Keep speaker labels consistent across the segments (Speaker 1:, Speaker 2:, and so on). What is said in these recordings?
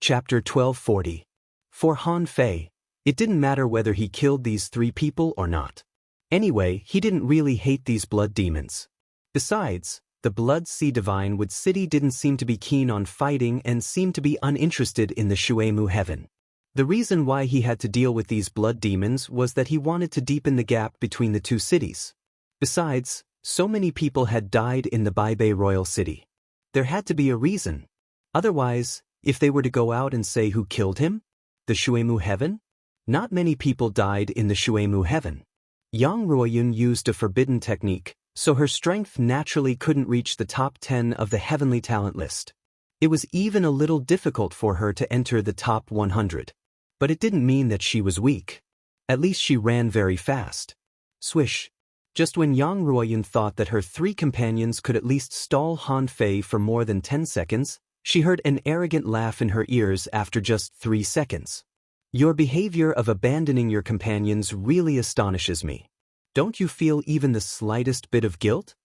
Speaker 1: Chapter 1240. For Han Fei, it didn't matter whether he killed these 3 people or not. Anyway, he didn't really hate these blood demons. Besides, the Blood Sea Divine Wood City didn't seem to be keen on fighting and seemed to be uninterested in the Shuemu Heaven. The reason why he had to deal with these blood demons was that he wanted to deepen the gap between the 2 cities. Besides, so many people had died in the Baibei Royal City. There had to be a reason. Otherwise, if they were to go out and say who killed him? The Shuemu Heaven? Not many people died in the Shuemu Heaven. Yang Ruoyun used a forbidden technique, so her strength naturally couldn't reach the top 10 of the heavenly talent list. It was even a little difficult for her to enter the top 100. But it didn't mean that she was weak. At least she ran very fast. Swish. Just when Yang Ruoyun thought that her 3 companions could at least stall Han Fei for more than 10 seconds, she heard an arrogant laugh in her ears after just 3 seconds. Your behavior of abandoning your companions really astonishes me. Don't you feel even the slightest bit of guilt?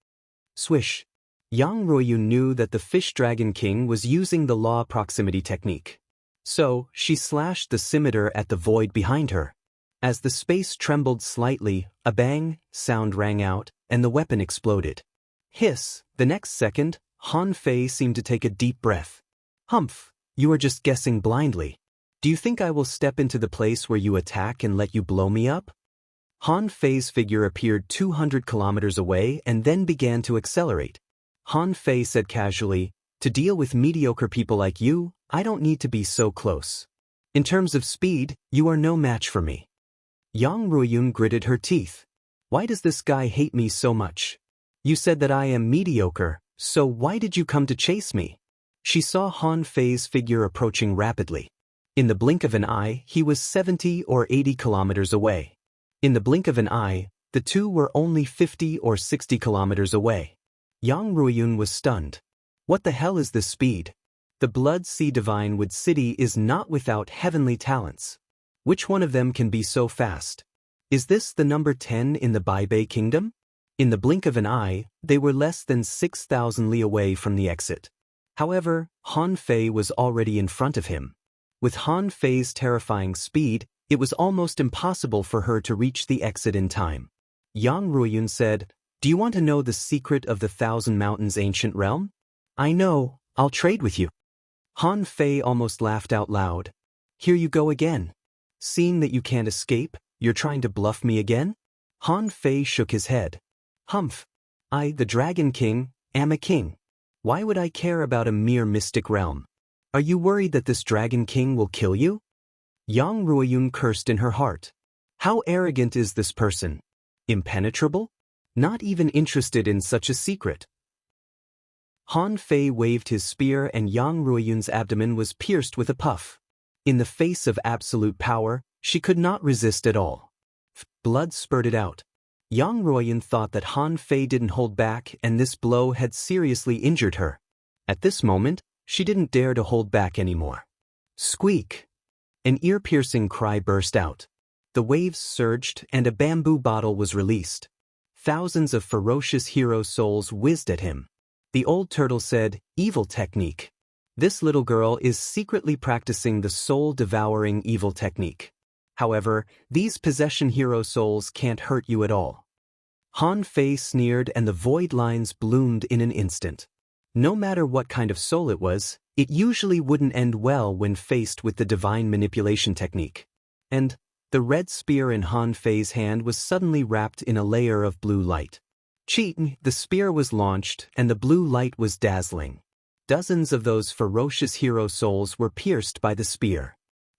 Speaker 1: Swish. Yang Ruoyun knew that the Fish Dragon King was using the law proximity technique. So, she slashed the scimitar at the void behind her. As the space trembled slightly, a bang sound rang out, and the weapon exploded. Hiss. The next second, Han Fei seemed to take a deep breath. Humph, you are just guessing blindly. Do you think I will step into the place where you attack and let you blow me up? Han Fei's figure appeared 200 kilometers away and then began to accelerate. Han Fei said casually, to deal with mediocre people like you, I don't need to be so close. In terms of speed, you are no match for me. Yang Ruoyun gritted her teeth. Why does this guy hate me so much? You said that I am mediocre, so why did you come to chase me? She saw Han Fei's figure approaching rapidly. In the blink of an eye, he was 70 or 80 kilometers away. In the blink of an eye, the 2 were only 50 or 60 kilometers away. Yang Ruoyun was stunned. What the hell is this speed? The Blood Sea Divine Wood City is not without heavenly talents. Which one of them can be so fast? Is this the number 10 in the Baibei Kingdom? In the blink of an eye, they were less than 6,000 li away from the exit. However, Han Fei was already in front of him. With Han Fei's terrifying speed, it was almost impossible for her to reach the exit in time. Yang Ruoyun said, Do you want to know the secret of the Thousand Mountains ancient realm? I know, I'll trade with you. Han Fei almost laughed out loud. Here you go again. Seeing that you can't escape, you're trying to bluff me again? Han Fei shook his head. Humph. I, the Dragon King, am a king. Why would I care about a mere mystic realm? Are you worried that this Dragon King will kill you? Yang Ruoyun cursed in her heart. How arrogant is this person? Impenetrable? Not even interested in such a secret. Han Fei waved his spear and Yang Ruoyun's abdomen was pierced with a puff. In the face of absolute power, she could not resist at all. Blood spurted out. Yang Ruoyun thought that Han Fei didn't hold back and this blow had seriously injured her. At this moment, she didn't dare to hold back anymore. Squeak! An ear-piercing cry burst out. The waves surged and a bamboo bottle was released. Thousands of ferocious hero souls whizzed at him. The old turtle said, Evil technique. This little girl is secretly practicing the soul-devouring evil technique. However, these possession hero souls can't hurt you at all. Han Fei sneered and the void lines bloomed in an instant. No matter what kind of soul it was, it usually wouldn't end well when faced with the divine manipulation technique. And the red spear in Han Fei's hand was suddenly wrapped in a layer of blue light. Cheating, the spear was launched and the blue light was dazzling. Dozens of those ferocious hero souls were pierced by the spear.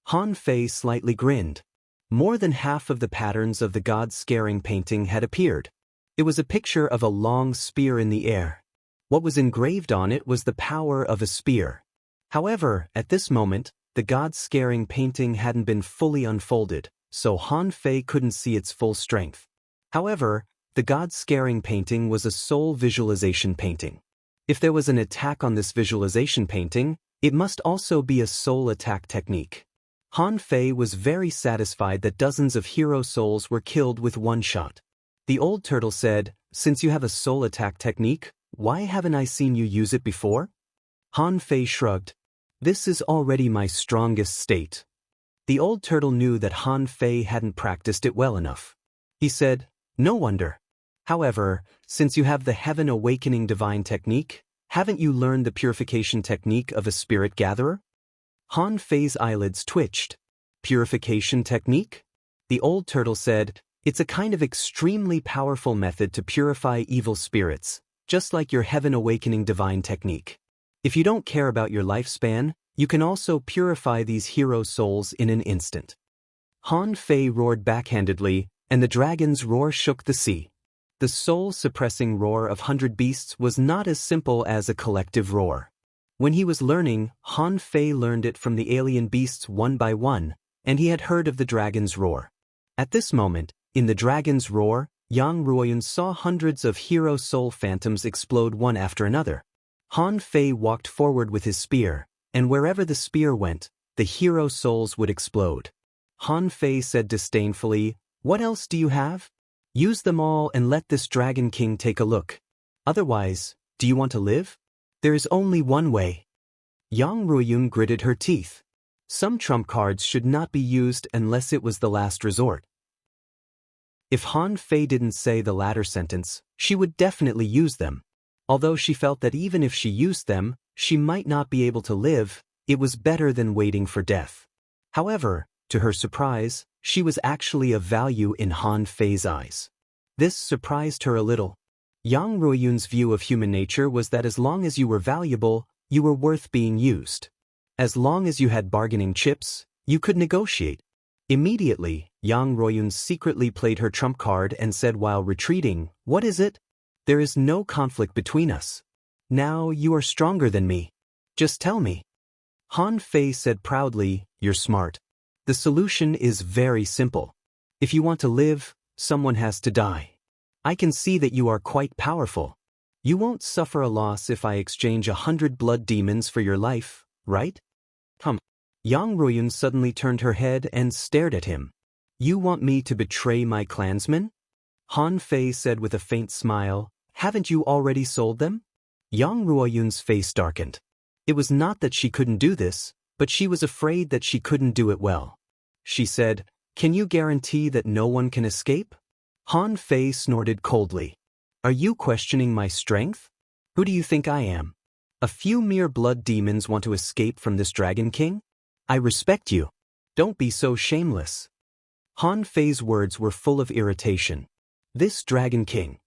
Speaker 1: Han Fei slightly grinned. More than half of the patterns of the god-scaring painting had appeared. It was a picture of a long spear in the air. What was engraved on it was the power of a spear. However, at this moment, the god-scaring painting hadn't been fully unfolded, so Han Fei couldn't see its full strength. However, the god-scaring painting was a soul visualization painting. If there was an attack on this visualization painting, it must also be a soul attack technique. Han Fei was very satisfied that dozens of hero souls were killed with one shot. The old turtle said, Since you have a soul attack technique, why haven't I seen you use it before? Han Fei shrugged. This is already my strongest state. The old turtle knew that Han Fei hadn't practiced it well enough. He said, "No wonder. However, since you have the Heaven Awakening Divine Technique, haven't you learned the purification technique of a spirit gatherer?" Han Fei's eyelids twitched. Purification technique? The old turtle said, "It's a kind of extremely powerful method to purify evil spirits, just like your Heaven Awakening Divine Technique. If you don't care about your lifespan, you can also purify these hero souls in an instant." Han Fei roared backhandedly, and the dragon's roar shook the sea. The soul-suppressing roar of 100 beasts was not as simple as a collective roar. When he was learning, Han Fei learned it from the alien beasts one by one, and he had heard of the dragon's roar. At this moment, in the dragon's roar, Yang Ruoyun saw hundreds of hero soul phantoms explode one after another. Han Fei walked forward with his spear, and wherever the spear went, the hero souls would explode. Han Fei said disdainfully, "What else do you have? Use them all and let this Dragon King take a look. Otherwise, do you want to live? There is only one way." Yang Ruoyun gritted her teeth. Some trump cards should not be used unless it was the last resort. If Han Fei didn't say the latter sentence, she would definitely use them. Although she felt that even if she used them, she might not be able to live, it was better than waiting for death. However, to her surprise, she was actually of value in Han Fei's eyes. This surprised her a little. Yang Ruoyun's view of human nature was that as long as you were valuable, you were worth being used. As long as you had bargaining chips, you could negotiate. Immediately, Yang Ruoyun secretly played her trump card and said while retreating, "What is it? There is no conflict between us. Now you are stronger than me. Just tell me." Han Fei said proudly, "You're smart. The solution is very simple. If you want to live, someone has to die. I can see that you are quite powerful. You won't suffer a loss if I exchange 100 blood demons for your life, right?" Yang Ruoyun suddenly turned her head and stared at him. "You want me to betray my clansmen?" Han Fei said with a faint smile, "Haven't you already sold them?" Yang Ruoyun's face darkened. It was not that she couldn't do this, but she was afraid that she couldn't do it well. She said, "Can you guarantee that no one can escape?" Han Fei snorted coldly. "Are you questioning my strength? Who do you think I am? A few mere blood demons want to escape from this Dragon King? I respect you. Don't be so shameless." Han Fei's words were full of irritation. This Dragon King.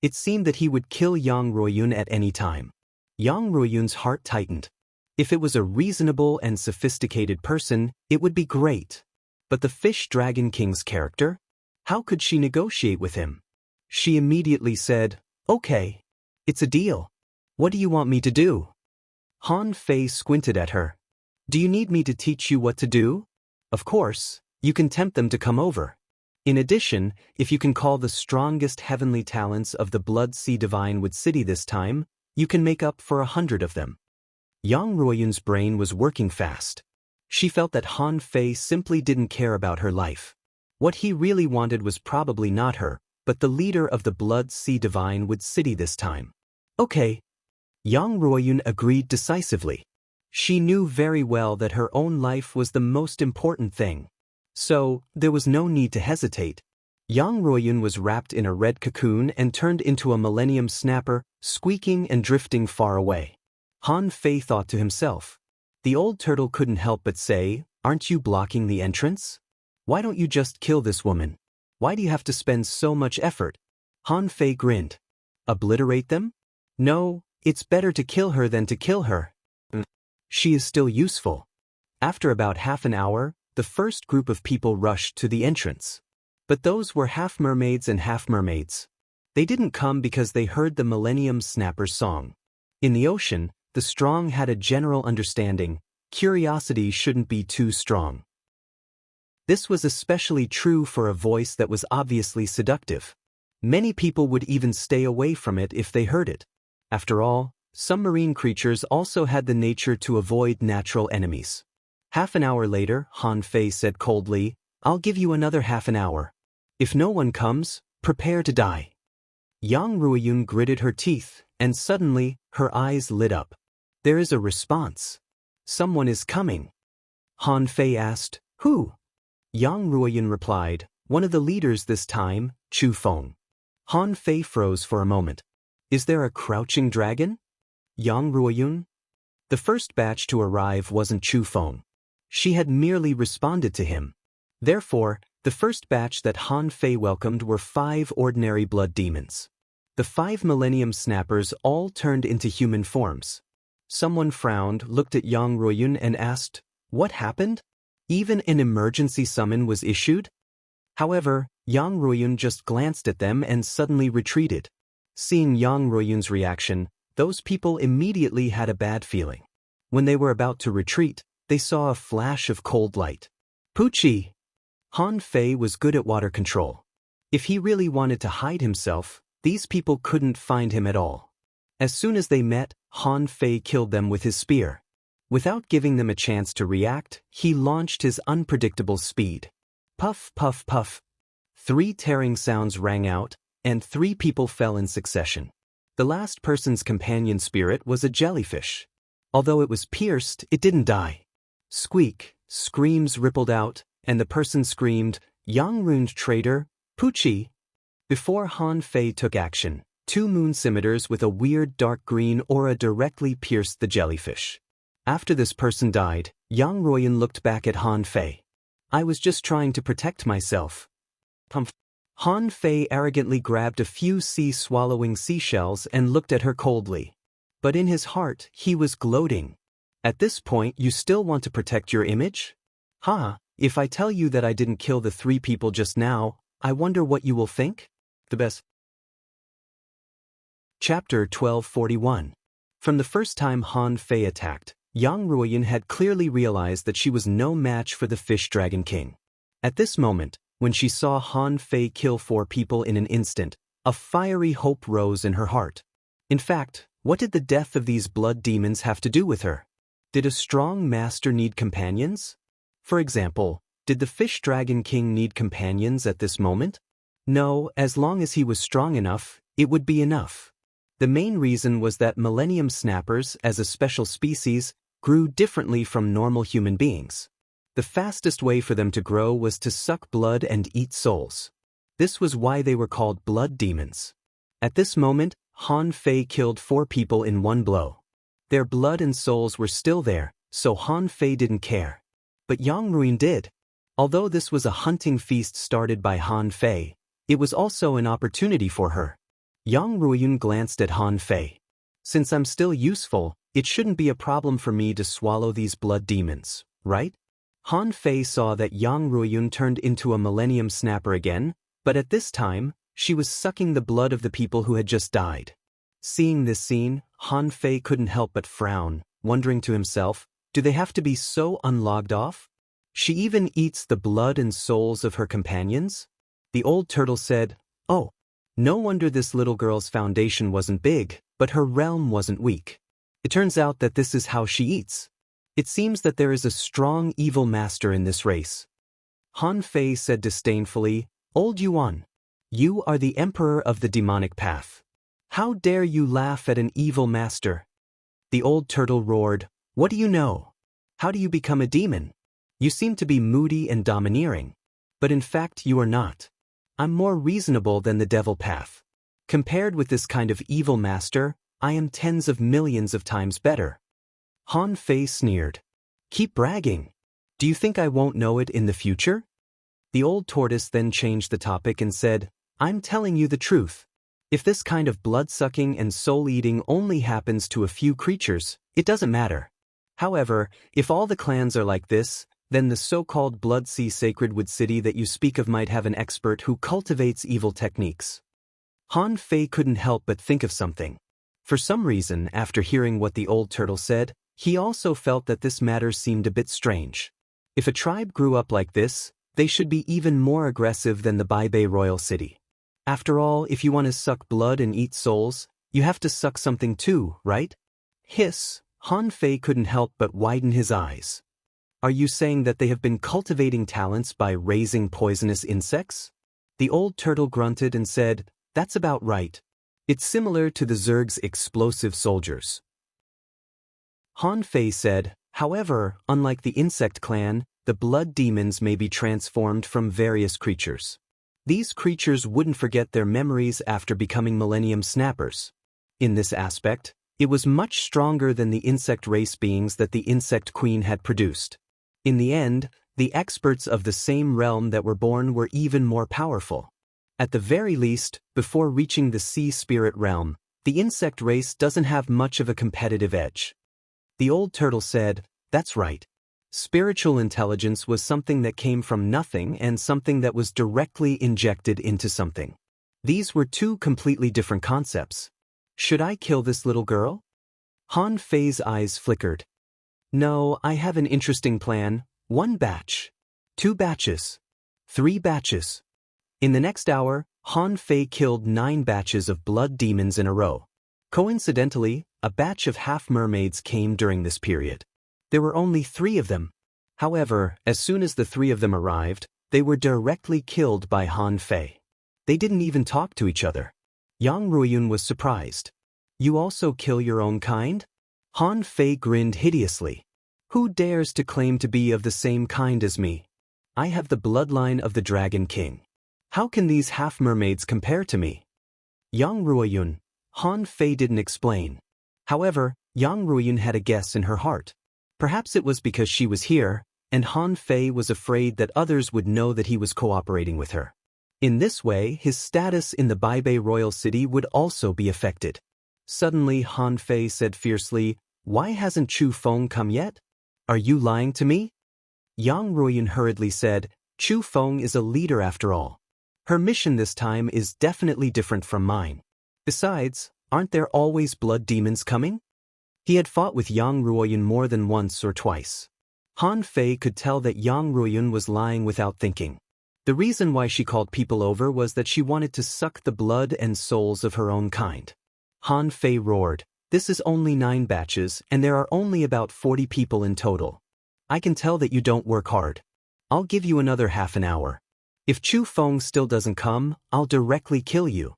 Speaker 1: It seemed that he would kill Yang Ruoyun at any time. Yang Ruoyun's heart tightened. If it was a reasonable and sophisticated person, it would be great. But the Fish Dragon King's character? How could she negotiate with him? She immediately said, "Okay. It's a deal. What do you want me to do?" Han Fei squinted at her. "Do you need me to teach you what to do? Of course, you can tempt them to come over. In addition, if you can call the strongest heavenly talents of the Blood Sea Divine Wood City this time, you can make up for 100 of them." Yang Ruoyun's brain was working fast. She felt that Han Fei simply didn't care about her life. What he really wanted was probably not her, but the leader of the Blood Sea Divine Wood City this time. "Okay." Yang Ruoyun agreed decisively. She knew very well that her own life was the most important thing. So, there was no need to hesitate. Yang Ruoyun was wrapped in a red cocoon and turned into a millennium snapper, squeaking and drifting far away. Han Fei thought to himself. The old turtle couldn't help but say, "Aren't you blocking the entrance? Why don't you just kill this woman? Why do you have to spend so much effort?" Han Fei grinned. "Obliterate them? No, it's better to kill her than to kill her. She is still useful." After about half an hour, the first group of people rushed to the entrance. But those were half mermaids and half mermaids. They didn't come because they heard the Millennium Snapper's song. In the ocean, the strong had a general understanding: curiosity shouldn't be too strong. This was especially true for a voice that was obviously seductive. Many people would even stay away from it if they heard it. After all, some marine creatures also had the nature to avoid natural enemies. Half an hour later, Han Fei said coldly, "I'll give you another half an hour. If no one comes, prepare to die." Yang Ruoyun gritted her teeth, and suddenly, her eyes lit up. "There is a response. Someone is coming. Han Fei asked, Who? Yang Ruoyun replied, One of the leaders this time, Chu Feng. Han Fei froze for a moment. Is there a crouching dragon? Yang Ruoyun? The first batch to arrive wasn't Chu Feng. She had merely responded to him. Therefore, the first batch that Han Fei welcomed were 5 ordinary blood demons. The 5 Millennium Snappers all turned into human forms. Someone frowned, looked at Yang Ruoyun and asked, What happened? Even an emergency summon was issued? However, Yang Ruoyun just glanced at them and suddenly retreated. Seeing Yang Ruoyun's reaction, those people immediately had a bad feeling. When they were about to retreat, they saw a flash of cold light. Pucci! Han Fei was good at water control. If he really wanted to hide himself, these people couldn't find him at all. As soon as they met, Han Fei killed them with his spear. Without giving them a chance to react, he launched his unpredictable speed. Puff, puff, puff. 3 tearing sounds rang out, and 3 people fell in succession. The last person's companion spirit was a jellyfish. Although it was pierced, it didn't die. Squeak, screams rippled out, and the person screamed, Yang Ruined Traitor, Pucci! Before Han Fei took action, 2 moon scimitars with a weird dark green aura directly pierced the jellyfish. After this person died, Yang Ruoyun looked back at Han Fei. I was just trying to protect myself. Pumph. Han Fei arrogantly grabbed a few sea-swallowing seashells and looked at her coldly. But in his heart, he was gloating. At this point, you still want to protect your image? If I tell you that I didn't kill the 3 people just now, I wonder what you will think? The best. Chapter 1241. From the first time Han Fei attacked, Yang Ruoyun had clearly realized that she was no match for the Fish Dragon King. At this moment, when she saw Han Fei kill 4 people in an instant, a fiery hope rose in her heart. In fact, what did the death of these blood demons have to do with her? Did a strong master need companions? For example, did the Fish Dragon King need companions at this moment? No, as long as he was strong enough, it would be enough. The main reason was that Millennium Snappers, as a special species, grew differently from normal human beings. The fastest way for them to grow was to suck blood and eat souls. This was why they were called blood demons. At this moment, Han Fei killed 4 people in one blow. Their blood and souls were still there, so Han Fei didn't care. But Yang Ruoyun did. Although this was a hunting feast started by Han Fei, it was also an opportunity for her. Yang Ruoyun glanced at Han Fei. Since I'm still useful, it shouldn't be a problem for me to swallow these blood demons, right? Han Fei saw that Yang Ruoyun turned into a Millennium Snapper again, but at this time, she was sucking the blood of the people who had just died. Seeing this scene, Han Fei couldn't help but frown, wondering to himself, do they have to be so unlogged off? She even eats the blood and souls of her companions? The old turtle said, Oh, no wonder this little girl's foundation wasn't big, but her realm wasn't weak. It turns out that this is how she eats. It seems that there is a strong evil master in this race. Han Fei said disdainfully, Old Yuan, you are the emperor of the demonic path. How dare you laugh at an evil master? The old turtle roared, What do you know? How do you become a demon? You seem to be moody and domineering. But in fact you are not. I'm more reasonable than the devil path. Compared with this kind of evil master, I am tens of millions of times better. Han Fei sneered. Keep bragging. Do you think I won't know it in the future? The old tortoise then changed the topic and said, I'm telling you the truth. If this kind of blood-sucking and soul-eating only happens to a few creatures, it doesn't matter. However, if all the clans are like this, then the so-called Blood Sea Sacred Wood City that you speak of might have an expert who cultivates evil techniques. Han Fei couldn't help but think of something. For some reason, after hearing what the old turtle said, he also felt that this matter seemed a bit strange. If a tribe grew up like this, they should be even more aggressive than the Baibei Royal City. After all, if you want to suck blood and eat souls, you have to suck something too, right? Hiss, Han Fei couldn't help but widen his eyes. Are you saying that they have been cultivating talents by raising poisonous insects? The old turtle grunted and said, That's about right. It's similar to the Zerg's explosive soldiers. Han Fei said, However, unlike the insect clan, the blood demons may be transformed from various creatures. These creatures wouldn't forget their memories after becoming Millennium Snappers. In this aspect, it was much stronger than the insect race beings that the Insect Queen had produced. In the end, the experts of the same realm that were born were even more powerful. At the very least, before reaching the sea spirit realm, the insect race doesn't have much of a competitive edge. The old turtle said, "That's right. Spiritual intelligence was something that came from nothing and something that was directly injected into something. These were two completely different concepts. Should I kill this little girl?" Han Fei's eyes flickered. "No, I have an interesting plan. 1 batch. 2 batches. 3 batches." In the next hour, Han Fei killed 9 batches of blood demons in a row. Coincidentally, a batch of half-mermaids came during this period. There were only 3 of them. However, as soon as the 3 of them arrived, they were directly killed by Han Fei. They didn't even talk to each other. Yang Ruiyun was surprised. "You also kill your own kind?" Han Fei grinned hideously. "Who dares to claim to be of the same kind as me? I have the bloodline of the Dragon King. How can these half-mermaids compare to me?" Yang Ruiyun, Han Fei didn't explain. However, Yang Ruiyun had a guess in her heart. Perhaps it was because she was here, and Han Fei was afraid that others would know that he was cooperating with her. In this way, his status in the Baibei royal city would also be affected. Suddenly, Han Fei said fiercely, "Why hasn't Chu Feng come yet? Are you lying to me?" Yang Ruiyun hurriedly said, "Chu Feng is a leader after all. Her mission this time is definitely different from mine. Besides, aren't there always blood demons coming?" He had fought with Yang Ruiyun more than once or twice. Han Fei could tell that Yang Ruiyun was lying without thinking. The reason why she called people over was that she wanted to suck the blood and souls of her own kind. Han Fei roared, "This is only 9 batches, and there are only about 40 people in total. I can tell that you don't work hard. I'll give you another half an hour. If Chu Feng still doesn't come, I'll directly kill you."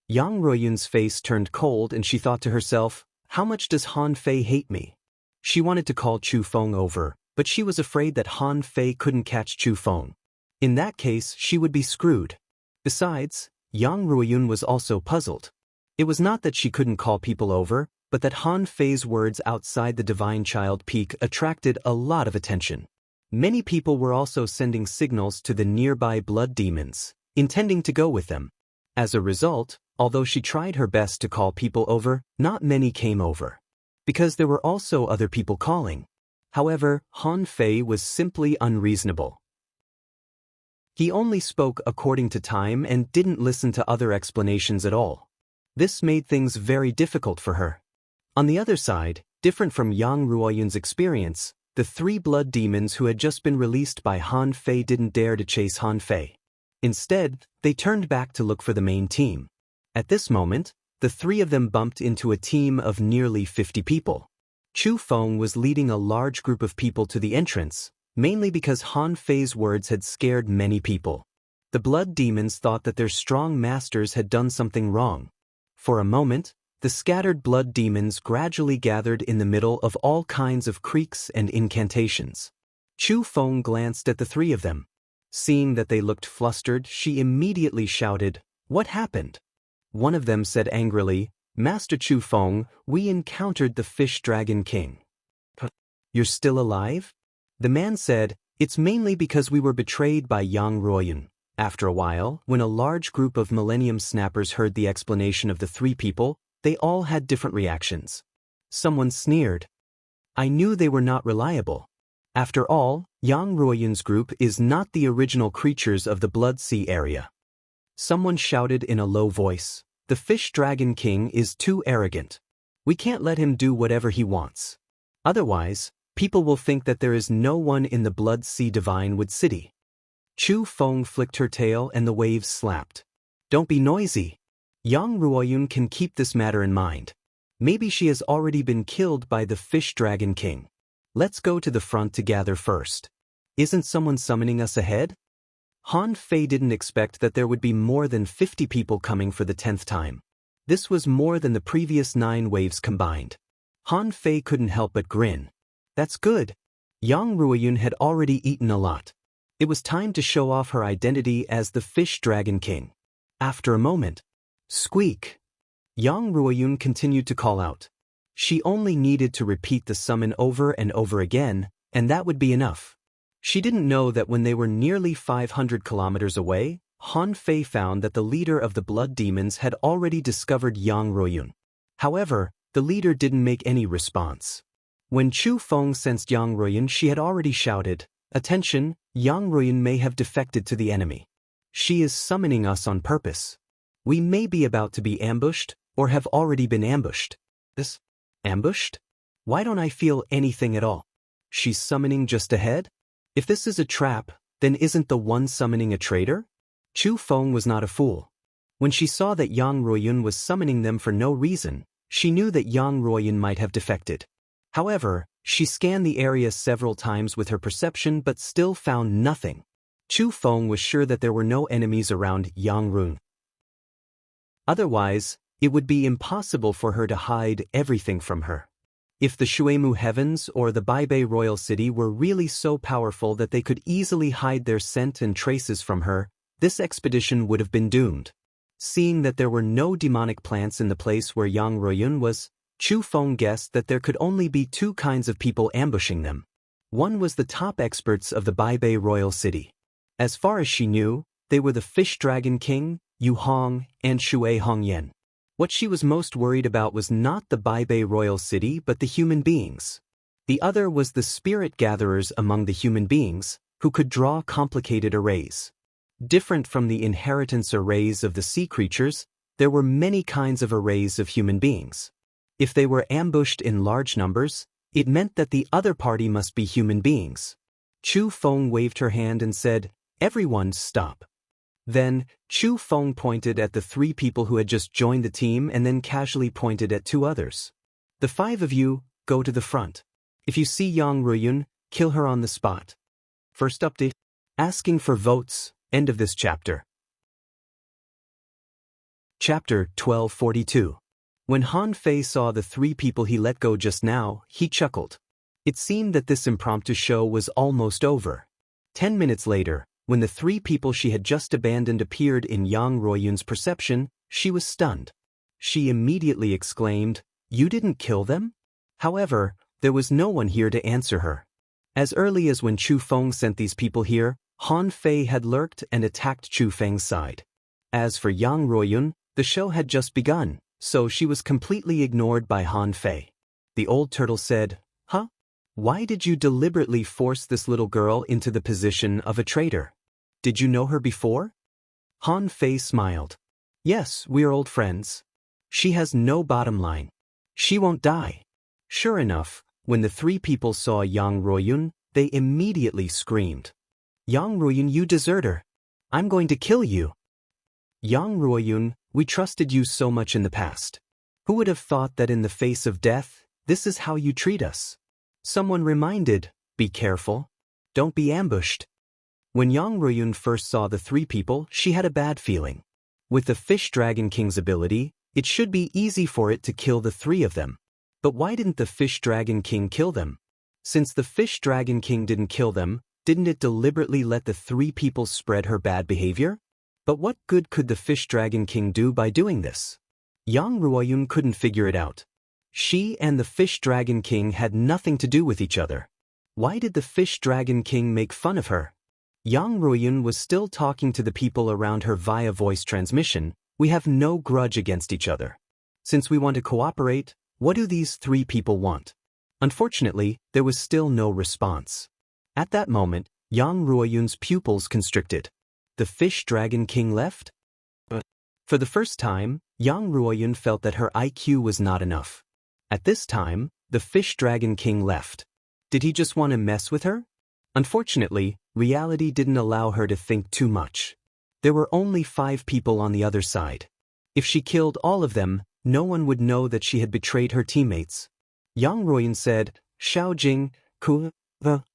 Speaker 1: Yang Ruiyun's face turned cold and she thought to herself, "How much does Han Fei hate me?" She wanted to call Chu Feng over, but she was afraid that Han Fei couldn't catch Chu Feng. In that case, she would be screwed. Besides, Yang Ruiyun was also puzzled. It was not that she couldn't call people over, but that Han Fei's words outside the Divine Child Peak attracted a lot of attention. Many people were also sending signals to the nearby blood demons, intending to go with them. As a result, although she tried her best to call people over, not many came over. Because there were also other people calling. However, Han Fei was simply unreasonable. He only spoke according to time and didn't listen to other explanations at all. This made things very difficult for her. On the other side, different from Yang Ruoyun's experience, the 3 blood demons who had just been released by Han Fei didn't dare to chase Han Fei. Instead, they turned back to look for the main team. At this moment, the 3 of them bumped into a team of nearly 50 people. Chu Feng was leading a large group of people to the entrance, mainly because Han Fei's words had scared many people. The blood demons thought that their strong masters had done something wrong. For a moment, the scattered blood demons gradually gathered in the middle of all kinds of creaks and incantations. Chu Feng glanced at the 3 of them. Seeing that they looked flustered, she immediately shouted, "What happened?" One of them said angrily, "Master Chu Feng, we encountered the Fish Dragon King." "You're still alive?" The man said, "It's mainly because we were betrayed by Yang Ruoyun." After a while, when a large group of Millennium Snappers heard the explanation of the 3 people, they all had different reactions. Someone sneered. "I knew they were not reliable. After all, Yang Ruoyun's group is not the original creatures of the Blood Sea area." Someone shouted in a low voice, "The Fish Dragon King is too arrogant. We can't let him do whatever he wants. Otherwise, people will think that there is no one in the Blood Sea Divine Wood City." Chu Feng flicked her tail and the waves slapped. "Don't be noisy. Yang Ruoyun can keep this matter in mind. Maybe she has already been killed by the Fish Dragon King. Let's go to the front to gather first. Isn't someone summoning us ahead?" Han Fei didn't expect that there would be more than 50 people coming for the 10th time. This was more than the previous 9 waves combined. Han Fei couldn't help but grin. That's good. Yang Ruoyun had already eaten a lot. It was time to show off her identity as the Fish Dragon King. After a moment, squeak. Yang Ruoyun continued to call out. She only needed to repeat the summon over and over again, and that would be enough. She didn't know that when they were nearly 500 kilometers away, Han Fei found that the leader of the blood demons had already discovered Yang Ruoyun. However, the leader didn't make any response. When Chu Feng sensed Yang Ruoyun, she had already shouted, "Attention, Yang Ruoyun may have defected to the enemy. She is summoning us on purpose. We may be about to be ambushed, or have already been ambushed." This? Ambushed? Why don't I feel anything at all? She's summoning just ahead? If this is a trap, then isn't the one summoning a traitor? Chu Feng was not a fool. When she saw that Yang Ruoyun was summoning them for no reason, she knew that Yang Ruoyun might have defected. However, she scanned the area several times with her perception but still found nothing. Chu Feng was sure that there were no enemies around Yang Ruoyun. Otherwise, it would be impossible for her to hide everything from her. If the Shuemu Heavens or the Baibei Royal City were really so powerful that they could easily hide their scent and traces from her, this expedition would have been doomed. Seeing that there were no demonic plants in the place where Yang Ruoyun was, Chu Feng guessed that there could only be two kinds of people ambushing them. One was the top experts of the Baibei Royal City. As far as she knew, they were the Fish Dragon King, Yu Hong, and Shui Hongyan. What she was most worried about was not the Baibei Royal City but the human beings. The other was the spirit gatherers among the human beings, who could draw complicated arrays. Different from the inheritance arrays of the sea creatures, there were many kinds of arrays of human beings. If they were ambushed in large numbers, it meant that the other party must be human beings. Chu Feng waved her hand and said, "Everyone stop." Then, Chu Feng pointed at the three people who had just joined the team and then casually pointed at two others. "The five of you, go to the front. If you see Yang Ruoyun, kill her on the spot." First update. Asking for votes, end of this chapter. Chapter 1242. When Han Fei saw the three people he let go just now, he chuckled. It seemed that this impromptu show was almost over. 10 minutes later, when the three people she had just abandoned appeared in Yang Ruoyun's perception, she was stunned. She immediately exclaimed, "You didn't kill them?" However, there was no one here to answer her. As early as when Chu Feng sent these people here, Han Fei had lurked and attacked Chu Feng's side. As for Yang Ruoyun, the show had just begun, so she was completely ignored by Han Fei. The old turtle said, "Huh? Why did you deliberately force this little girl into the position of a traitor? Did you know her before?" Han Fei smiled. "Yes, we are old friends. She has no bottom line. She won't die." Sure enough, when the three people saw Yang Ruoyun, they immediately screamed, "Yang Ruoyun, you deserter! I'm going to kill you!" "Yang Ruoyun, we trusted you so much in the past. Who would have thought that in the face of death, this is how you treat us?" Someone reminded, "Be careful. Don't be ambushed." When Yang Ruoyun first saw the three people, she had a bad feeling. With the Fish Dragon King's ability, it should be easy for it to kill the three of them. But why didn't the Fish Dragon King kill them? Since the Fish Dragon King didn't kill them, didn't it deliberately let the three people spread her bad behavior? But what good could the Fish Dragon King do by doing this? Yang Ruoyun couldn't figure it out. She and the Fish Dragon King had nothing to do with each other. Why did the Fish Dragon King make fun of her? Yang Ruoyun was still talking to the people around her via voice transmission. "We have no grudge against each other. Since we want to cooperate, what do these three people want?" Unfortunately, there was still no response. At that moment, Yang Ruoyun's pupils constricted. The Fish Dragon King left? But for the first time, Yang Ruoyun felt that her IQ was not enough. At this time, the Fish Dragon King left. Did he just want to mess with her? Unfortunately, reality didn't allow her to think too much. There were only 5 people on the other side. If she killed all of them, no one would know that she had betrayed her teammates. Yang Ruoyun said, "Xiao Jing,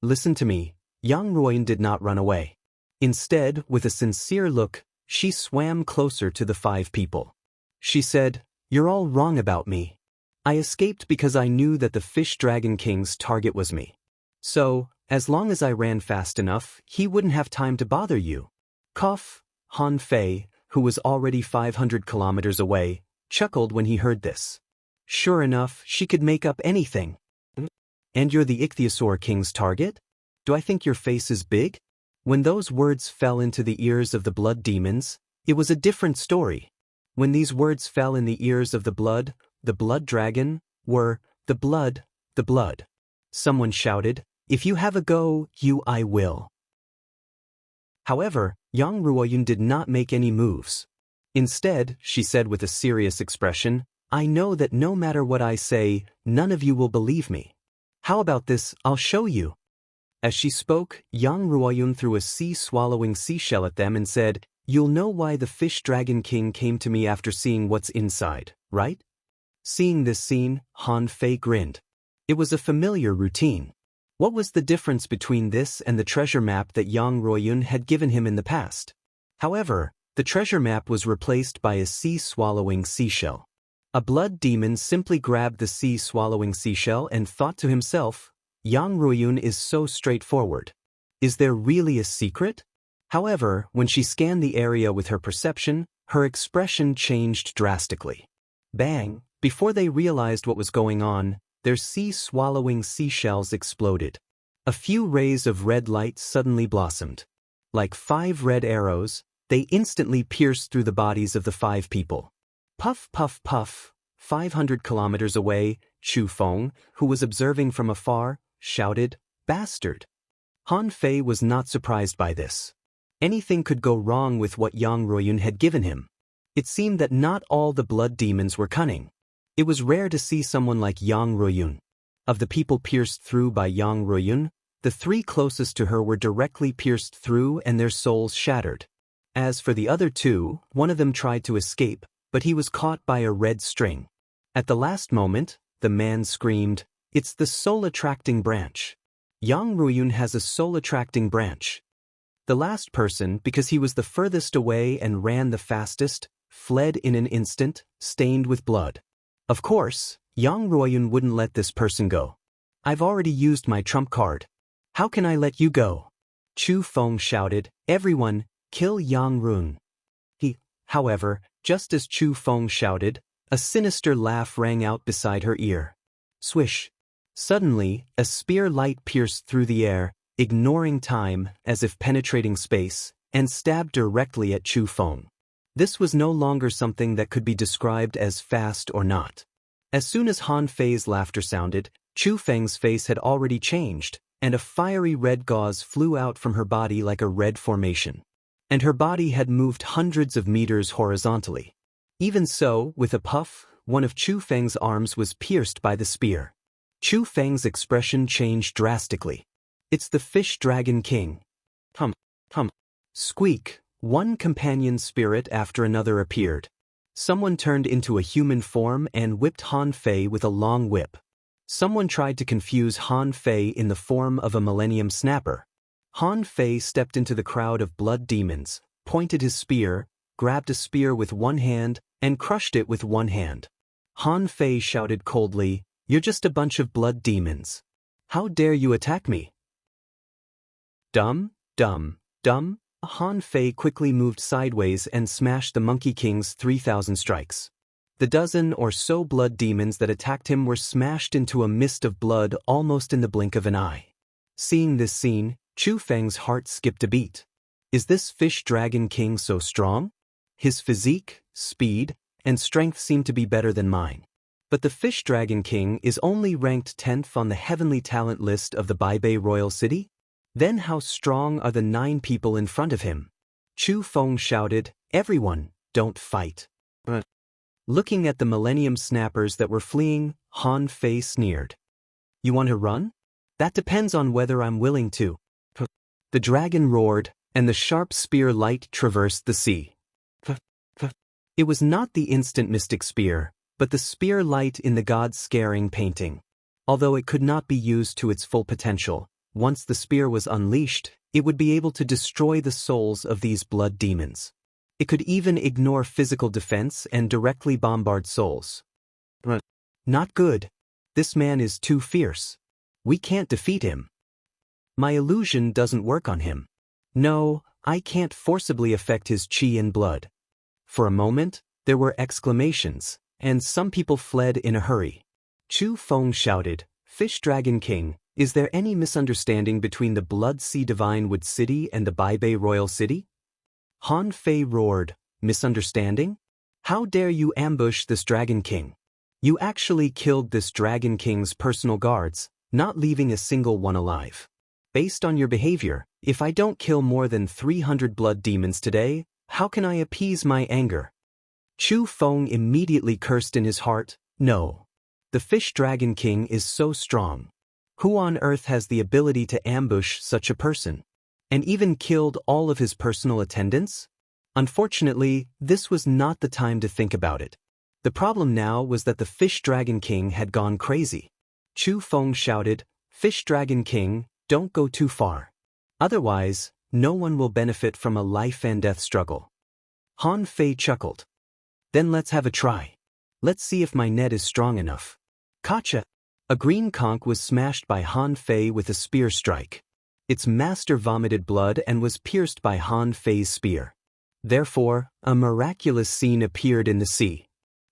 Speaker 1: listen to me." Yang Ruoyun did not run away. Instead, with a sincere look, she swam closer to the 5 people. She said, "You're all wrong about me. I escaped because I knew that the Fish Dragon King's target was me. So, as long as I ran fast enough, he wouldn't have time to bother you. Cough. Han Fei, who was already 500 kilometers away, chuckled when he heard this. Sure enough, she could make up anything. And you're the Ichthyosaur King's target? Do I think your face is big? When those words fell into the ears of the blood demons, it was a different story. When these words fell in the ears of the blood dragon, were, the blood. Someone shouted, if you have a go, I will. However, Yang Ruoyun did not make any moves. Instead, she said with a serious expression, I know that no matter what I say, none of you will believe me. How about this, I'll show you. As she spoke, Yang Ruoyun threw a sea-swallowing seashell at them and said, you'll know why the Fish Dragon King came to me after seeing what's inside, right? Seeing this scene, Han Fei grinned. It was a familiar routine. What was the difference between this and the treasure map that Yang Ruoyun had given him in the past? However, the treasure map was replaced by a sea-swallowing seashell. A blood demon simply grabbed the sea-swallowing seashell and thought to himself, Yang Ruoyun is so straightforward. Is there really a secret? However, when she scanned the area with her perception, her expression changed drastically. Bang! Before they realized what was going on, their sea-swallowing seashells exploded. A few rays of red light suddenly blossomed. Like 5 red arrows, they instantly pierced through the bodies of the 5 people. Puff, puff, puff. 500 kilometers away, Chu Feng, who was observing from afar, shouted, bastard. Han Fei was not surprised by this. Anything could go wrong with what Yang Ruoyun had given him. It seemed that not all the blood demons were cunning. It was rare to see someone like Yang Ruoyun. Of the people pierced through by Yang Ruoyun, the 3 closest to her were directly pierced through and their souls shattered. As for the other 2, one of them tried to escape, but he was caught by a red string. At the last moment, the man screamed, it's the soul-attracting branch. Yang Ruoyun has a soul-attracting branch. The last person, because he was the furthest away and ran the fastest, fled in an instant, stained with blood. Of course, Yang Ruoyun wouldn't let this person go. I've already used my trump card. How can I let you go? Chu Feng shouted, everyone, kill Yang Ruoyun. However, just as Chu Feng shouted, a sinister laugh rang out beside her ear. Swish. Suddenly, a spear light pierced through the air, ignoring time, as if penetrating space, and stabbed directly at Chu Feng. This was no longer something that could be described as fast or not. As soon as Han Fei's laughter sounded, Chu Feng's face had already changed, and a fiery red gauze flew out from her body like a red formation. And her body had moved hundreds of meters horizontally. Even so, with a puff, one of Chu Feng's arms was pierced by the spear. Chu Feng's expression changed drastically. It's the Fish Dragon King. Hum. Squeak. One companion spirit after another appeared. Someone turned into a human form and whipped Han Fei with a long whip. Someone tried to confuse Han Fei in the form of a Millennium Snapper. Han Fei stepped into the crowd of blood demons, pointed his spear, grabbed a spear with one hand, and crushed it with one hand. Han Fei shouted coldly, you're just a bunch of blood demons. How dare you attack me? Dumb. Han Fei quickly moved sideways and smashed the Monkey King's 3,000 strikes. The dozen or so blood demons that attacked him were smashed into a mist of blood almost in the blink of an eye. Seeing this scene, Chu Feng's heart skipped a beat. Is this Fish Dragon King so strong? His physique, speed, and strength seem to be better than mine. But the Fish Dragon King is only ranked 10th on the heavenly talent list of the Baibei Royal City? Then how strong are the 9 people in front of him? Chu Feng shouted, everyone, don't fight. Looking at the Millennium Snappers that were fleeing, Han Fei sneered. You want to run? That depends on whether I'm willing to. The dragon roared, and the sharp spear light traversed the sea. It was not the instant mystic spear, but the spear light in the god-scaring painting. Although it could not be used to its full potential, once the spear was unleashed, it would be able to destroy the souls of these blood demons. It could even ignore physical defense and directly bombard souls. Not good. This man is too fierce. We can't defeat him. My illusion doesn't work on him. No, I can't forcibly affect his chi and blood. For a moment, there were exclamations, and some people fled in a hurry. Chu Feng shouted, Fish Dragon King, is there any misunderstanding between the Blood Sea Divine Wood City and the Baibei Royal City? Han Fei roared, misunderstanding? How dare you ambush this Dragon King? You actually killed this Dragon King's personal guards, not leaving a single one alive. Based on your behavior, if I don't kill more than 300 blood demons today, how can I appease my anger? Chu Feng immediately cursed in his heart, no. The Fish Dragon King is so strong. Who on earth has the ability to ambush such a person? And even killed all of his personal attendants? Unfortunately, this was not the time to think about it. The problem now was that the Fish Dragon King had gone crazy. Chu Feng shouted, Fish Dragon King, don't go too far. Otherwise, no one will benefit from a life and death struggle. Han Fei chuckled. Then let's have a try. Let's see if my net is strong enough. Gotcha! A green conch was smashed by Han Fei with a spear strike. Its master vomited blood and was pierced by Han Fei's spear. Therefore, a miraculous scene appeared in the sea.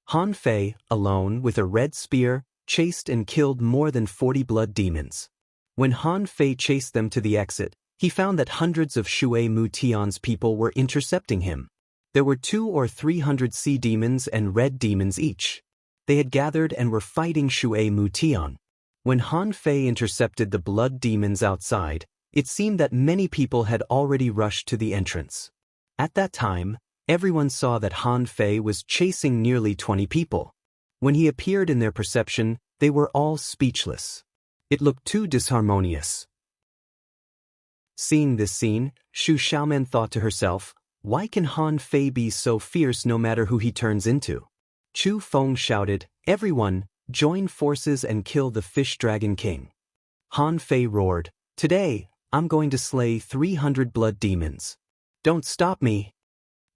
Speaker 1: Han Fei, alone with a red spear, chased and killed more than 40 blood demons. When Han Fei chased them to the exit, he found that hundreds of Shui Mu Tian's people were intercepting him. There were 200 or 300 sea demons and red demons each. They had gathered and were fighting Shui Mu Tian. When Han Fei intercepted the blood demons outside, it seemed that many people had already rushed to the entrance. At that time, everyone saw that Han Fei was chasing nearly 20 people. When he appeared in their perception, they were all speechless. It looked too disharmonious. Seeing this scene, Xu Xiaoman thought to herself, why can Han Fei be so fierce no matter who he turns into? Chu Feng shouted, everyone, join forces and kill the Fish Dragon King. Han Fei roared, today, I'm going to slay 300 blood demons. Don't stop me.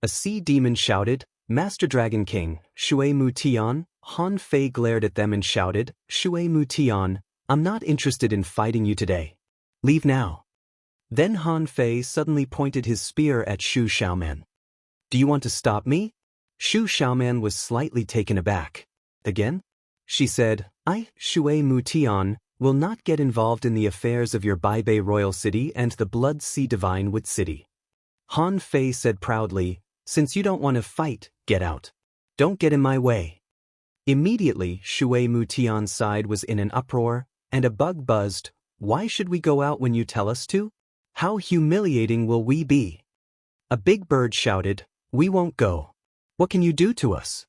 Speaker 1: A sea demon shouted, Master Dragon King, Shui Mu Tian. Han Fei glared at them and shouted, Shui Mu Tian, I'm not interested in fighting you today. Leave now. Then Han Fei suddenly pointed his spear at Xu Xiaoman. Do you want to stop me? Xu Xiaoman was slightly taken aback. Again? She said, I, Shui Mu Tian, will not get involved in the affairs of your Baibei Royal City and the Blood Sea Divine Wood City. Han Fei said proudly, since you don't want to fight, get out. Don't get in my way. Immediately, Shui Mu Tian's side was in an uproar, and a bug buzzed, why should we go out when you tell us to? How humiliating will we be? A big bird shouted, we won't go. What can you do to us?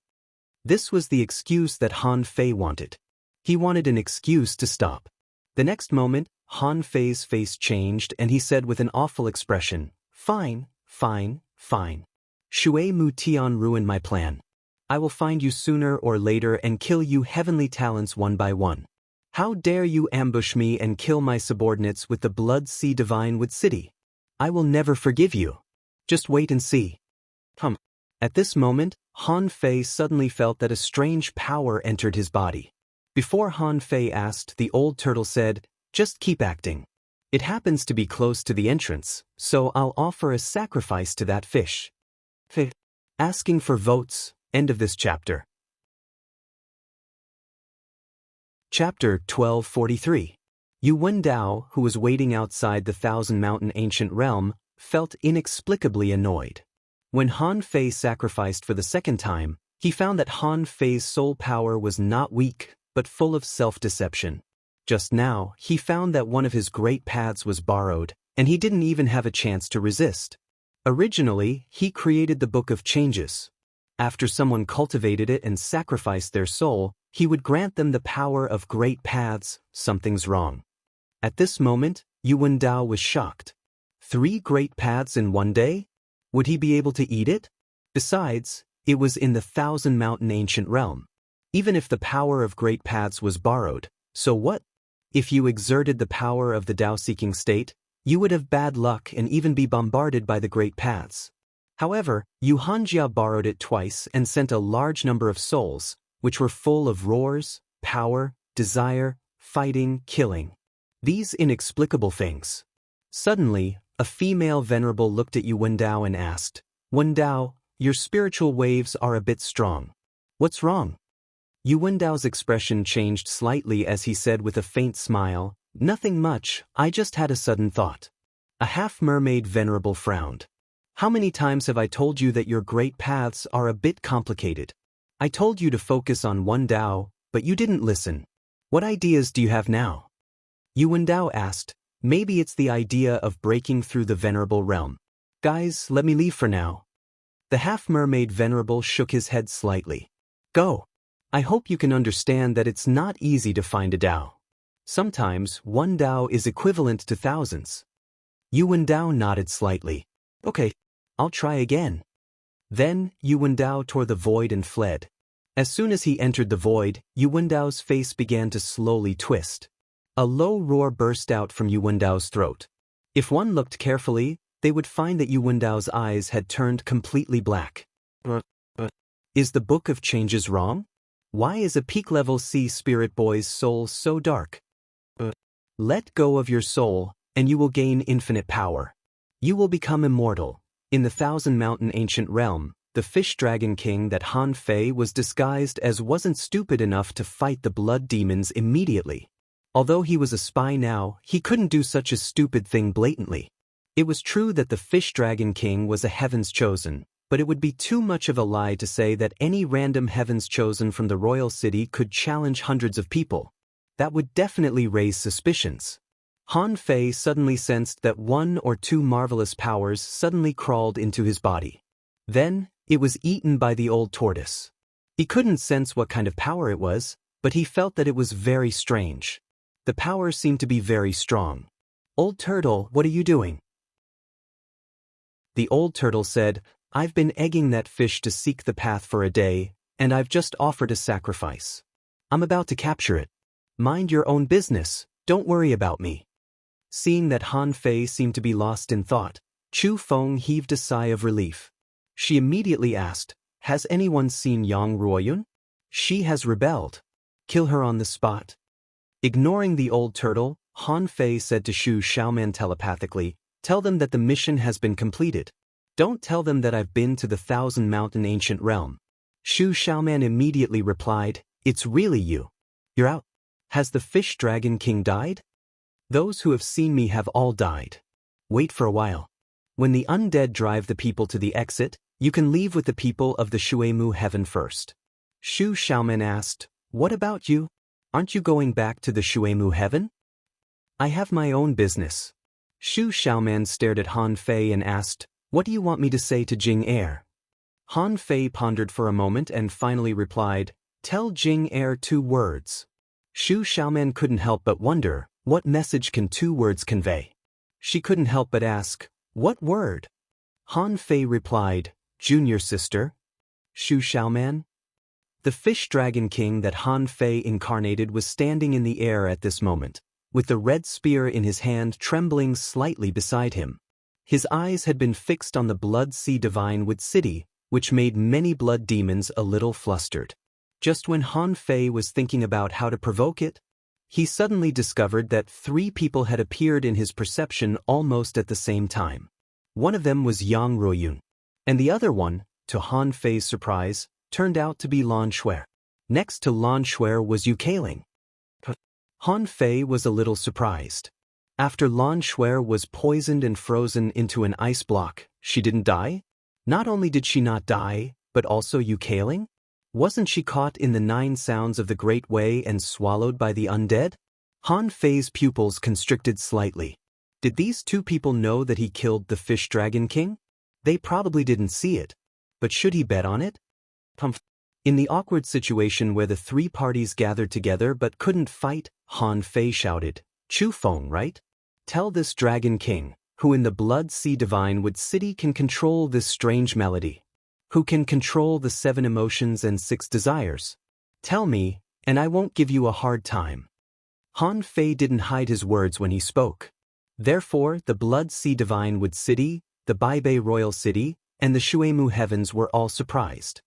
Speaker 1: This was the excuse that Han Fei wanted. He wanted an excuse to stop. The next moment, Han Fei's face changed and he said with an awful expression, fine, fine, fine. Shui Mu Tian ruined my plan. I will find you sooner or later and kill you heavenly talents one by one. How dare you ambush me and kill my subordinates with the Blood Sea Divine Wood City? I will never forgive you. Just wait and see. At this moment, Han Fei suddenly felt that a strange power entered his body. Before Han Fei asked, the old turtle said, just keep acting. It happens to be close to the entrance, so I'll offer a sacrifice to that fish. Asking for votes, end of this chapter. Chapter 1243. Yu Wendao, who was waiting outside the Thousand Mountain Ancient Realm, felt inexplicably annoyed. When Han Fei sacrificed for the second time, he found that Han Fei's soul power was not weak, but full of self-deception. Just now, he found that one of his great paths was borrowed, and he didn't even have a chance to resist. Originally, he created the Book of Changes. After someone cultivated it and sacrificed their soul, he would grant them the power of great paths. Something's wrong. At this moment, Yu Wendao was shocked. 3 great paths in one day? Would he be able to eat it? Besides, it was in the Thousand Mountain Ancient Realm. Even if the power of great paths was borrowed, so what? If you exerted the power of the Tao-seeking state, you would have bad luck and even be bombarded by the great paths. However, Yu Hanjia borrowed it twice and sent a large number of souls, which were full of roars, power, desire, fighting, killing. These inexplicable things. Suddenly, a female venerable looked at Yu Wendao and asked, "Wendao, your spiritual waves are a bit strong. What's wrong?" Yu Wendao's expression changed slightly as he said with a faint smile, "Nothing much, I just had a sudden thought." A half-mermaid venerable frowned. "How many times have I told you that your great paths are a bit complicated? I told you to focus on one Dao, but you didn't listen. What ideas do you have now?" Yu Wendao asked, "Maybe it's the idea of breaking through the venerable realm. Guys, let me leave for now." The half-mermaid venerable shook his head slightly. "Go. I hope you can understand that it's not easy to find a Dao. Sometimes one Dao is equivalent to thousands." Yu Wendao nodded slightly. "Okay, I'll try again." Then, Yu Wendao tore the void and fled. As soon as he entered the void, Yu Wendao's face began to slowly twist. A low roar burst out from Yu Wendao's throat. If one looked carefully, they would find that Yu Wendao's eyes had turned completely black. Is the Book of Changes wrong? Why is a peak-level sea spirit boy's soul so dark? Let go of your soul, and you will gain infinite power. You will become immortal. In the Thousand Mountain Ancient Realm, the Fish Dragon King that Han Fei was disguised as wasn't stupid enough to fight the blood demons immediately. Although he was a spy now, he couldn't do such a stupid thing blatantly. It was true that the Fish Dragon King was a Heaven's Chosen, but it would be too much of a lie to say that any random Heaven's Chosen from the royal city could challenge hundreds of people. That would definitely raise suspicions. Han Fei suddenly sensed that one or two marvelous powers suddenly crawled into his body. Then, it was eaten by the old tortoise. He couldn't sense what kind of power it was, but he felt that it was very strange. The power seemed to be very strong. "Old turtle, what are you doing?" The old turtle said, "I've been egging that fish to seek the path for a day, and I've just offered a sacrifice. I'm about to capture it. Mind your own business, don't worry about me." Seeing that Han Fei seemed to be lost in thought, Chu Feng heaved a sigh of relief. She immediately asked, "Has anyone seen Yang Ruoyun? She has rebelled. Kill her on the spot." Ignoring the old turtle, Han Fei said to Shu Xiaoman telepathically, "Tell them that the mission has been completed. Don't tell them that I've been to the Thousand Mountain Ancient Realm." Shu Xiaoman immediately replied, "It's really you. You're out. Has the Fish Dragon King died? Those who have seen me have all died. Wait for a while. When the undead drive the people to the exit, you can leave with the people of the Shuemu Heaven first." Shu Xiaoman asked, "What about you? Aren't you going back to the Shuemu Heaven?" "I have my own business." Shu Xiaoman stared at Han Fei and asked, "What do you want me to say to Jing Er?" Han Fei pondered for a moment and finally replied, "Tell Jing Er 2 words." Shu Xiaoman couldn't help but wonder, what message can 2 words convey? She couldn't help but ask, "What word?" Han Fei replied, "Junior sister." Shu Xiaoman? The Fish Dragon King that Han Fei incarnated was standing in the air at this moment, with the red spear in his hand trembling slightly beside him. His eyes had been fixed on the Blood Sea Divine Wood City, which made many blood demons a little flustered. Just when Han Fei was thinking about how to provoke it, he suddenly discovered that 3 people had appeared in his perception almost at the same time. One of them was Yang Ruoyun, and the other one, to Han Fei's surprise, turned out to be Lan Shuer. Next to Lan Shuer was Yu Keiling. Han Fei was a little surprised. After Lan Shuer was poisoned and frozen into an ice block, she didn't die? Not only did she not die, but also Yu Keiling? Wasn't she caught in the 9 sounds of the Great Way and swallowed by the undead? Han Fei's pupils constricted slightly. Did these 2 people know that he killed the Fish Dragon King? They probably didn't see it. But should he bet on it? In the awkward situation where the 3 parties gathered together but couldn't fight, Han Fei shouted, "Chu Feng, right? Tell this Dragon King, who in the Blood Sea Divine Wood City can control this strange melody. Who can control the 7 emotions and 6 desires. Tell me, and I won't give you a hard time." Han Fei didn't hide his words when he spoke. Therefore, the Blood Sea Divine Wood City, the Baibei Royal City, and the Shuemu Heavens were all surprised.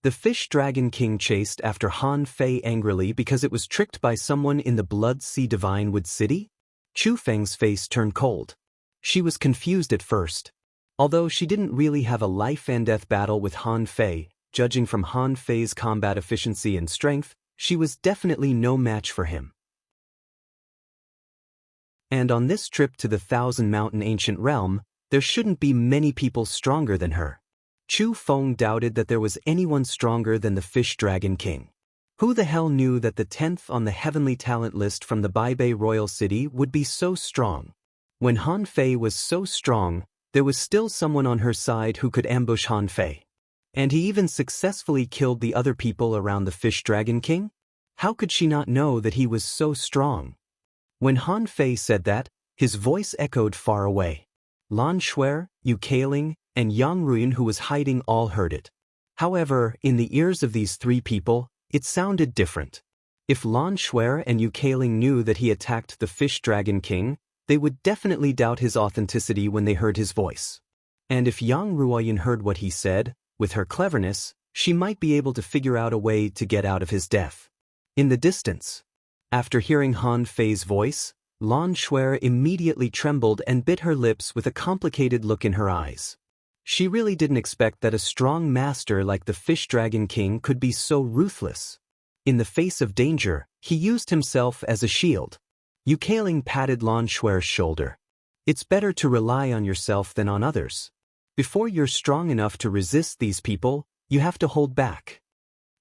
Speaker 1: The Fish Dragon King chased after Han Fei angrily because it was tricked by someone in the Blood Sea Divine Wood City? Chu Feng's face turned cold. She was confused at first. Although she didn't really have a life-and-death battle with Han Fei, judging from Han Fei's combat efficiency and strength, she was definitely no match for him. And on this trip to the Thousand Mountain Ancient Realm, there shouldn't be many people stronger than her. Chu Feng doubted that there was anyone stronger than the Fish Dragon King. Who the hell knew that the 10th on the heavenly talent list from the Baibei Royal City would be so strong? When Han Fei was so strong, there was still someone on her side who could ambush Han Fei. And he even successfully killed the other people around the Fish Dragon King? How could she not know that he was so strong? When Han Fei said that, his voice echoed far away. Lan Shuer, Yu Keiling, and Yang Ruiyun, who was hiding, all heard it. However, in the ears of these three people, it sounded different. If Lan Shuer and Yu Keiling knew that he attacked the Fish Dragon King, they would definitely doubt his authenticity when they heard his voice. And if Yang Ruiyun heard what he said, with her cleverness, she might be able to figure out a way to get out of his death. In the distance, after hearing Han Fei's voice, Lan Shuer immediately trembled and bit her lips with a complicated look in her eyes. She really didn't expect that a strong master like the Fish Dragon King could be so ruthless. In the face of danger, he used himself as a shield. Yu Keiling patted Lan Shuer's shoulder. It's better to rely on yourself than on others. Before you're strong enough to resist these people, you have to hold back.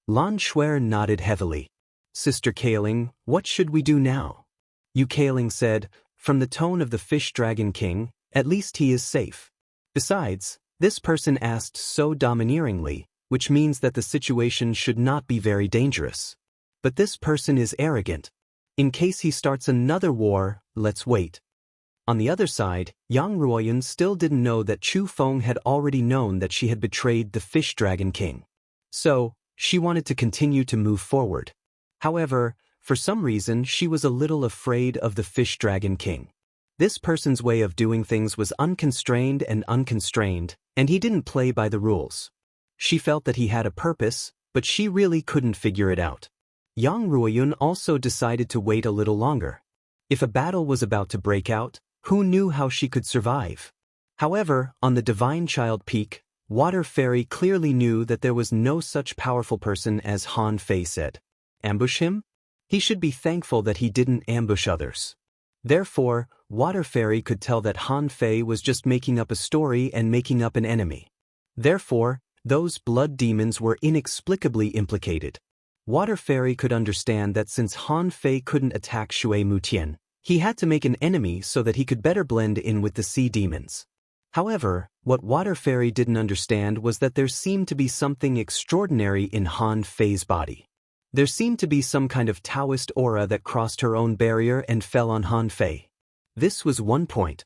Speaker 1: Lan Shuer nodded heavily. Sister Keiling, what should we do now? Yu Keiling said, from the tone of the Fish Dragon King, at least he is safe. Besides, this person asked so domineeringly, which means that the situation should not be very dangerous. But this person is arrogant. In case he starts another war, let's wait. On the other side, Yang Ruiyun still didn't know that Chu Feng had already known that she had betrayed the Fish Dragon King. So, she wanted to continue to move forward. However, for some reason she was a little afraid of the Fish Dragon King. This person's way of doing things was unconstrained and unconstrained, and he didn't play by the rules. She felt that he had a purpose, but she really couldn't figure it out. Yang Ruiyun also decided to wait a little longer. If a battle was about to break out, who knew how she could survive? However, on the Divine Child Peak, Water Fairy clearly knew that there was no such powerful person as Han Fei said. Ambush him? He should be thankful that he didn't ambush others. Therefore, Water Fairy could tell that Han Fei was just making up a story and making up an enemy. Therefore, those blood demons were inexplicably implicated. Water Fairy could understand that since Han Fei couldn't attack Shui Mutian, he had to make an enemy so that he could better blend in with the sea demons. However, what Water Fairy didn't understand was that there seemed to be something extraordinary in Han Fei's body. There seemed to be some kind of Taoist aura that crossed her own barrier and fell on Han Fei. This was one point.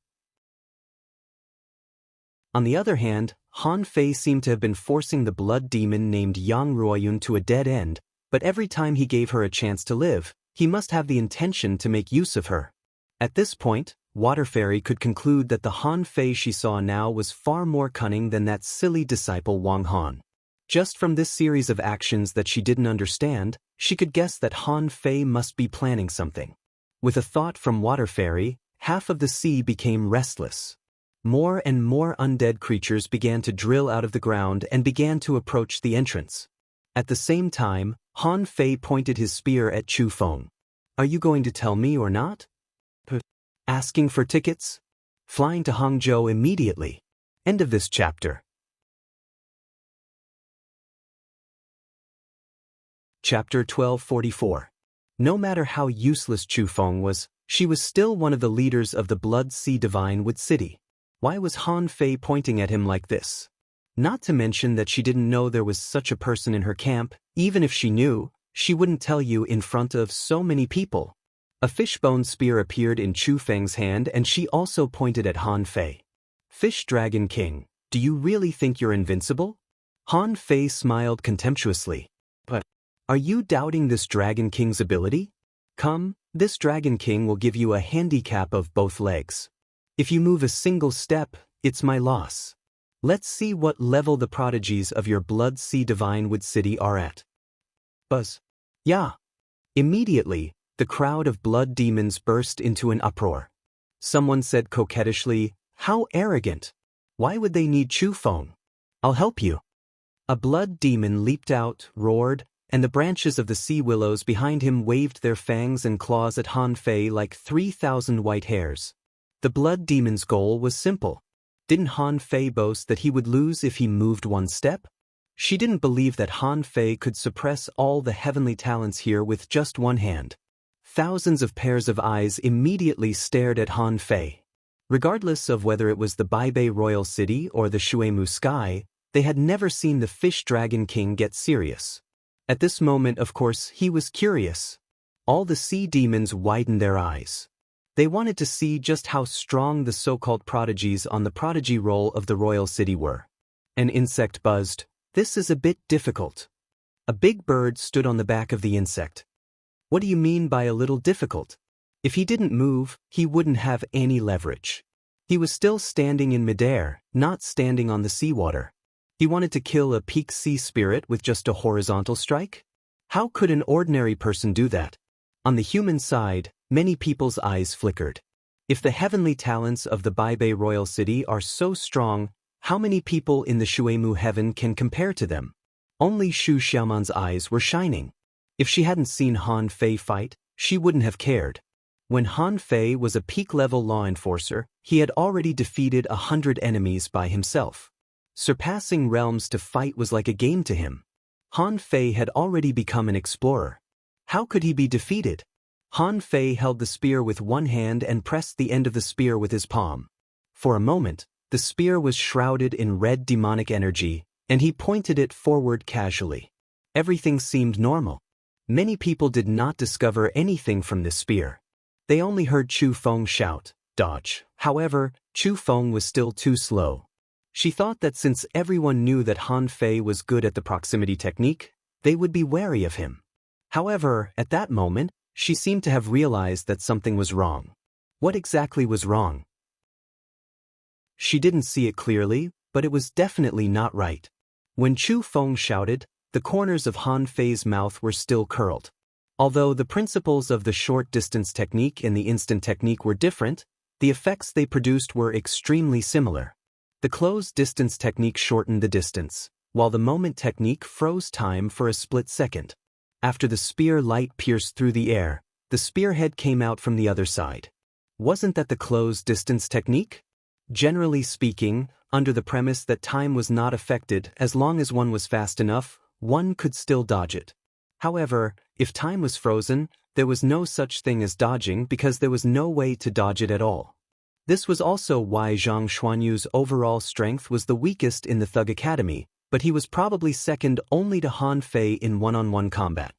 Speaker 1: On the other hand, Han Fei seemed to have been forcing the blood demon named Yang Ruiyun to a dead end, but every time he gave her a chance to live, he must have the intention to make use of her. At this point, Water Fairy could conclude that the Han Fei she saw now was far more cunning than that silly disciple Wang Han. Just from this series of actions that she didn't understand, she could guess that Han Fei must be planning something. With a thought from Water Fairy, half of the sea became restless. More and more undead creatures began to drill out of the ground and began to approach the entrance. At the same time, Han Fei pointed his spear at Chu Feng. Are you going to tell me or not? Asking for tickets? Flying to Hangzhou immediately. End of this chapter. Chapter 1244. No matter how useless Chu Feng was, she was still one of the leaders of the Blood Sea Divine Wood City. Why was Han Fei pointing at him like this? Not to mention that she didn't know there was such a person in her camp. Even if she knew, she wouldn't tell you in front of so many people. A fishbone spear appeared in Chu Feng's hand and she also pointed at Han Fei. Fish Dragon King, do you really think you're invincible? Han Fei smiled contemptuously. But are you doubting this Dragon King's ability? Come, this Dragon King will give you a handicap of both legs. If you move a single step, it's my loss. Let's see what level the prodigies of your blood sea divine wood city are at. Buzz. Yeah. Immediately, the crowd of blood demons burst into an uproar. Someone said coquettishly, "How arrogant! Why would they need Chu Feng? I'll help you." A blood demon leaped out, roared, and the branches of the sea willows behind him waved their fangs and claws at Han Fei like 3,000 white hairs. The blood demon's goal was simple. Didn't Han Fei boast that he would lose if he moved one step? She didn't believe that Han Fei could suppress all the heavenly talents here with just one hand. Thousands of pairs of eyes immediately stared at Han Fei. Regardless of whether it was the Baibei Royal City or the Shuemu Sky, they had never seen the Fish Dragon King get serious. At this moment, of course, he was curious. All the sea demons widened their eyes. They wanted to see just how strong the so-called prodigies on the prodigy roll of the royal city were. An insect buzzed, "This is a bit difficult." A big bird stood on the back of the insect. "What do you mean by a little difficult?" If he didn't move, he wouldn't have any leverage. He was still standing in midair, not standing on the seawater. He wanted to kill a peak sea spirit with just a horizontal strike? How could an ordinary person do that? On the human side, many people's eyes flickered. If the heavenly talents of the Baibei Royal City are so strong, how many people in the Shuemu heaven can compare to them? Only Xu Xiaoman's eyes were shining. If she hadn't seen Han Fei fight, she wouldn't have cared. When Han Fei was a peak-level law enforcer, he had already defeated 100 enemies by himself. Surpassing realms to fight was like a game to him. Han Fei had already become an explorer. How could he be defeated? Han Fei held the spear with one hand and pressed the end of the spear with his palm. For a moment, the spear was shrouded in red demonic energy, and he pointed it forward casually. Everything seemed normal. Many people did not discover anything from this spear. They only heard Chu Feng shout, "Dodge." However, Chu Feng was still too slow. She thought that since everyone knew that Han Fei was good at the proximity technique, they would be wary of him. However, at that moment, she seemed to have realized that something was wrong. What exactly was wrong? She didn't see it clearly, but it was definitely not right. When Chu Feng shouted, the corners of Han Fei's mouth were still curled. Although the principles of the short-distance technique and the instant technique were different, the effects they produced were extremely similar. The closed-distance technique shortened the distance, while the moment technique froze time for a split second. After the spear light pierced through the air, the spearhead came out from the other side. Wasn't that the closed-distance technique? Generally speaking, under the premise that time was not affected as long as one was fast enough, one could still dodge it. However, if time was frozen, there was no such thing as dodging because there was no way to dodge it at all. This was also why Zhang Xuanyu's overall strength was the weakest in the Thug Academy, but he was probably second only to Han Fei in one-on-one combat.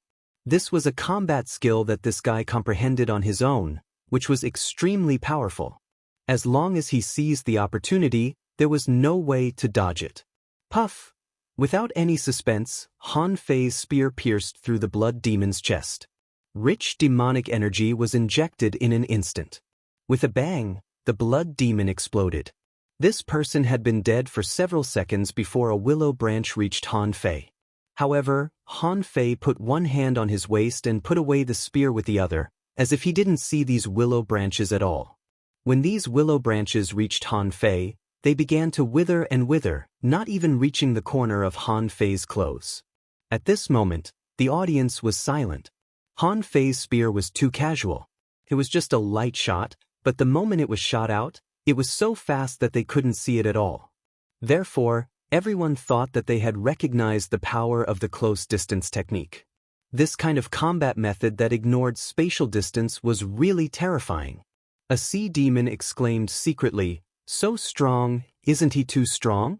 Speaker 1: This was a combat skill that this guy comprehended on his own, which was extremely powerful. As long as he seized the opportunity, there was no way to dodge it. Puff! Without any suspense, Han Fei's spear pierced through the blood demon's chest. Rich demonic energy was injected in an instant. With a bang, the blood demon exploded. This person had been dead for several seconds before a willow branch reached Han Fei. However, Han Fei put one hand on his waist and put away the spear with the other, as if he didn't see these willow branches at all. When these willow branches reached Han Fei, they began to wither and wither, not even reaching the corner of Han Fei's clothes. At this moment, the audience was silent. Han Fei's spear was too casual. It was just a light shot, but the moment it was shot out, it was so fast that they couldn't see it at all. Therefore, everyone thought that they had recognized the power of the close-distance technique. This kind of combat method that ignored spatial distance was really terrifying. A sea demon exclaimed secretly, "So strong, isn't he too strong?"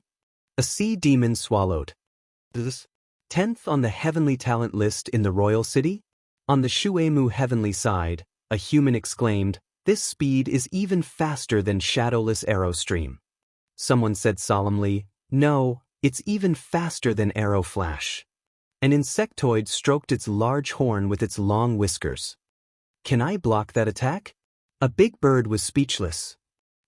Speaker 1: A sea demon swallowed. This 10th on the heavenly talent list in the royal city? On the Shuemu heavenly side, a human exclaimed, "This speed is even faster than Shadowless Arrow Stream." Someone said solemnly, "No, it's even faster than Arrow Flash." An insectoid stroked its large horn with its long whiskers. "Can I block that attack?" A big bird was speechless.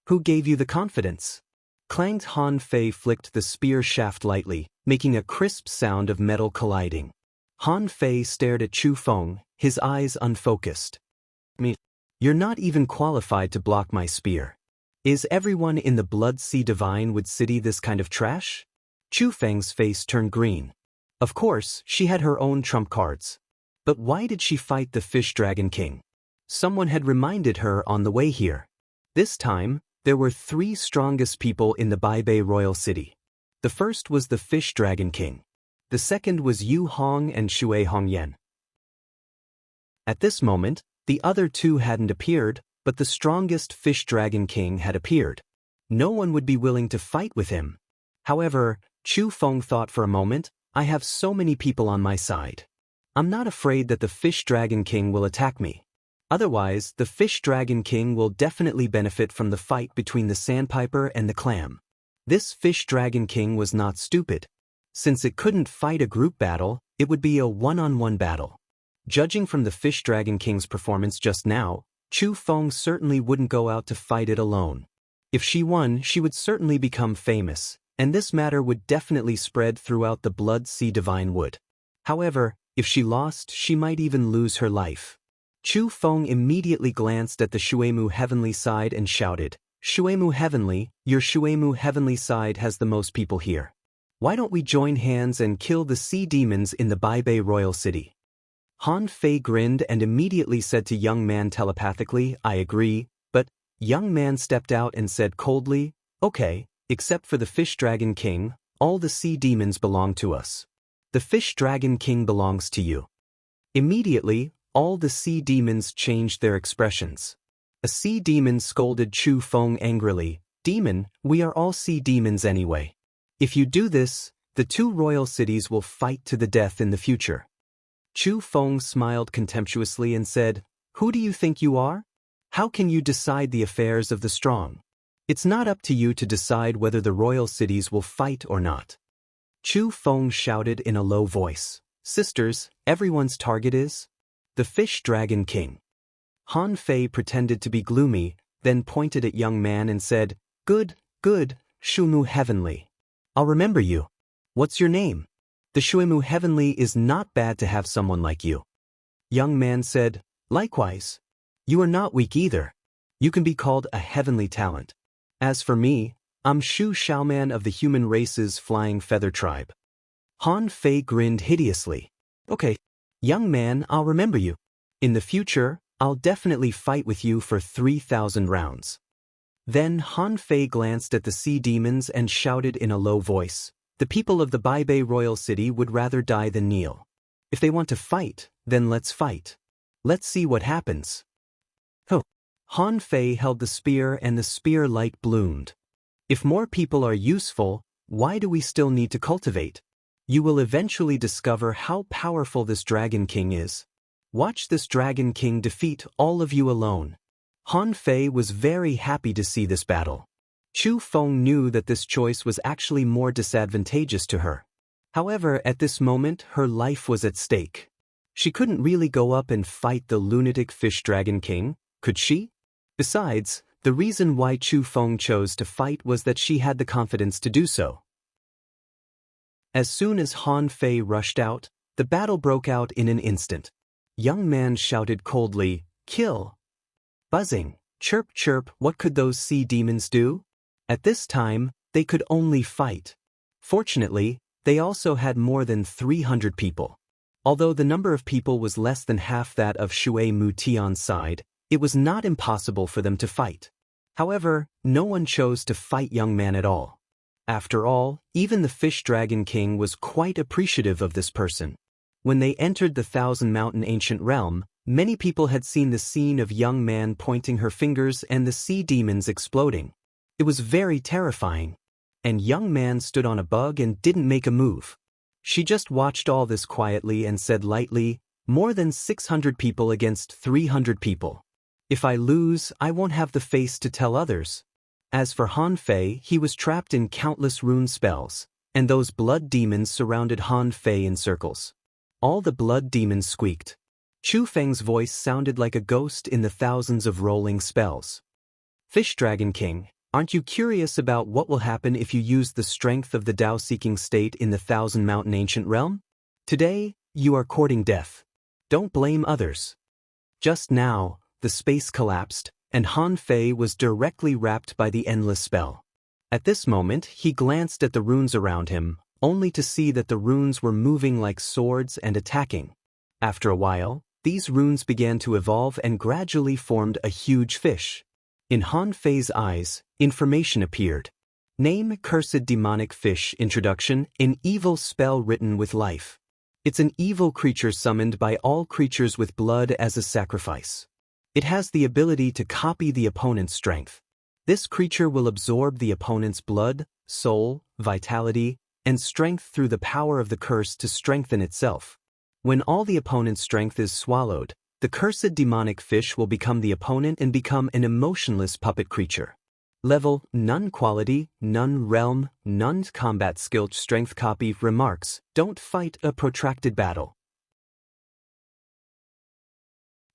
Speaker 1: "Who gave you the confidence?" Clanged. Han Fei flicked the spear shaft lightly, making a crisp sound of metal colliding. Han Fei stared at Chu Feng, his eyes unfocused. Me? You're not even qualified to block my spear. Is everyone in the Blood Sea Divine Wood City this kind of trash? Chu Feng's face turned green. Of course, she had her own trump cards. But why did she fight the Fish Dragon King? Someone had reminded her on the way here. This time, there were 3 strongest people in the Baibei Royal City. The first was the Fish Dragon King. The second was Yu Hong and Shui Hongyan. At this moment, the other 2 hadn't appeared, but the strongest Fish Dragon King had appeared. No one would be willing to fight with him. However, Chu Feng thought for a moment, I have so many people on my side. I'm not afraid that the Fish Dragon King will attack me. Otherwise, the Fish Dragon King will definitely benefit from the fight between the Sandpiper and the Clam. This Fish Dragon King was not stupid. Since it couldn't fight a group battle, it would be a one-on-one battle. Judging from the Fish Dragon King's performance just now, Chu Feng certainly wouldn't go out to fight it alone. If she won, she would certainly become famous, and this matter would definitely spread throughout the Blood Sea Divine Wood. However, if she lost, she might even lose her life. Chu Feng immediately glanced at the Shuemu Heavenly side and shouted, Shuemu Heavenly, your Shuemu Heavenly side has the most people here. Why don't we join hands and kill the sea demons in the Baibei Royal City? Han Fei grinned and immediately said to Young Man telepathically, I agree, but Young Man stepped out and said coldly, okay, except for the Fish Dragon King, all the sea demons belong to us. The Fish Dragon King belongs to you. Immediately, all the sea demons changed their expressions. A sea demon scolded Chu Feng angrily, Demon, we are all sea demons anyway. If you do this, the 2 royal cities will fight to the death in the future. Chu Feng smiled contemptuously and said, Who do you think you are? How can you decide the affairs of the strong? It's not up to you to decide whether the royal cities will fight or not. Chu Feng shouted in a low voice, Sisters, everyone's target is the Fish Dragon King. Han Fei pretended to be gloomy, then pointed at Young Man and said, Good, good, Shuemu Heavenly. I'll remember you. What's your name? The Shuemu Heavenly is not bad to have someone like you. Young Man said, Likewise. You are not weak either. You can be called a heavenly talent. As for me, I'm Shu Shaoman of the human race's Flying Feather Tribe. Han Fei grinned hideously. Okay, Young Man, I'll remember you. In the future, I'll definitely fight with you for 3,000 rounds. Then Han Fei glanced at the sea demons and shouted in a low voice, The people of the Baibei Royal City would rather die than kneel. If they want to fight, then let's fight. Let's see what happens. Oh. Han Fei held the spear and the spear light bloomed. If more people are useful, why do we still need to cultivate? You will eventually discover how powerful this Dragon King is. Watch this Dragon King defeat all of you alone. Han Fei was very happy to see this battle. Chu Feng knew that this choice was actually more disadvantageous to her. However, at this moment, her life was at stake. She couldn't really go up and fight the lunatic Fish Dragon King, could she? Besides, the reason why Chu Feng chose to fight was that she had the confidence to do so. As soon as Han Fei rushed out, the battle broke out in an instant. Young Man shouted coldly, Kill! Buzzing, chirp chirp, what could those sea demons do? At this time, they could only fight. Fortunately, they also had more than 300 people. Although the number of people was less than half that of Shui Mu Tian's side, it was not impossible for them to fight. However, no one chose to fight Young Man at all. After all, even the Fish Dragon King was quite appreciative of this person. When they entered the Thousand Mountain Ancient Realm, many people had seen the scene of Young Man pointing her fingers and the sea demons exploding. It was very terrifying. And Young Man stood on a bug and didn't make a move. She just watched all this quietly and said lightly, More than 600 people against 300 people. If I lose, I won't have the face to tell others. As for Han Fei, he was trapped in countless rune spells, and those blood demons surrounded Han Fei in circles. All the blood demons squeaked. Chu Feng's voice sounded like a ghost in the thousands of rolling spells. Fish Dragon King, Aren't you curious about what will happen if you use the strength of the Tao-seeking state in the Thousand Mountain Ancient Realm? Today, you are courting death. Don't blame others. Just now, the space collapsed, and Han Fei was directly wrapped by the endless spell. At this moment, he glanced at the runes around him, only to see that the runes were moving like swords and attacking. After a while, these runes began to evolve and gradually formed a huge fish. In Han Fei's eyes, information appeared. Name Cursed Demonic Fish. Introduction. An evil spell written with life. It's an evil creature summoned by all creatures with blood as a sacrifice. It has the ability to copy the opponent's strength. This creature will absorb the opponent's blood, soul, vitality, and strength through the power of the curse to strengthen itself. When all the opponent's strength is swallowed, the cursed demonic fish will become the opponent and become an emotionless puppet creature. Level: none. Quality: none. Realm: none. Combat skill: strength. Copy. Remarks: don't fight a protracted battle.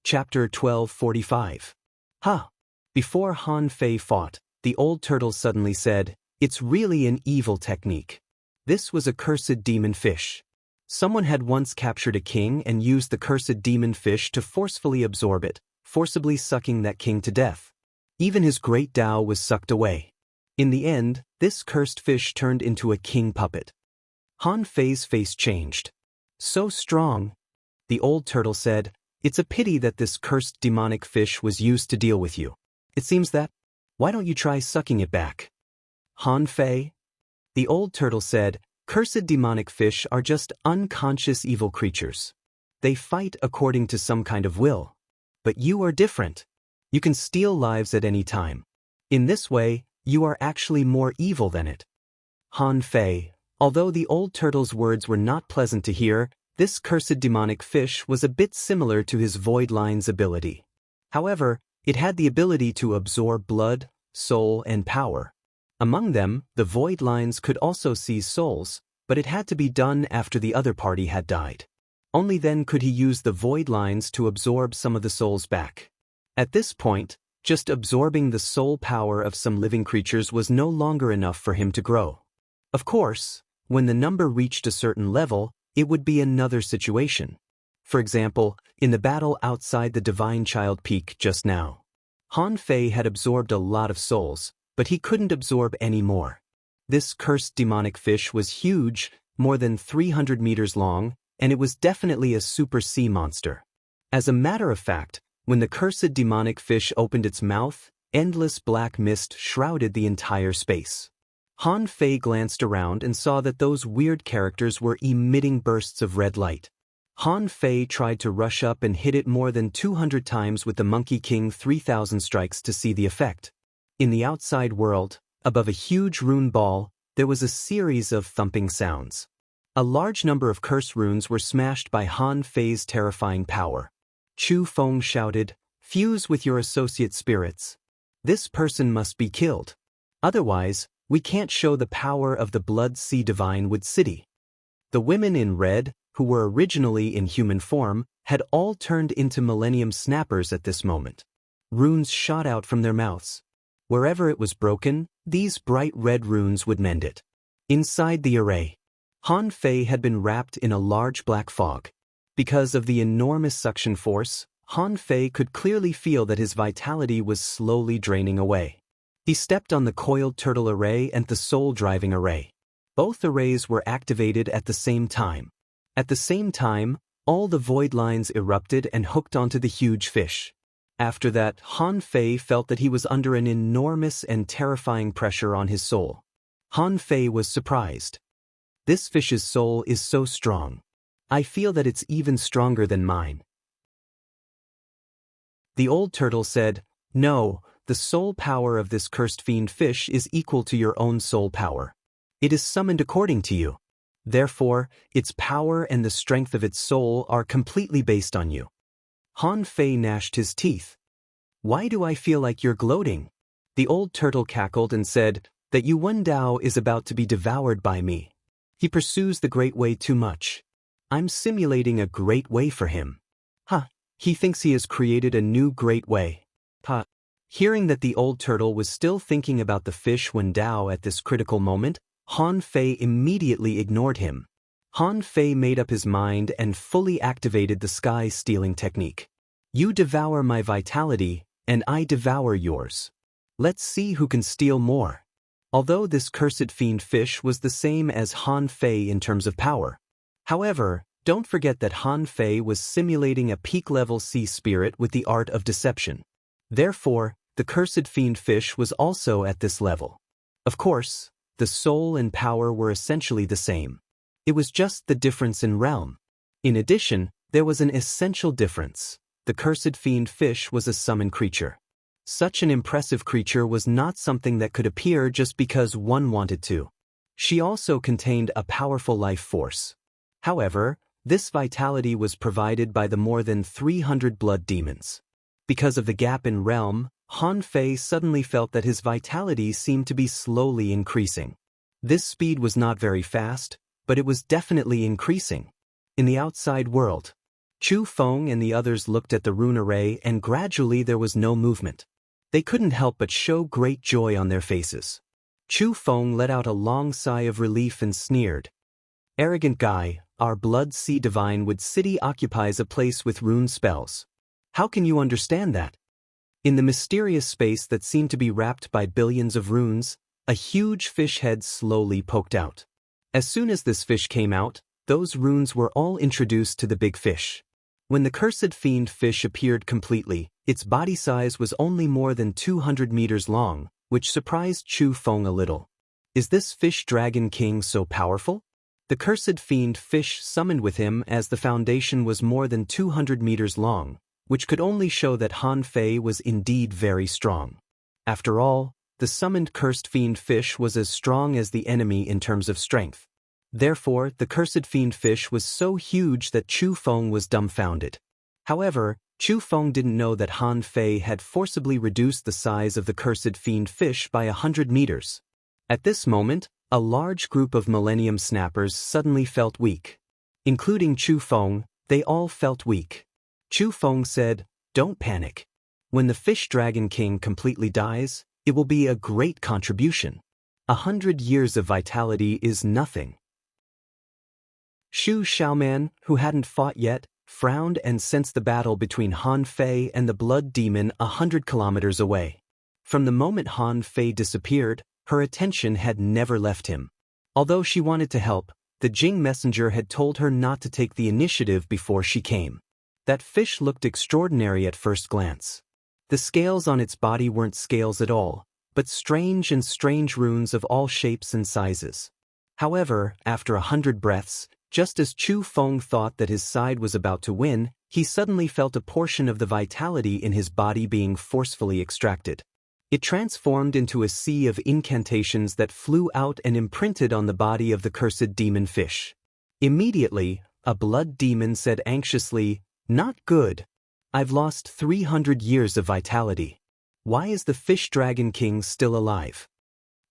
Speaker 1: Chapter 1245. Ha! Before Han Fei fought, the old turtle suddenly said, "It's really an evil technique. This was a cursed demon fish. Someone had once captured a king and used the cursed demon fish to forcefully absorb it, forcibly sucking that king to death. Even his great Tao was sucked away. In the end, this cursed fish turned into a king puppet." Han Fei's face changed. "So strong," the old turtle said. "It's a pity that this cursed demonic fish was used to deal with you. It seems that. Why don't you try sucking it back?" "Han Fei," the old turtle said, "cursed demonic fish are just unconscious evil creatures. They fight according to some kind of will. But you are different. You can steal lives at any time. In this way, you are actually more evil than it." Han Fei, although the old turtle's words were not pleasant to hear, this cursed demonic fish was a bit similar to his void line's ability. However, it had the ability to absorb blood, soul, and power. Among them, the void lines could also seize souls, but it had to be done after the other party had died. Only then could he use the void lines to absorb some of the souls back. At this point, just absorbing the soul power of some living creatures was no longer enough for him to grow. Of course, when the number reached a certain level, it would be another situation. For example, in the battle outside the Divine Child Peak just now. Han Fei had absorbed a lot of souls, but he couldn't absorb any more. This cursed demonic fish was huge, more than 300 meters long, and it was definitely a super sea monster. As a matter of fact, when the cursed demonic fish opened its mouth, endless black mist shrouded the entire space. Han Fei glanced around and saw that those weird characters were emitting bursts of red light. Han Fei tried to rush up and hit it more than 200 times with the Monkey King 3000 strikes to see the effect. In the outside world, above a huge rune ball, there was a series of thumping sounds. A large number of curse runes were smashed by Han Fei's terrifying power. Chu Feng shouted, "Fuse with your associate spirits. This person must be killed. Otherwise, we can't show the power of the Blood Sea Divine Wood City." The women in red, who were originally in human form, had all turned into Millennium Snappers at this moment. Runes shot out from their mouths. Wherever it was broken, these bright red runes would mend it. Inside the array, Han Fei had been wrapped in a large black fog. Because of the enormous suction force, Han Fei could clearly feel that his vitality was slowly draining away. He stepped on the coiled turtle array and the soul-driving array. Both arrays were activated at the same time. At the same time, all the void lines erupted and hooked onto the huge fish. After that, Han Fei felt that he was under an enormous and terrifying pressure on his soul. Han Fei was surprised. "This fish's soul is so strong. I feel that it's even stronger than mine." The old turtle said, "No, the soul power of this cursed fiend fish is equal to your own soul power. It is summoned according to you. Therefore, its power and the strength of its soul are completely based on you." Han Fei gnashed his teeth. "Why do I feel like you're gloating?" The old turtle cackled and said, "That Yuan Dao is about to be devoured by me. He pursues the Great Way too much. I'm simulating a great way for him. Ha, he thinks he has created a new great way. Ha, Hearing that the old turtle was still thinking about the fish when Dao at this critical moment, Han Fei immediately ignored him. Han Fei made up his mind and fully activated the sky-stealing technique. You devour my vitality, and I devour yours. Let's see who can steal more. Although this cursed fiend fish was the same as Han Fei in terms of power. However, don't forget that Han Fei was simulating a peak-level sea spirit with the art of deception. Therefore, the cursed fiend fish was also at this level. Of course, the soul and power were essentially the same. It was just the difference in realm. In addition, there was an essential difference. The cursed fiend fish was a summoned creature. Such an impressive creature was not something that could appear just because one wanted to. She also contained a powerful life force. However, this vitality was provided by the more than 300 blood demons. Because of the gap in realm, Han Fei suddenly felt that his vitality seemed to be slowly increasing. This speed was not very fast, but it was definitely increasing. In the outside world, Chu Feng and the others looked at the rune array and gradually there was no movement. They couldn't help but show great joy on their faces. Chu Feng let out a long sigh of relief and sneered. Arrogant guy, our blood sea divine wood city occupies a place with rune spells. How can you understand that? In the mysterious space that seemed to be wrapped by billions of runes, a huge fish head slowly poked out. As soon as this fish came out, those runes were all introduced to the big fish. When the cursed fiend fish appeared completely, its body size was only more than 200 meters long, which surprised Chu Feng a little. Is this fish dragon king so powerful? The cursed fiend fish summoned with him as the foundation was more than 200 meters long, which could only show that Han Fei was indeed very strong. After all, the summoned cursed fiend fish was as strong as the enemy in terms of strength. Therefore, the cursed fiend fish was so huge that Chu Feng was dumbfounded. However, Chu Feng didn't know that Han Fei had forcibly reduced the size of the cursed fiend fish by 100 meters. At this moment, a large group of Millennium Snappers suddenly felt weak. Including Chu Feng, they all felt weak. Chu Feng said, "Don't panic. When the fish dragon king completely dies, it will be a great contribution. 100 years of vitality is nothing." Shu Xiaoman, who hadn't fought yet, frowned and sensed the battle between Han Fei and the blood demon 100 kilometers away. From the moment Han Fei disappeared, her attention had never left him. Although she wanted to help, the Jing messenger had told her not to take the initiative before she came. That fish looked extraordinary at first glance. The scales on its body weren't scales at all, but strange runes of all shapes and sizes. However, after 100 breaths, just as Chu Feng thought that his side was about to win, he suddenly felt a portion of the vitality in his body being forcefully extracted. It transformed into a sea of incantations that flew out and imprinted on the body of the cursed demon fish. Immediately, a blood demon said anxiously, "Not good. I've lost 300 years of vitality. Why is the fish dragon king still alive?"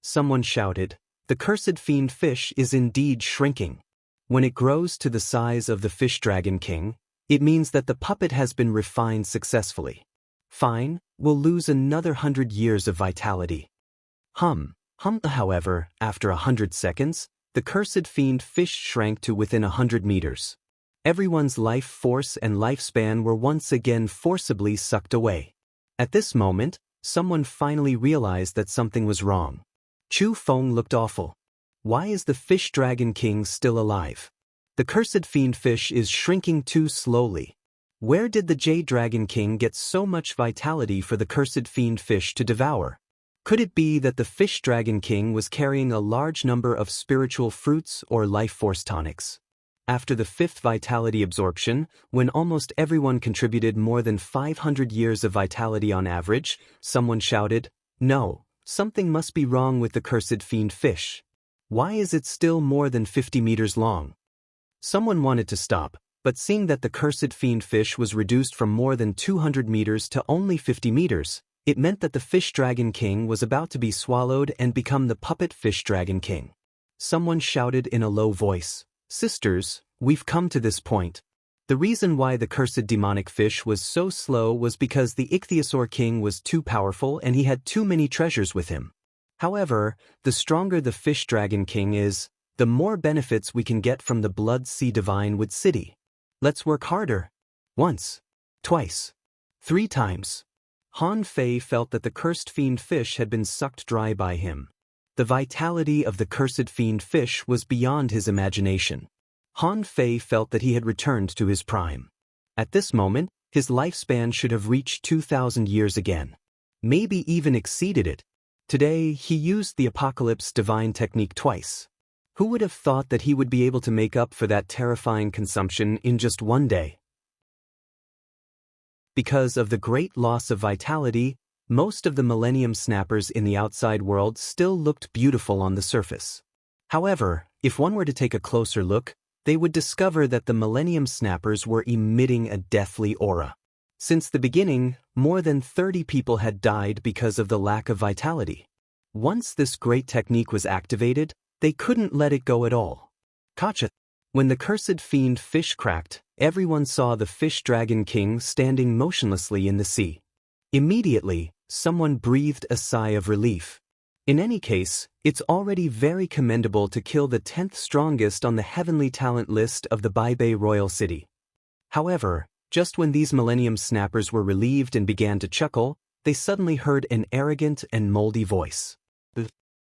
Speaker 1: Someone shouted, "The cursed fiend fish is indeed shrinking. When it grows to the size of the fish dragon king, it means that the puppet has been refined successfully. Fine, we'll lose another 100 years of vitality." However, after 100 seconds, the cursed fiend fish shrank to within 100 meters. Everyone's life force and lifespan were once again forcibly sucked away. At this moment, someone finally realized that something was wrong. Chu Feng looked awful. Why is the fish dragon king still alive? The cursed fiend fish is shrinking too slowly. Where did the Jade Dragon King get so much vitality for the cursed fiend fish to devour? Could it be that the Fish Dragon King was carrying a large number of spiritual fruits or life force tonics? After the 5th vitality absorption, when almost everyone contributed more than 500 years of vitality on average, someone shouted, "No, something must be wrong with the cursed fiend fish. Why is it still more than 50 meters long?" Someone wanted to stop, but seeing that the cursed fiend fish was reduced from more than 200 meters to only 50 meters, it meant that the Fish Dragon King was about to be swallowed and become the puppet Fish Dragon King. Someone shouted in a low voice, "Sisters, we've come to this point." The reason why the cursed demonic fish was so slow was because the ichthyosaur king was too powerful and he had too many treasures with him. However, the stronger the fish dragon king is, the more benefits we can get from the blood sea divine wood city. Let's work harder. Once, twice, 3 times. Han Fei felt that the cursed fiend fish had been sucked dry by him. The vitality of the cursed fiend fish was beyond his imagination. Han Fei felt that he had returned to his prime. At this moment, his lifespan should have reached 2,000 years again. Maybe even exceeded it. Today, he used the Apocalypse divine technique twice. Who would have thought that he would be able to make up for that terrifying consumption in just one day? Because of the great loss of vitality, most of the Millennium Snappers in the outside world still looked beautiful on the surface. However, if one were to take a closer look, they would discover that the Millennium Snappers were emitting a deathly aura. Since the beginning, more than 30 people had died because of the lack of vitality. Once this great technique was activated, they couldn't let it go at all. Gotcha. When the cursed fiend fish cracked, everyone saw the fish dragon king standing motionlessly in the sea. Immediately, someone breathed a sigh of relief. In any case, it's already very commendable to kill the 10th strongest on the heavenly talent list of the Baibei Royal City. However, just when these Millennium Snappers were relieved and began to chuckle, they suddenly heard an arrogant and moldy voice.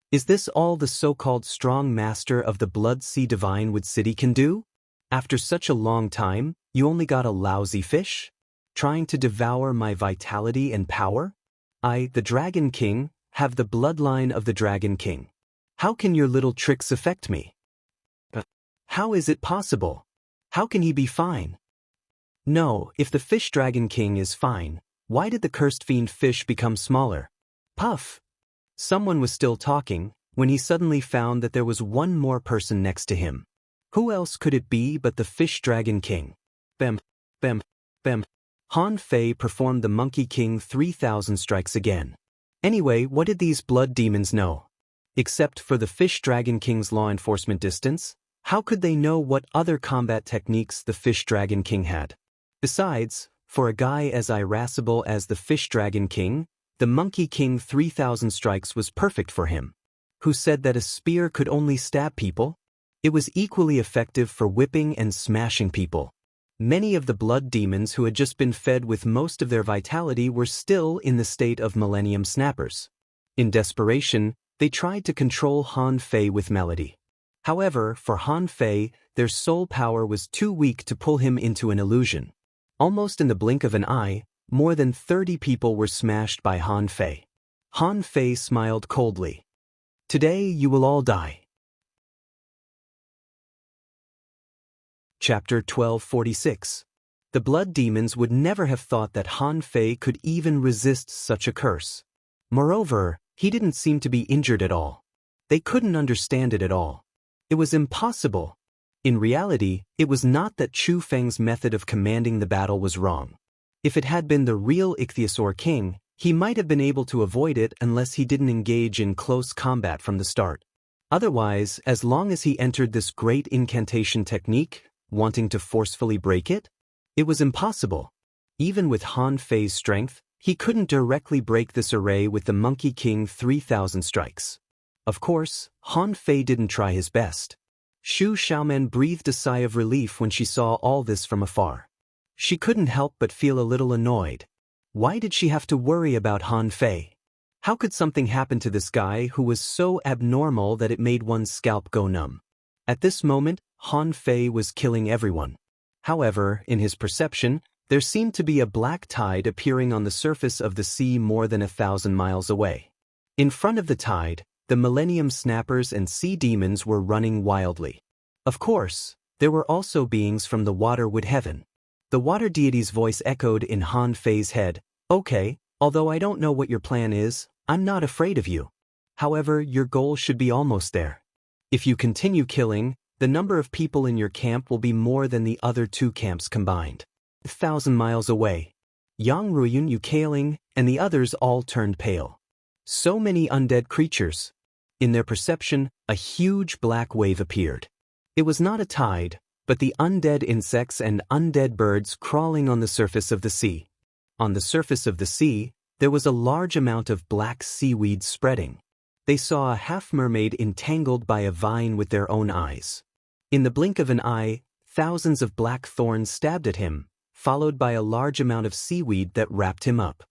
Speaker 1: Is this all the so-called strong master of the Blood Sea Divine Wood City can do? After such a long time, you only got a lousy fish? Trying to devour my vitality and power? I, the Dragon King, have the bloodline of the Dragon King. How can your little tricks affect me? How is it possible? How can he be fine? No, if the Fish Dragon King is fine, why did the cursed fiend fish become smaller? Puff! Someone was still talking, when he suddenly found that there was one more person next to him. Who else could it be but the Fish Dragon King? Bam, bam, bam. Han Fei performed the Monkey King 3,000 strikes again. Anyway, what did these blood demons know? Except for the Fish Dragon King's law enforcement distance, how could they know what other combat techniques the Fish Dragon King had? Besides, for a guy as irascible as the Fish Dragon King, the Monkey King 3,000 strikes was perfect for him. Who said that a spear could only stab people? It was equally effective for whipping and smashing people. Many of the blood demons who had just been fed with most of their vitality were still in the state of Millennium Snappers. In desperation, they tried to control Han Fei with melody. However, for Han Fei, their soul power was too weak to pull him into an illusion. Almost in the blink of an eye, more than 30 people were smashed by Han Fei. Han Fei smiled coldly. Today you will all die. Chapter 1246. The blood demons would never have thought that Han Fei could even resist such a curse. Moreover, he didn't seem to be injured at all. They couldn't understand it at all. It was impossible. In reality, it was not that Chu Feng's method of commanding the battle was wrong. If it had been the real Ichthyosaur King, he might have been able to avoid it unless he didn't engage in close combat from the start. Otherwise, as long as he entered this great incantation technique, wanting to forcefully break it, it was impossible. Even with Han Fei's strength, he couldn't directly break this array with the Monkey King 3,000 strikes. Of course, Han Fei didn't try his best. Xu Xiaomen breathed a sigh of relief when she saw all this from afar. She couldn't help but feel a little annoyed. Why did she have to worry about Han Fei? How could something happen to this guy who was so abnormal that it made one's scalp go numb? At this moment, Han Fei was killing everyone. However, in his perception, there seemed to be a black tide appearing on the surface of the sea more than 1,000 miles away. In front of the tide, the Millennium Snappers and sea demons were running wildly. Of course, there were also beings from the water wood heaven. The water deity's voice echoed in Han Fei's head. Okay, although I don't know what your plan is, I'm not afraid of you. However, your goal should be almost there. If you continue killing, the number of people in your camp will be more than the other 2 camps combined. 1,000 miles away. Yang Ruiyun Yukaling and the others all turned pale. So many undead creatures. In their perception, a huge black wave appeared. It was not a tide, but the undead insects and undead birds crawling on the surface of the sea. On the surface of the sea, there was a large amount of black seaweed spreading. They saw a half-mermaid entangled by a vine with their own eyes. In the blink of an eye, thousands of black thorns stabbed at him, followed by a large amount of seaweed that wrapped him up.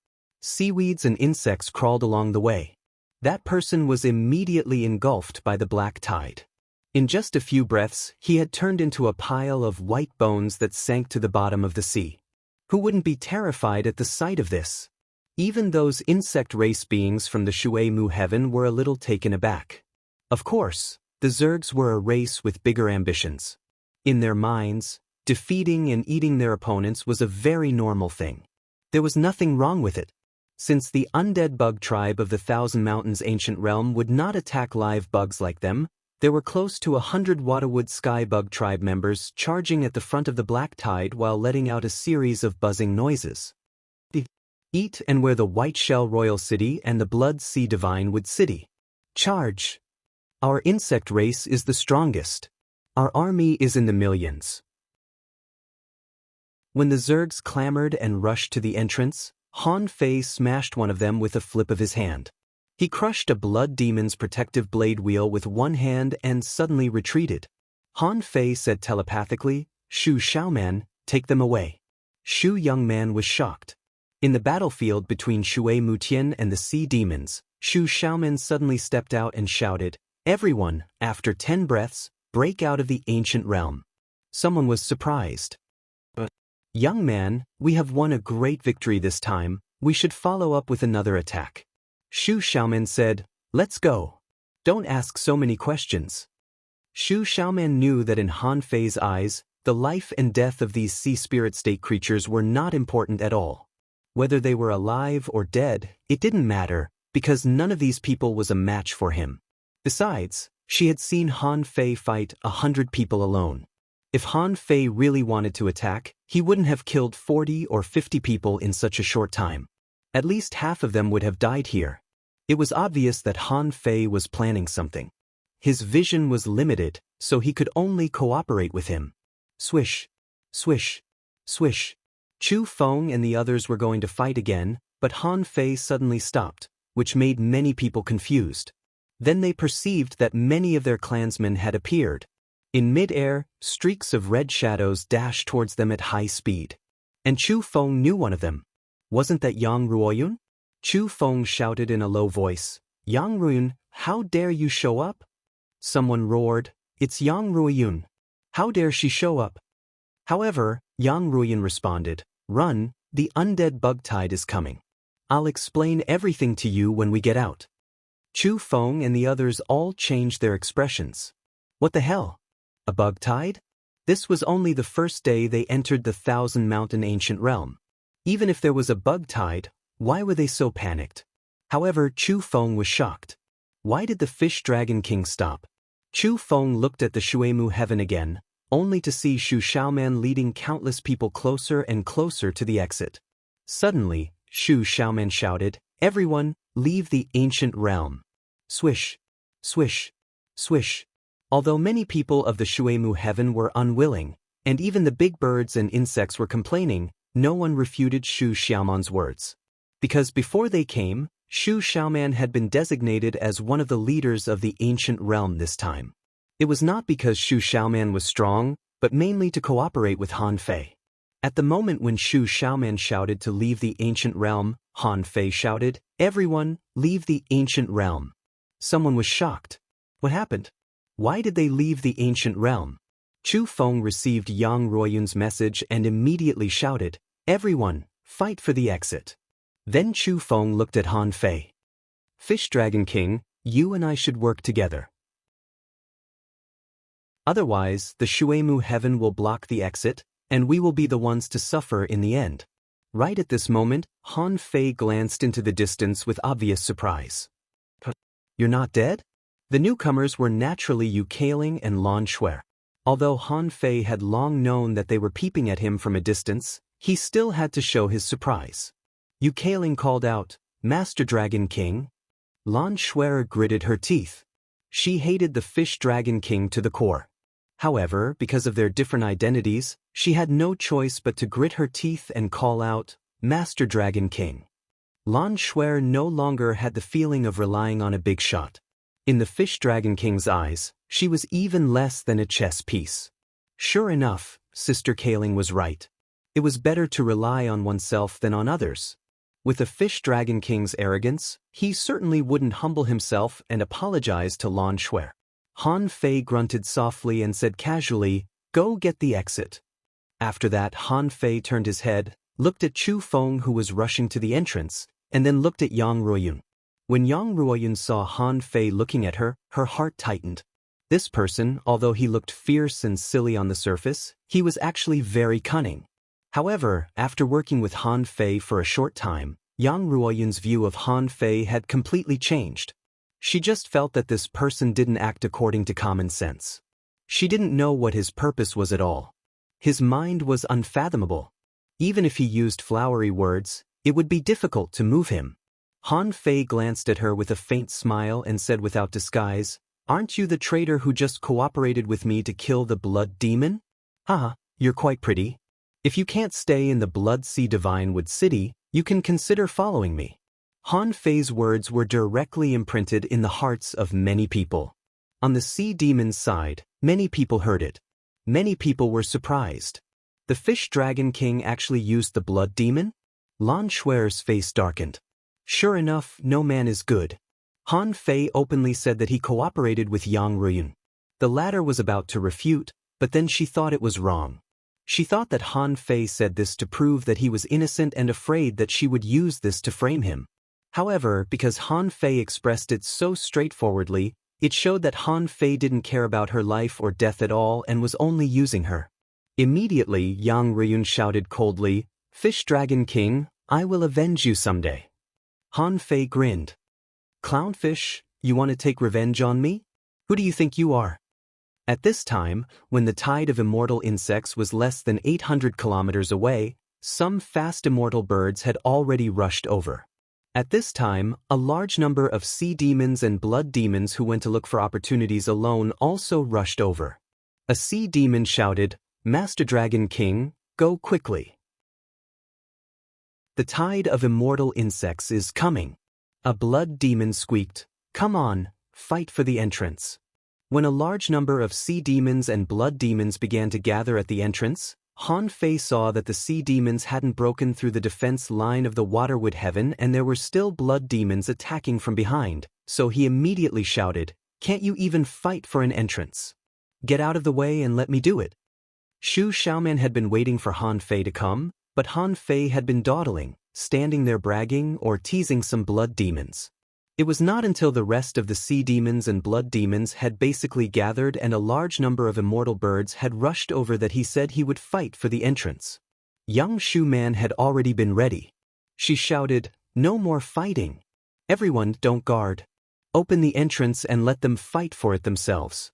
Speaker 1: Seaweeds and insects crawled along the way. That person was immediately engulfed by the black tide. In just a few breaths, he had turned into a pile of white bones that sank to the bottom of the sea. Who wouldn't be terrified at the sight of this? Even those insect race beings from the Shui Mu heaven were a little taken aback. Of course, the Zergs were a race with bigger ambitions. In their minds, defeating and eating their opponents was a very normal thing. There was nothing wrong with it. Since the undead bug tribe of the Thousand Mountains ancient realm would not attack live bugs like them, there were close to 100 Wadawood Sky Bug tribe members charging at the front of the black tide while letting out a series of buzzing noises. Eat and where the White Shell Royal City and the Blood Sea Divine Wood City. Charge! Our insect race is the strongest. Our army is in the millions. When the Zergs clamored and rushed to the entrance, Han Fei smashed one of them with a flip of his hand. He crushed a blood demon's protective blade wheel with one hand and suddenly retreated. Han Fei said telepathically, "Shu Xiaoman, take them away." Shu Young Man was shocked. In the battlefield between Shui Mutian and the sea demons, Shu Xiaoman suddenly stepped out and shouted, "Everyone, after 10 breaths, break out of the ancient realm." Someone was surprised. "But, young man, we have won a great victory this time, we should follow up with another attack." Shu Xiaoman said, "Let's go. Don't ask so many questions." Shu Xiaoman knew that in Han Fei's eyes, the life and death of these sea spirit state creatures were not important at all. Whether they were alive or dead, it didn't matter, because none of these people was a match for him. Besides, she had seen Han Fei fight 100 people alone. If Han Fei really wanted to attack, he wouldn't have killed 40 or 50 people in such a short time. At least half of them would have died here. It was obvious that Han Fei was planning something. His vision was limited, so he could only cooperate with him. Swish, swish, swish. Chu Feng and the others were going to fight again, but Han Fei suddenly stopped, which made many people confused. Then they perceived that many of their clansmen had appeared. In mid-air, streaks of red shadows dashed towards them at high speed. And Chu Feng knew one of them. Wasn't that Yang Ruoyun? Chu Feng shouted in a low voice, "Yang Ruoyun, how dare you show up?" Someone roared, "It's Yang Ruoyun. How dare she show up?" However, Yang Ruoyun responded, "Run, the undead bug tide is coming. I'll explain everything to you when we get out." Chu Feng and the others all changed their expressions. What the hell? A bug tide? This was only the first day they entered the Thousand Mountain ancient realm. Even if there was a bug tide, why were they so panicked? However, Chu Feng was shocked. Why did the Fish Dragon King stop? Chu Feng looked at the Shuemu heaven again, only to see Shu Xiaoman leading countless people closer and closer to the exit. Suddenly, Shu Xiaoman shouted, "Everyone, leave the ancient realm." Swish, swish, swish. Although many people of the Shuemu heaven were unwilling, and even the big birds and insects were complaining, no one refuted Shu Xiaoman's words. Because before they came, Shu Xiaoman had been designated as one of the leaders of the ancient realm this time. It was not because Shu Xiaoman was strong, but mainly to cooperate with Han Fei. At the moment when Shu Xiaoman shouted to leave the ancient realm, Han Fei shouted, "Everyone, leave the ancient realm." Someone was shocked. What happened? Why did they leave the ancient realm? Chu Feng received Yang Ruoyun's message and immediately shouted, "Everyone, fight for the exit." Then Chu Feng looked at Han Fei. "Fish Dragon King, you and I should work together. Otherwise, the Shuemu heaven will block the exit, and we will be the ones to suffer in the end." Right at this moment, Han Fei glanced into the distance with obvious surprise. "You're not dead?" The newcomers were naturally Yu Kaling and Lan Shuer. Although Han Fei had long known that they were peeping at him from a distance, he still had to show his surprise. Yu Kaling called out, "Master Dragon King." Lan Shuer gritted her teeth. She hated the Fish Dragon King to the core. However, because of their different identities, she had no choice but to grit her teeth and call out, "Master Dragon King." Lan Shuer no longer had the feeling of relying on a big shot. In the Fish Dragon King's eyes, she was even less than a chess piece. Sure enough, Sister Kaling was right. It was better to rely on oneself than on others. With the Fish Dragon King's arrogance, he certainly wouldn't humble himself and apologize to Lan Shuer. Han Fei grunted softly and said casually, "Go get the exit." After that, Han Fei turned his head, looked at Chu Feng who was rushing to the entrance, and then looked at Yang Ruoyun. When Yang Ruoyun saw Han Fei looking at her, her heart tightened. This person, although he looked fierce and silly on the surface, he was actually very cunning. However, after working with Han Fei for a short time, Yang Ruoyun's view of Han Fei had completely changed. She just felt that this person didn't act according to common sense. She didn't know what his purpose was at all. His mind was unfathomable. Even if he used flowery words, it would be difficult to move him. Han Fei glanced at her with a faint smile and said without disguise, "Aren't you the traitor who just cooperated with me to kill the Blood Demon? Ah, you're quite pretty. If you can't stay in the Blood Sea Divinewood City, you can consider following me." Han Fei's words were directly imprinted in the hearts of many people. On the Sea Demon's side, many people heard it. Many people were surprised. The Fish Dragon King actually used the Blood Demon? Lan Shuer's face darkened. Sure enough, no man is good. Han Fei openly said that he cooperated with Yang Ruoyun. The latter was about to refute, but then she thought it was wrong. She thought that Han Fei said this to prove that he was innocent and afraid that she would use this to frame him. However, because Han Fei expressed it so straightforwardly, it showed that Han Fei didn't care about her life or death at all and was only using her. Immediately, Yang Ruoyun shouted coldly, "Fish Dragon King, I will avenge you someday." Han Fei grinned. "Clownfish, you want to take revenge on me? Who do you think you are?" At this time, when the tide of immortal insects was less than 800 kilometers away, some fast immortal birds had already rushed over. At this time, a large number of sea demons and blood demons who went to look for opportunities alone also rushed over. A sea demon shouted, "Master Dragon King, go quickly. The tide of immortal insects is coming." A blood demon squeaked, "Come on, fight for the entrance." When a large number of sea demons and blood demons began to gather at the entrance, Han Fei saw that the sea demons hadn't broken through the defense line of the Waterwood Heaven and there were still blood demons attacking from behind, so he immediately shouted, "Can't you even fight for an entrance? Get out of the way and let me do it." Shu Xiaoman had been waiting for Han Fei to come, but Han Fei had been dawdling, standing there bragging or teasing some blood demons. It was not until the rest of the sea demons and blood demons had basically gathered and a large number of immortal birds had rushed over that he said he would fight for the entrance. Young Shu Man had already been ready. She shouted, "No more fighting. Everyone, don't guard. Open the entrance and let them fight for it themselves."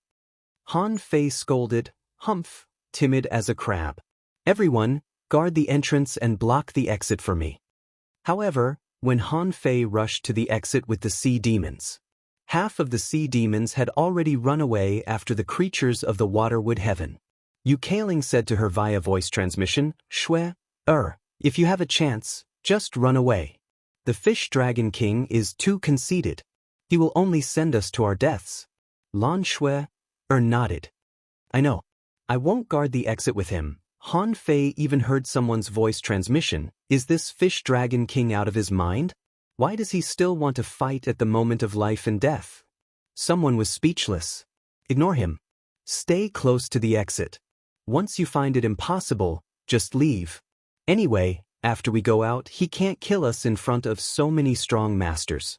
Speaker 1: Han Fei scolded, "Humph, timid as a crab. Everyone, guard the entrance and block the exit for me." However, when Han Fei rushed to the exit with the sea demons, half of the sea demons had already run away after the creatures of the Waterwood Heaven. Yu Kaling said to her via voice transmission, "Shui, if you have a chance, just run away. The Fish Dragon King is too conceited. He will only send us to our deaths." Lan Shui, nodded. "I know. I won't guard the exit with him." Han Fei even heard someone's voice transmission, "Is this Fish Dragon King out of his mind? Why does he still want to fight at the moment of life and death?" Someone was speechless. "Ignore him. Stay close to the exit. Once you find it impossible, just leave. Anyway, after we go out, he can't kill us in front of so many strong masters."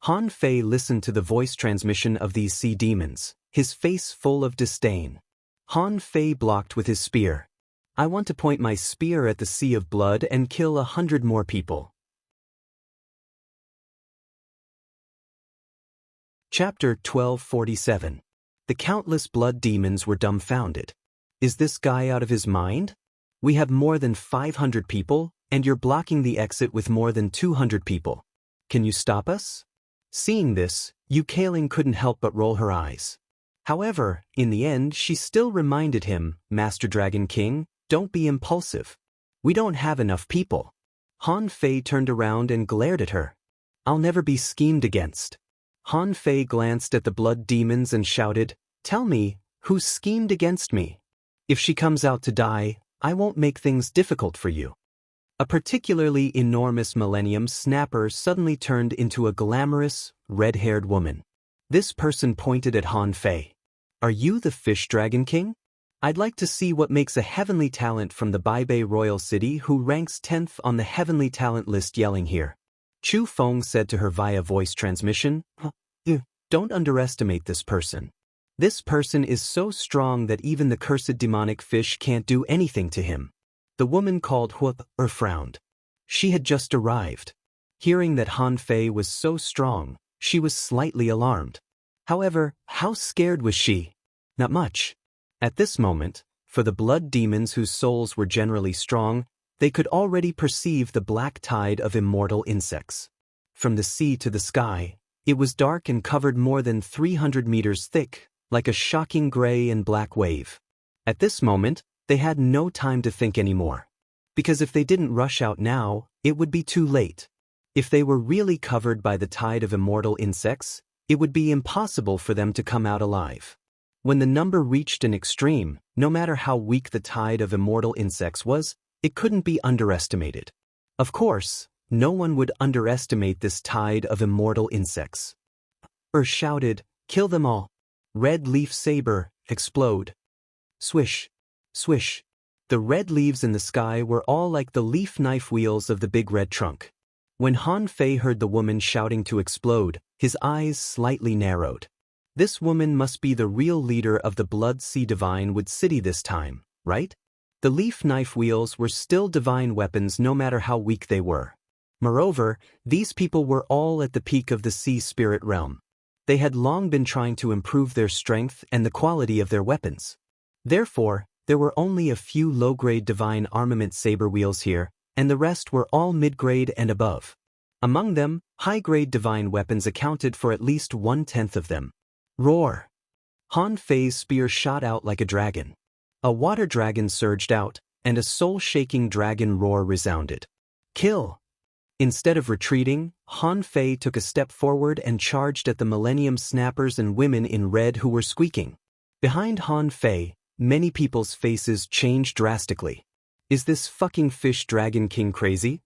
Speaker 1: Han Fei listened to the voice transmission of these sea demons, his face full of disdain. Han Fei blocked with his spear. "I want to point my spear at the sea of blood and kill 100 more people." Chapter 1247. The countless blood demons were dumbfounded. "Is this guy out of his mind? We have more than 500 people, and you're blocking the exit with more than 200 people. Can you stop us?" Seeing this, Yu Kaling couldn't help but roll her eyes. However, in the end she still reminded him, Master Dragon King, don't be impulsive. We don't have enough people. Han Fei turned around and glared at her. I'll never be schemed against. Han Fei glanced at the blood demons and shouted, tell me, who's schemed against me? If she comes out to die, I won't make things difficult for you. A particularly enormous Millennium Snapper suddenly turned into a glamorous, red-haired woman. This person pointed at Han Fei. Are you the Fish Dragon King? I'd like to see what makes a heavenly talent from the Baibei Royal City who ranks 10th on the heavenly talent list yelling here. Chu Feng said to her via voice transmission, don't underestimate this person. This person is so strong that even the cursed demonic fish can't do anything to him. The woman called frowned. She had just arrived. Hearing that Han Fei was so strong, she was slightly alarmed. However, how scared was she? Not much. At this moment, for the blood demons whose souls were generally strong, they could already perceive the black tide of immortal insects. From the sea to the sky, it was dark and covered more than 300 meters thick, like a shocking gray and black wave. At this moment, they had no time to think anymore. Because if they didn't rush out now, it would be too late. If they were really covered by the tide of immortal insects, it would be impossible for them to come out alive. When the number reached an extreme, no matter how weak the tide of immortal insects was, it couldn't be underestimated. Of course, no one would underestimate this tide of immortal insects. Shouted, kill them all. Red leaf saber, explode. Swish, swish. The red leaves in the sky were all like the leaf knife wheels of the big red trunk. When Han Fei heard the woman shouting to explode, his eyes slightly narrowed. This woman must be the real leader of the Blood Sea Divine Wood City this time, right? The leaf knife wheels were still divine weapons no matter how weak they were. Moreover, these people were all at the peak of the sea spirit realm. They had long been trying to improve their strength and the quality of their weapons. Therefore, there were only a few low-grade divine armament saber wheels here, and the rest were all mid-grade and above. Among them, high-grade divine weapons accounted for at least 1/10 of them. Roar! Han Fei's spear shot out like a dragon. A water dragon surged out, and a soul-shaking dragon roar resounded. Kill! Instead of retreating, Han Fei took a step forward and charged at the Millennium Snappers and women in red who were squeaking. Behind Han Fei, many people's faces changed drastically. Is this fucking Fish Dragon King crazy?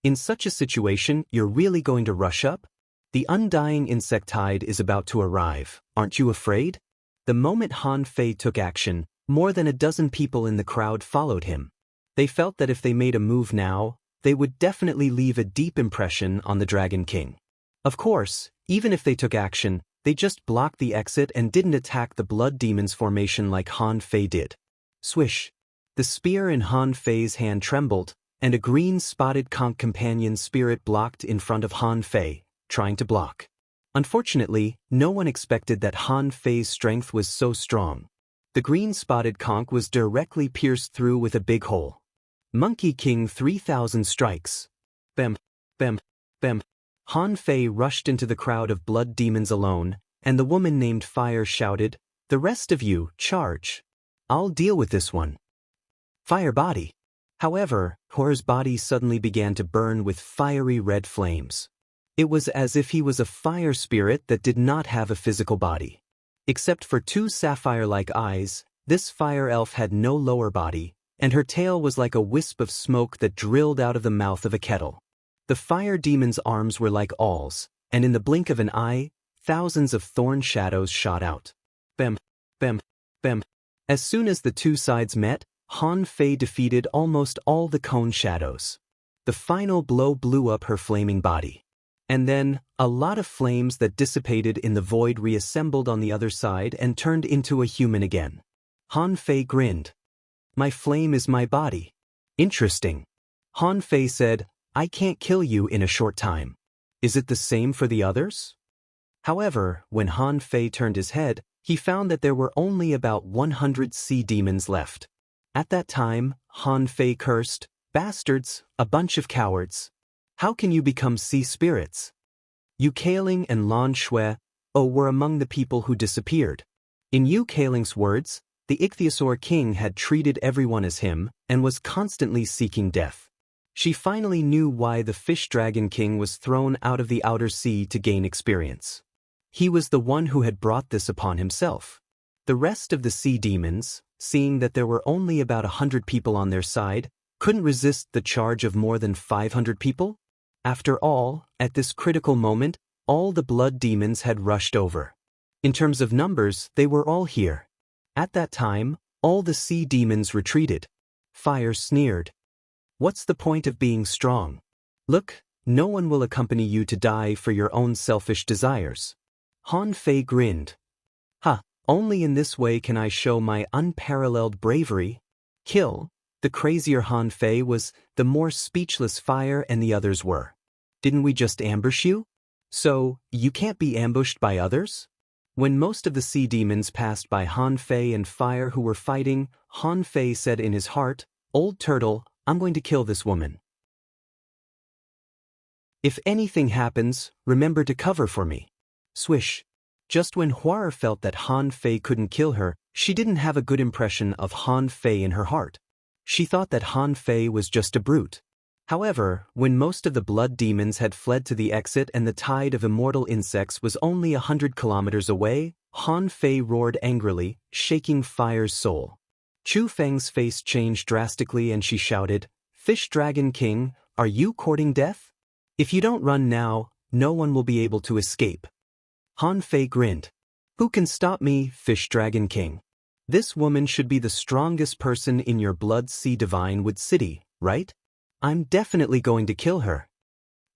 Speaker 1: In such a situation, you're really going to rush up? The undying insect tide is about to arrive, aren't you afraid? The moment Han Fei took action, more than a dozen people in the crowd followed him. They felt that if they made a move now, they would definitely leave a deep impression on the Dragon King. Of course, even if they took action, they just blocked the exit and didn't attack the blood demons formation like Han Fei did. Swish! The spear in Han Fei's hand trembled, and a green-spotted conch companion spirit blocked in front of Han Fei, trying to block. Unfortunately, no one expected that Han Fei's strength was so strong. The green-spotted conch was directly pierced through with a big hole. Monkey King 3000 strikes. Bam, bam, bam. Han Fei rushed into the crowd of blood demons alone, and the woman named Fire shouted, "The rest of you, charge. I'll deal with this one." Fire body. However, Hor's body suddenly began to burn with fiery red flames. It was as if he was a fire spirit that did not have a physical body. Except for two sapphire-like eyes, this fire elf had no lower body, and her tail was like a wisp of smoke that drilled out of the mouth of a kettle. The fire demon's arms were like awls, and in the blink of an eye, thousands of thorn shadows shot out. Bam, bam, bam. As soon as the two sides met, Han Fei defeated almost all the cone shadows. The final blow blew up her flaming body. And then, a lot of flames that dissipated in the void reassembled on the other side and turned into a human again. Han Fei grinned. "My flame is my body. Interesting." Han Fei said, "I can't kill you in a short time. Is it the same for the others?" However, when Han Fei turned his head, he found that there were only about 100 sea demons left. At that time, Han Fei cursed, "Bastards, a bunch of cowards. How can you become sea spirits? You Kaling and Lan Shui, were among the people who disappeared. In Yu Kaling's words, the ichthyosaur king had treated everyone as him and was constantly seeking death. She finally knew why the fish dragon king was thrown out of the outer sea to gain experience. He was the one who had brought this upon himself. The rest of the sea demons, seeing that there were only about 100 people on their side, couldn't resist the charge of more than 500 people. After all, at this critical moment, all the blood demons had rushed over. In terms of numbers, they were all here. At that time, all the sea demons retreated. Fire sneered. What's the point of being strong? Look, no one will accompany you to die for your own selfish desires. Han Fei grinned. Only in this way can I show my unparalleled bravery. Kill. The crazier Han Fei was, the more speechless Fire and the others were. Didn't we just ambush you? So, you can't be ambushed by others? When most of the sea demons passed by Han Fei and Fire who were fighting, Han Fei said in his heart, "Old turtle, I'm going to kill this woman. If anything happens, remember to cover for me." Swish. Just when Huar felt that Han Fei couldn't kill her, she didn't have a good impression of Han Fei in her heart. She thought that Han Fei was just a brute. However, when most of the blood demons had fled to the exit and the tide of immortal insects was only 100 kilometers away, Han Fei roared angrily, shaking Fire's soul. Chu Feng's face changed drastically and she shouted, "Fish Dragon King, are you courting death? If you don't run now, no one will be able to escape." Han Fei grinned. "Who can stop me, Fish Dragon King? This woman should be the strongest person in your Blood Sea Divine Wood City, right? I'm definitely going to kill her."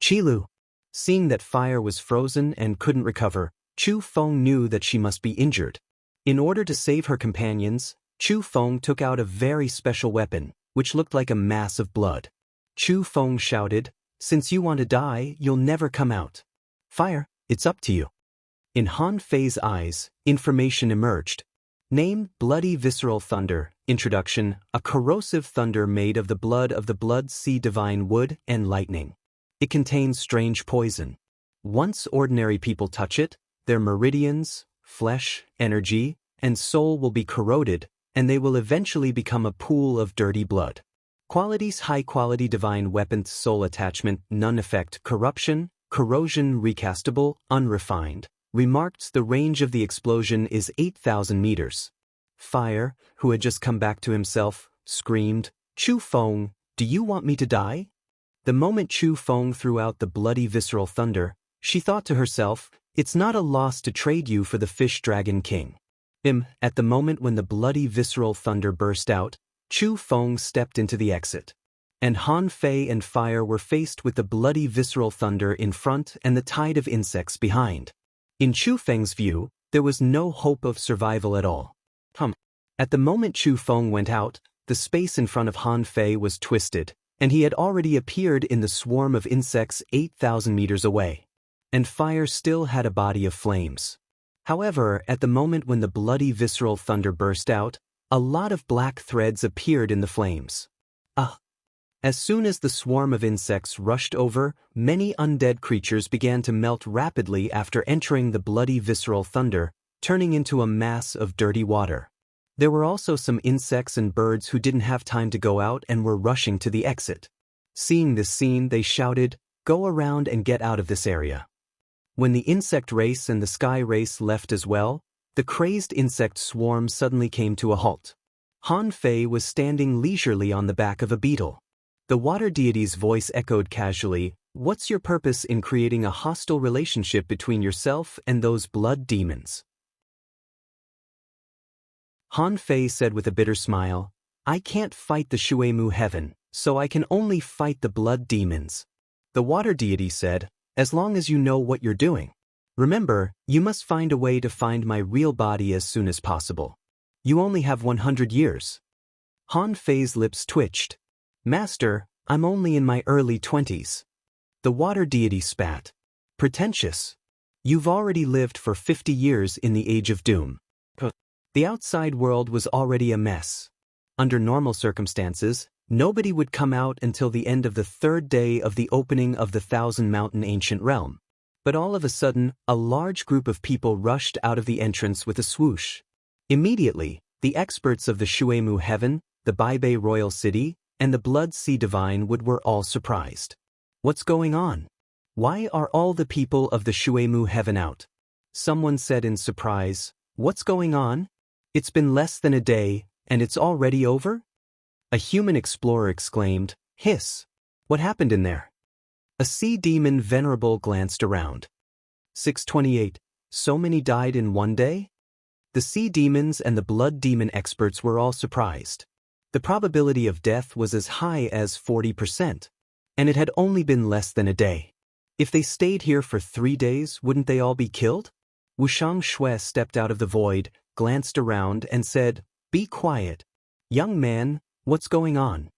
Speaker 1: Qilu. Seeing that Fire was frozen and couldn't recover, Chu Feng knew that she must be injured. In order to save her companions, Chu Feng took out a very special weapon, which looked like a mass of blood. Chu Feng shouted, "Since you want to die, you'll never come out. Fire, it's up to you." In Han Fei's eyes, information emerged. Name: Bloody Visceral Thunder. Introduction: a corrosive thunder made of the Blood Sea Divine Wood and lightning. It contains strange poison. Once ordinary people touch it, their meridians, flesh, energy, and soul will be corroded, and they will eventually become a pool of dirty blood. Qualities: high-quality divine weapons, soul attachment, none effect, corruption, corrosion, recastable, unrefined. Remarked: the range of the explosion is 8,000 meters. Fire, who had just come back to himself, screamed, "Chu Feng, do you want me to die?" The moment Chu Feng threw out the bloody visceral thunder, she thought to herself, "It's not a loss to trade you for the Fish Dragon King." At the moment when the bloody visceral thunder burst out, Chu Feng stepped into the exit. And Han Fei and Fire were faced with the bloody visceral thunder in front and the tide of insects behind. In Chu Feng's view, there was no hope of survival at all. At the moment Chu Feng went out, the space in front of Han Fei was twisted, and he had already appeared in the swarm of insects 8,000 meters away. And Fire still had a body of flames. However, at the moment when the bloody visceral thunder burst out, a lot of black threads appeared in the flames. As soon as the swarm of insects rushed over, many undead creatures began to melt rapidly after entering the bloody visceral thunder, turning into a mass of dirty water. There were also some insects and birds who didn't have time to go out and were rushing to the exit. Seeing this scene, they shouted, "Go around and get out of this area." When the insect race and the sky race left as well, the crazed insect swarm suddenly came to a halt. Han Fei was standing leisurely on the back of a beetle. The water deity's voice echoed casually, "What's your purpose in creating a hostile relationship between yourself and those blood demons?" Han Fei said with a bitter smile, "I can't fight the Shuemu heaven, so I can only fight the blood demons." The water deity said, "As long as you know what you're doing. Remember, you must find a way to find my real body as soon as possible. You only have 100 years. Han Fei's lips twitched. "Master, I'm only in my early 20s. The water deity spat. "Pretentious. You've already lived for 50 years in the Age of Doom." The outside world was already a mess. Under normal circumstances, nobody would come out until the end of the third day of the opening of the Thousand Mountain Ancient Realm. But all of a sudden, a large group of people rushed out of the entrance with a swoosh. Immediately, the experts of the Shuemu Heaven, the Baibei Royal City, and the Blood Sea Divine were all surprised. What's going on? Why are all the people of the Shuemu Heaven out? Someone said in surprise, "What's going on? It's been less than a day, and it's already over?" A human explorer exclaimed, "Hiss! What happened in there?" A sea demon venerable glanced around. 628. So many died in one day? The sea demons and the blood demon experts were all surprised. The probability of death was as high as 40%, and it had only been less than a day. If they stayed here for 3 days, wouldn't they all be killed? Wushang Shui stepped out of the void, glanced around, and said, "Be quiet. Young man, what's going on?"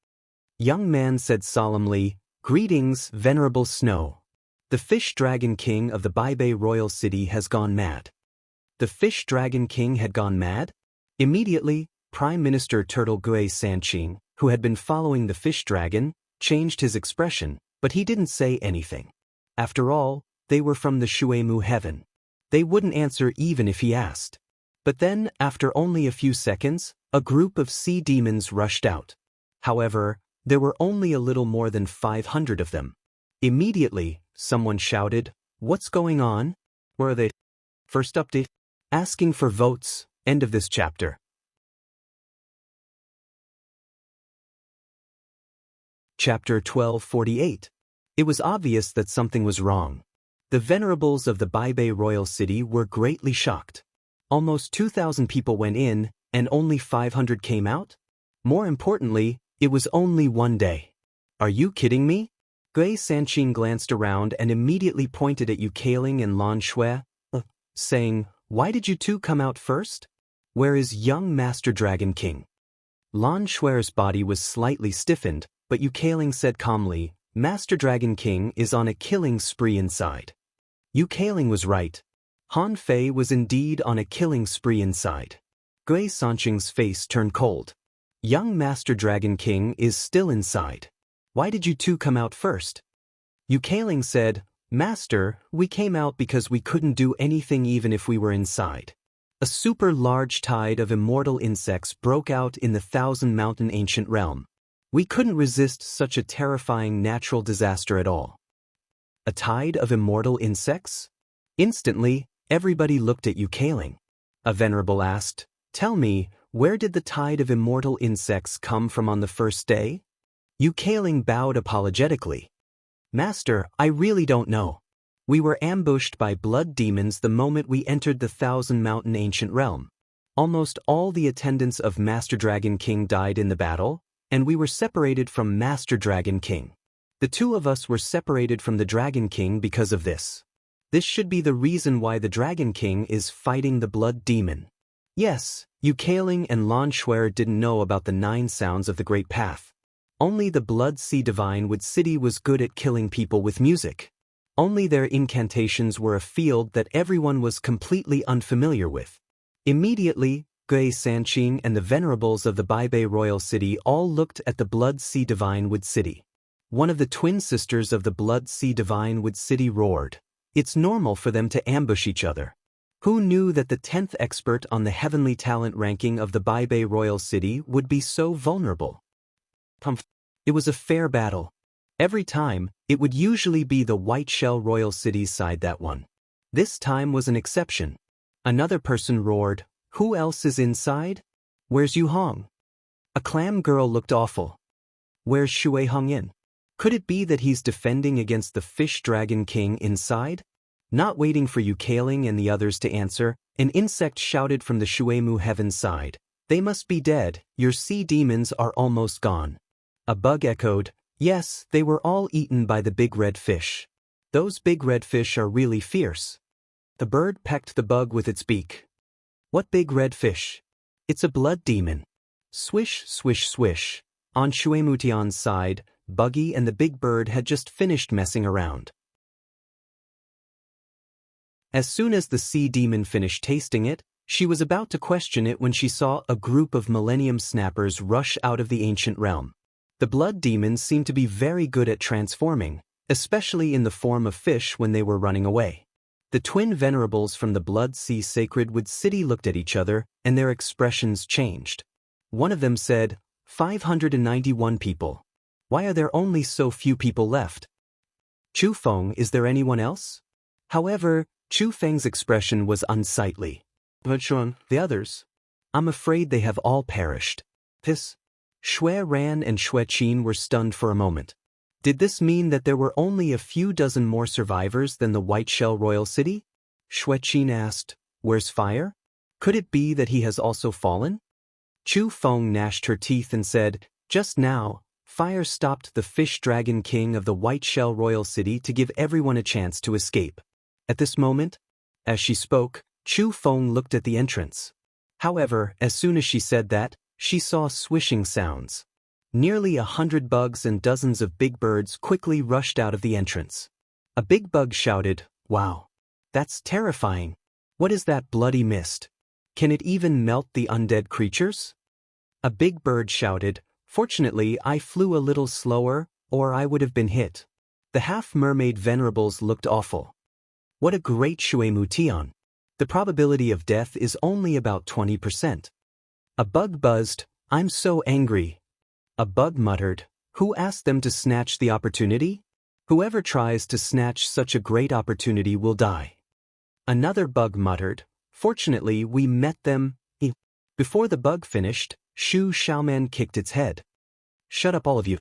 Speaker 1: Young man said solemnly, "Greetings, Venerable Snow. The Fish Dragon King of the Baibei Royal City has gone mad." The Fish Dragon King had gone mad? Immediately, Prime Minister Turtle Gui Sanqing, who had been following the fish dragon, changed his expression, but he didn't say anything. After all, they were from the Shuemu Heaven. They wouldn't answer even if he asked. But then, after only a few seconds, a group of sea demons rushed out. However, there were only a little more than 500 of them. Immediately, someone shouted, "What's going on? Where are they?" First update. Asking for votes. End of this chapter. Chapter 1248. It was obvious that something was wrong. The venerables of the Baibei Royal City were greatly shocked. Almost 2,000 people went in, and only 500 came out? More importantly, it was only one day. Are you kidding me? Gui Sanqing glanced around and immediately pointed at Yu Kailing and Lan Shui, saying, "Why did you two come out first? Where is young Master Dragon King?" Lan Shui's body was slightly stiffened, but Yu Kailing said calmly, "Master Dragon King is on a killing spree inside." Yu Kailing was right. Han Fei was indeed on a killing spree inside. Gui Sanqing's face turned cold. Young Master Dragon King is still inside. Why did you two come out first? Yu Kailing said, "Master, we came out because we couldn't do anything even if we were inside. A super large tide of immortal insects broke out in the Thousand Mountain Ancient Realm. We couldn't resist such a terrifying natural disaster at all." A tide of immortal insects? Instantly, everybody looked at Yu Kailing. A venerable asked, "Tell me, where did the tide of immortal insects come from on the first day?" Yu Kailing bowed apologetically. "Master, I really don't know. We were ambushed by blood demons the moment we entered the Thousand Mountain Ancient Realm. Almost all the attendants of Master Dragon King died in the battle, and we were separated from Master Dragon King. The two of us were separated from the Dragon King because of this. This should be the reason why the Dragon King is fighting the blood demon." Yes, Yu Kailing and Lan Shui didn't know about the 9 sounds of the Great Path. Only the Blood Sea Divine City was good at killing people with music. Only their incantations were a field that everyone was completely unfamiliar with. Immediately, Gui Sanqing and the venerables of the Baibei Royal City all looked at the Blood Sea Divine City. One of the twin sisters of the Blood Sea Divine City roared, "It's normal for them to ambush each other. Who knew that the 10th expert on the heavenly talent ranking of the Baibei Royal City would be so vulnerable?" It was a fair battle. Every time, it would usually be the White Shell Royal City's side that won. This time was an exception. Another person roared, "Who else is inside? Where's Yu Hong?" A clam girl looked awful. "Where's Shui Hongyin? Could it be that he's defending against the Fish Dragon King inside?" Not waiting for Yu Kailing and the others to answer, an insect shouted from the Shuemu Heaven side, "They must be dead, your sea demons are almost gone." A bug echoed, "Yes, they were all eaten by the big red fish. Those big red fish are really fierce." The bird pecked the bug with its beak. "What big red fish?" "It's a blood demon." Swish, swish, swish. On Shuemutian's side, Buggy and the big bird had just finished messing around. As soon as the sea demon finished tasting it, she was about to question it when she saw a group of Millennium Snappers rush out of the ancient realm. The blood demons seemed to be very good at transforming, especially in the form of fish when they were running away. The twin venerables from the Blood Sea Sacred Wood City looked at each other, and their expressions changed. One of them said, 591 people. Why are there only so few people left? Chu Feng, is there anyone else? However, Chu Feng's expression was unsightly. The others? I'm afraid they have all perished. Shui Ran and Shui Qin were stunned for a moment. Did this mean that there were only a few dozen more survivors than the White Shell Royal City? Shui Qin asked, where's Fire? Could it be that he has also fallen? Chu Feng gnashed her teeth and said, just now, Fire stopped the Fish Dragon King of the White Shell Royal City to give everyone a chance to escape. At this moment, as she spoke, Chu Feng looked at the entrance. However, as soon as she said that, she saw swishing sounds. Nearly 100 bugs and dozens of big birds quickly rushed out of the entrance. A big bug shouted, wow. That's terrifying. What is that bloody mist? Can it even melt the undead creatures? A big bird shouted, fortunately I flew a little slower, or I would have been hit. The half-mermaid venerables looked awful. What a great Shui Mu Tian. The probability of death is only about 20%. A bug buzzed, I'm so angry. A bug muttered, who asked them to snatch the opportunity? Whoever tries to snatch such a great opportunity will die. Another bug muttered, fortunately we met them. Before the bug finished, Shu Xiaoman kicked its head. Shut up all of you.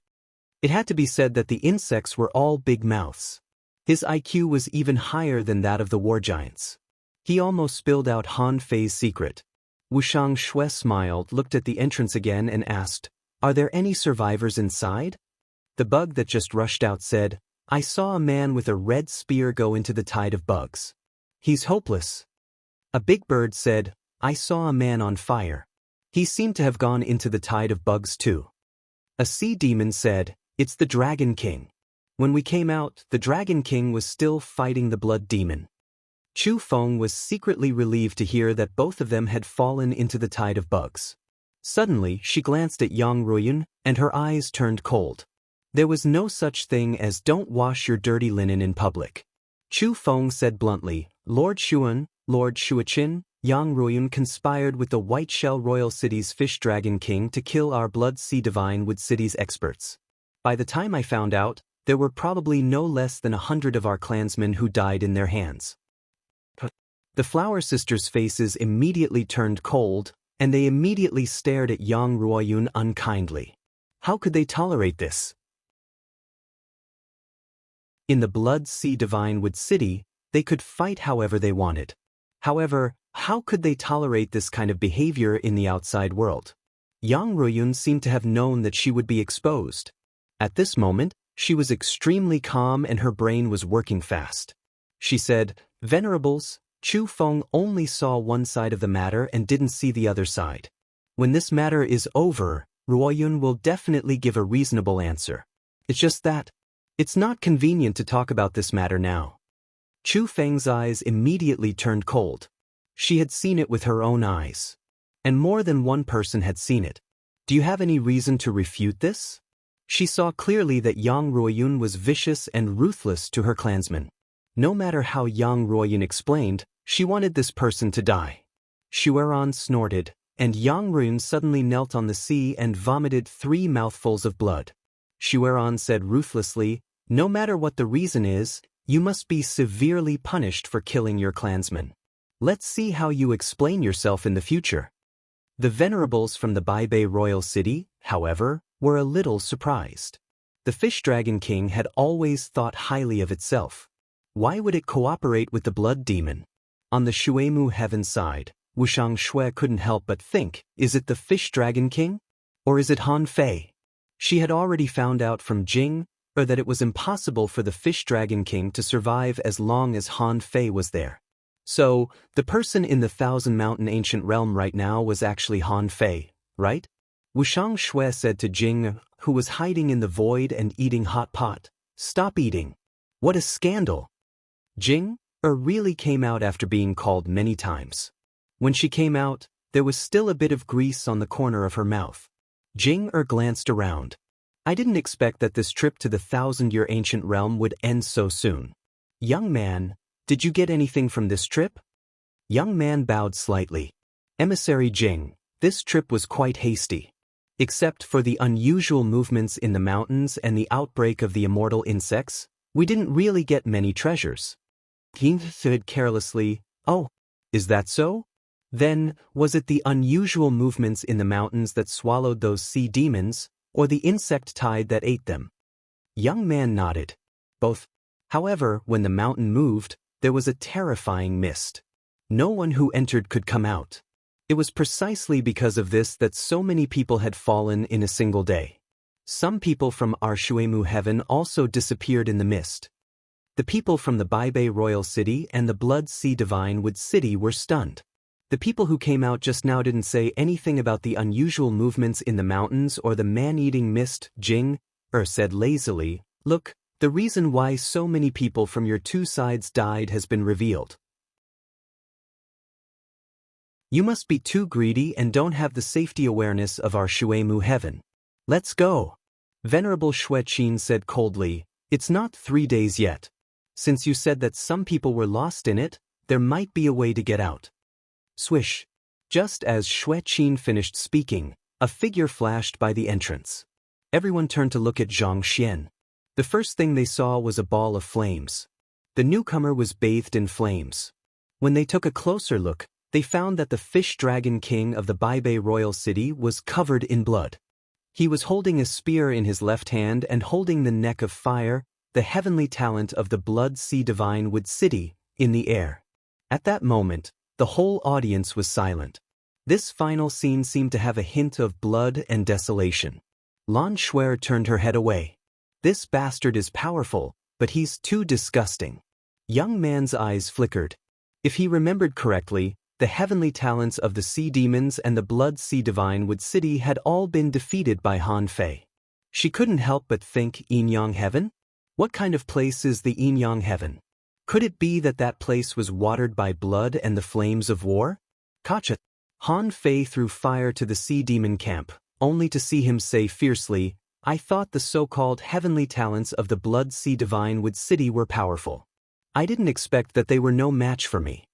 Speaker 1: It had to be said that the insects were all big mouths. His IQ was even higher than that of the war giants. He almost spilled out Han Fei's secret. Wushang Shui smiled, looked at the entrance again and asked, are there any survivors inside? The bug that just rushed out said, I saw a man with a red spear go into the tide of bugs. He's hopeless. A big bird said, I saw a man on fire. He seemed to have gone into the tide of bugs too. A sea demon said, it's the Dragon King. When we came out, the Dragon King was still fighting the blood demon. Chu Feng was secretly relieved to hear that both of them had fallen into the tide of bugs. Suddenly, she glanced at Yang Ruiyun, and her eyes turned cold. There was no such thing as don't wash your dirty linen in public. Chu Feng said bluntly, Lord Xuan, Lord Shuaqin, Yang Ruiyun conspired with the White Shell Royal City's Fish Dragon King to kill our Blood Sea Divine Wood City's experts. By the time I found out, there were probably no less than 100 of our clansmen who died in their hands. The Flower Sisters' faces immediately turned cold, and they immediately stared at Yang Ruiyun unkindly. How could they tolerate this? In the Blood Sea Divine Wood City, they could fight however they wanted. However, how could they tolerate this kind of behavior in the outside world? Yang Ruiyun seemed to have known that she would be exposed. At this moment, she was extremely calm and her brain was working fast. She said, Venerables, Chu Feng only saw one side of the matter and didn't see the other side. When this matter is over, Ruoyun will definitely give a reasonable answer. It's just that it's not convenient to talk about this matter now. Chu Feng's eyes immediately turned cold. She had seen it with her own eyes. And more than one person had seen it. Do you have any reason to refute this? She saw clearly that Yang Ruoyun was vicious and ruthless to her clansmen. No matter how Yang Ruoyun explained, she wanted this person to die. Xueran snorted, and Yang Ruoyun suddenly knelt on the sea and vomited 3 mouthfuls of blood. Xueran said ruthlessly, no matter what the reason is, you must be severely punished for killing your clansmen. Let's see how you explain yourself in the future. The venerables from the Baibei Royal City, however, were a little surprised. The Fish Dragon King had always thought highly of itself. Why would it cooperate with the Blood Demon? On the Shuemu Heaven side, Wushang Shui couldn't help but think, is it the Fish Dragon King? Or is it Han Fei? She had already found out from Jing, that it was impossible for the Fish Dragon King to survive as long as Han Fei was there. So, the person in the Thousand Mountain Ancient Realm right now was actually Han Fei, right? Wushang Shui said to Jing, who was hiding in the void and eating hot pot, stop eating. What a scandal! Jing really came out after being called many times. When she came out, there was still a bit of grease on the corner of her mouth. Jing glanced around. I didn't expect that this trip to the 1,000-year ancient realm would end so soon. Young man, did you get anything from this trip? Young man bowed slightly. Emissary Jing, this trip was quite hasty. Except for the unusual movements in the mountains and the outbreak of the immortal insects, we didn't really get many treasures. He said carelessly, "Oh, is that so? Then, was it the unusual movements in the mountains that swallowed those sea demons, or the insect tide that ate them?" Young man nodded. Both. However, when the mountain moved, there was a terrifying mist. No one who entered could come out. It was precisely because of this that so many people had fallen in a single day. Some people from our Shuemu heaven also disappeared in the mist. The people from the Baibei Royal City and the Blood Sea Divine Wood City were stunned. The people who came out just now didn't say anything about the unusual movements in the mountains or the man-eating mist. Jing said lazily, "Look, the reason why so many people from your two sides died has been revealed. You must be too greedy and don't have the safety awareness of our Shuemu heaven. Let's go." Venerable Xueqin said coldly, "It's not 3 days yet. Since you said that some people were lost in it, there might be a way to get out." Swish. Just as Xueqin finished speaking, a figure flashed by the entrance. Everyone turned to look at Zhang Xian. The first thing they saw was a ball of flames. The newcomer was bathed in flames. When they took a closer look, they found that the fish dragon king of the Baibei Royal City was covered in blood. He was holding a spear in his left hand and holding the neck of fire, the heavenly talent of the Blood Sea Divine Wood City, in the air. At that moment, the whole audience was silent. This final scene seemed to have a hint of blood and desolation. Lan Shuer turned her head away. "This bastard is powerful, but he's too disgusting." Young man's eyes flickered. If he remembered correctly, the heavenly talents of the sea demons and the Blood Sea Divine Wood City had all been defeated by Han Fei. She couldn't help but think, Yin Yang Heaven? What kind of place is the Yin Yang Heaven? Could it be that that place was watered by blood and the flames of war? Kacha. Han Fei threw fire to the sea demon camp, only to see him say fiercely, "I thought the so-called heavenly talents of the Blood Sea Divine Wood City were powerful. I didn't expect that they were no match for me."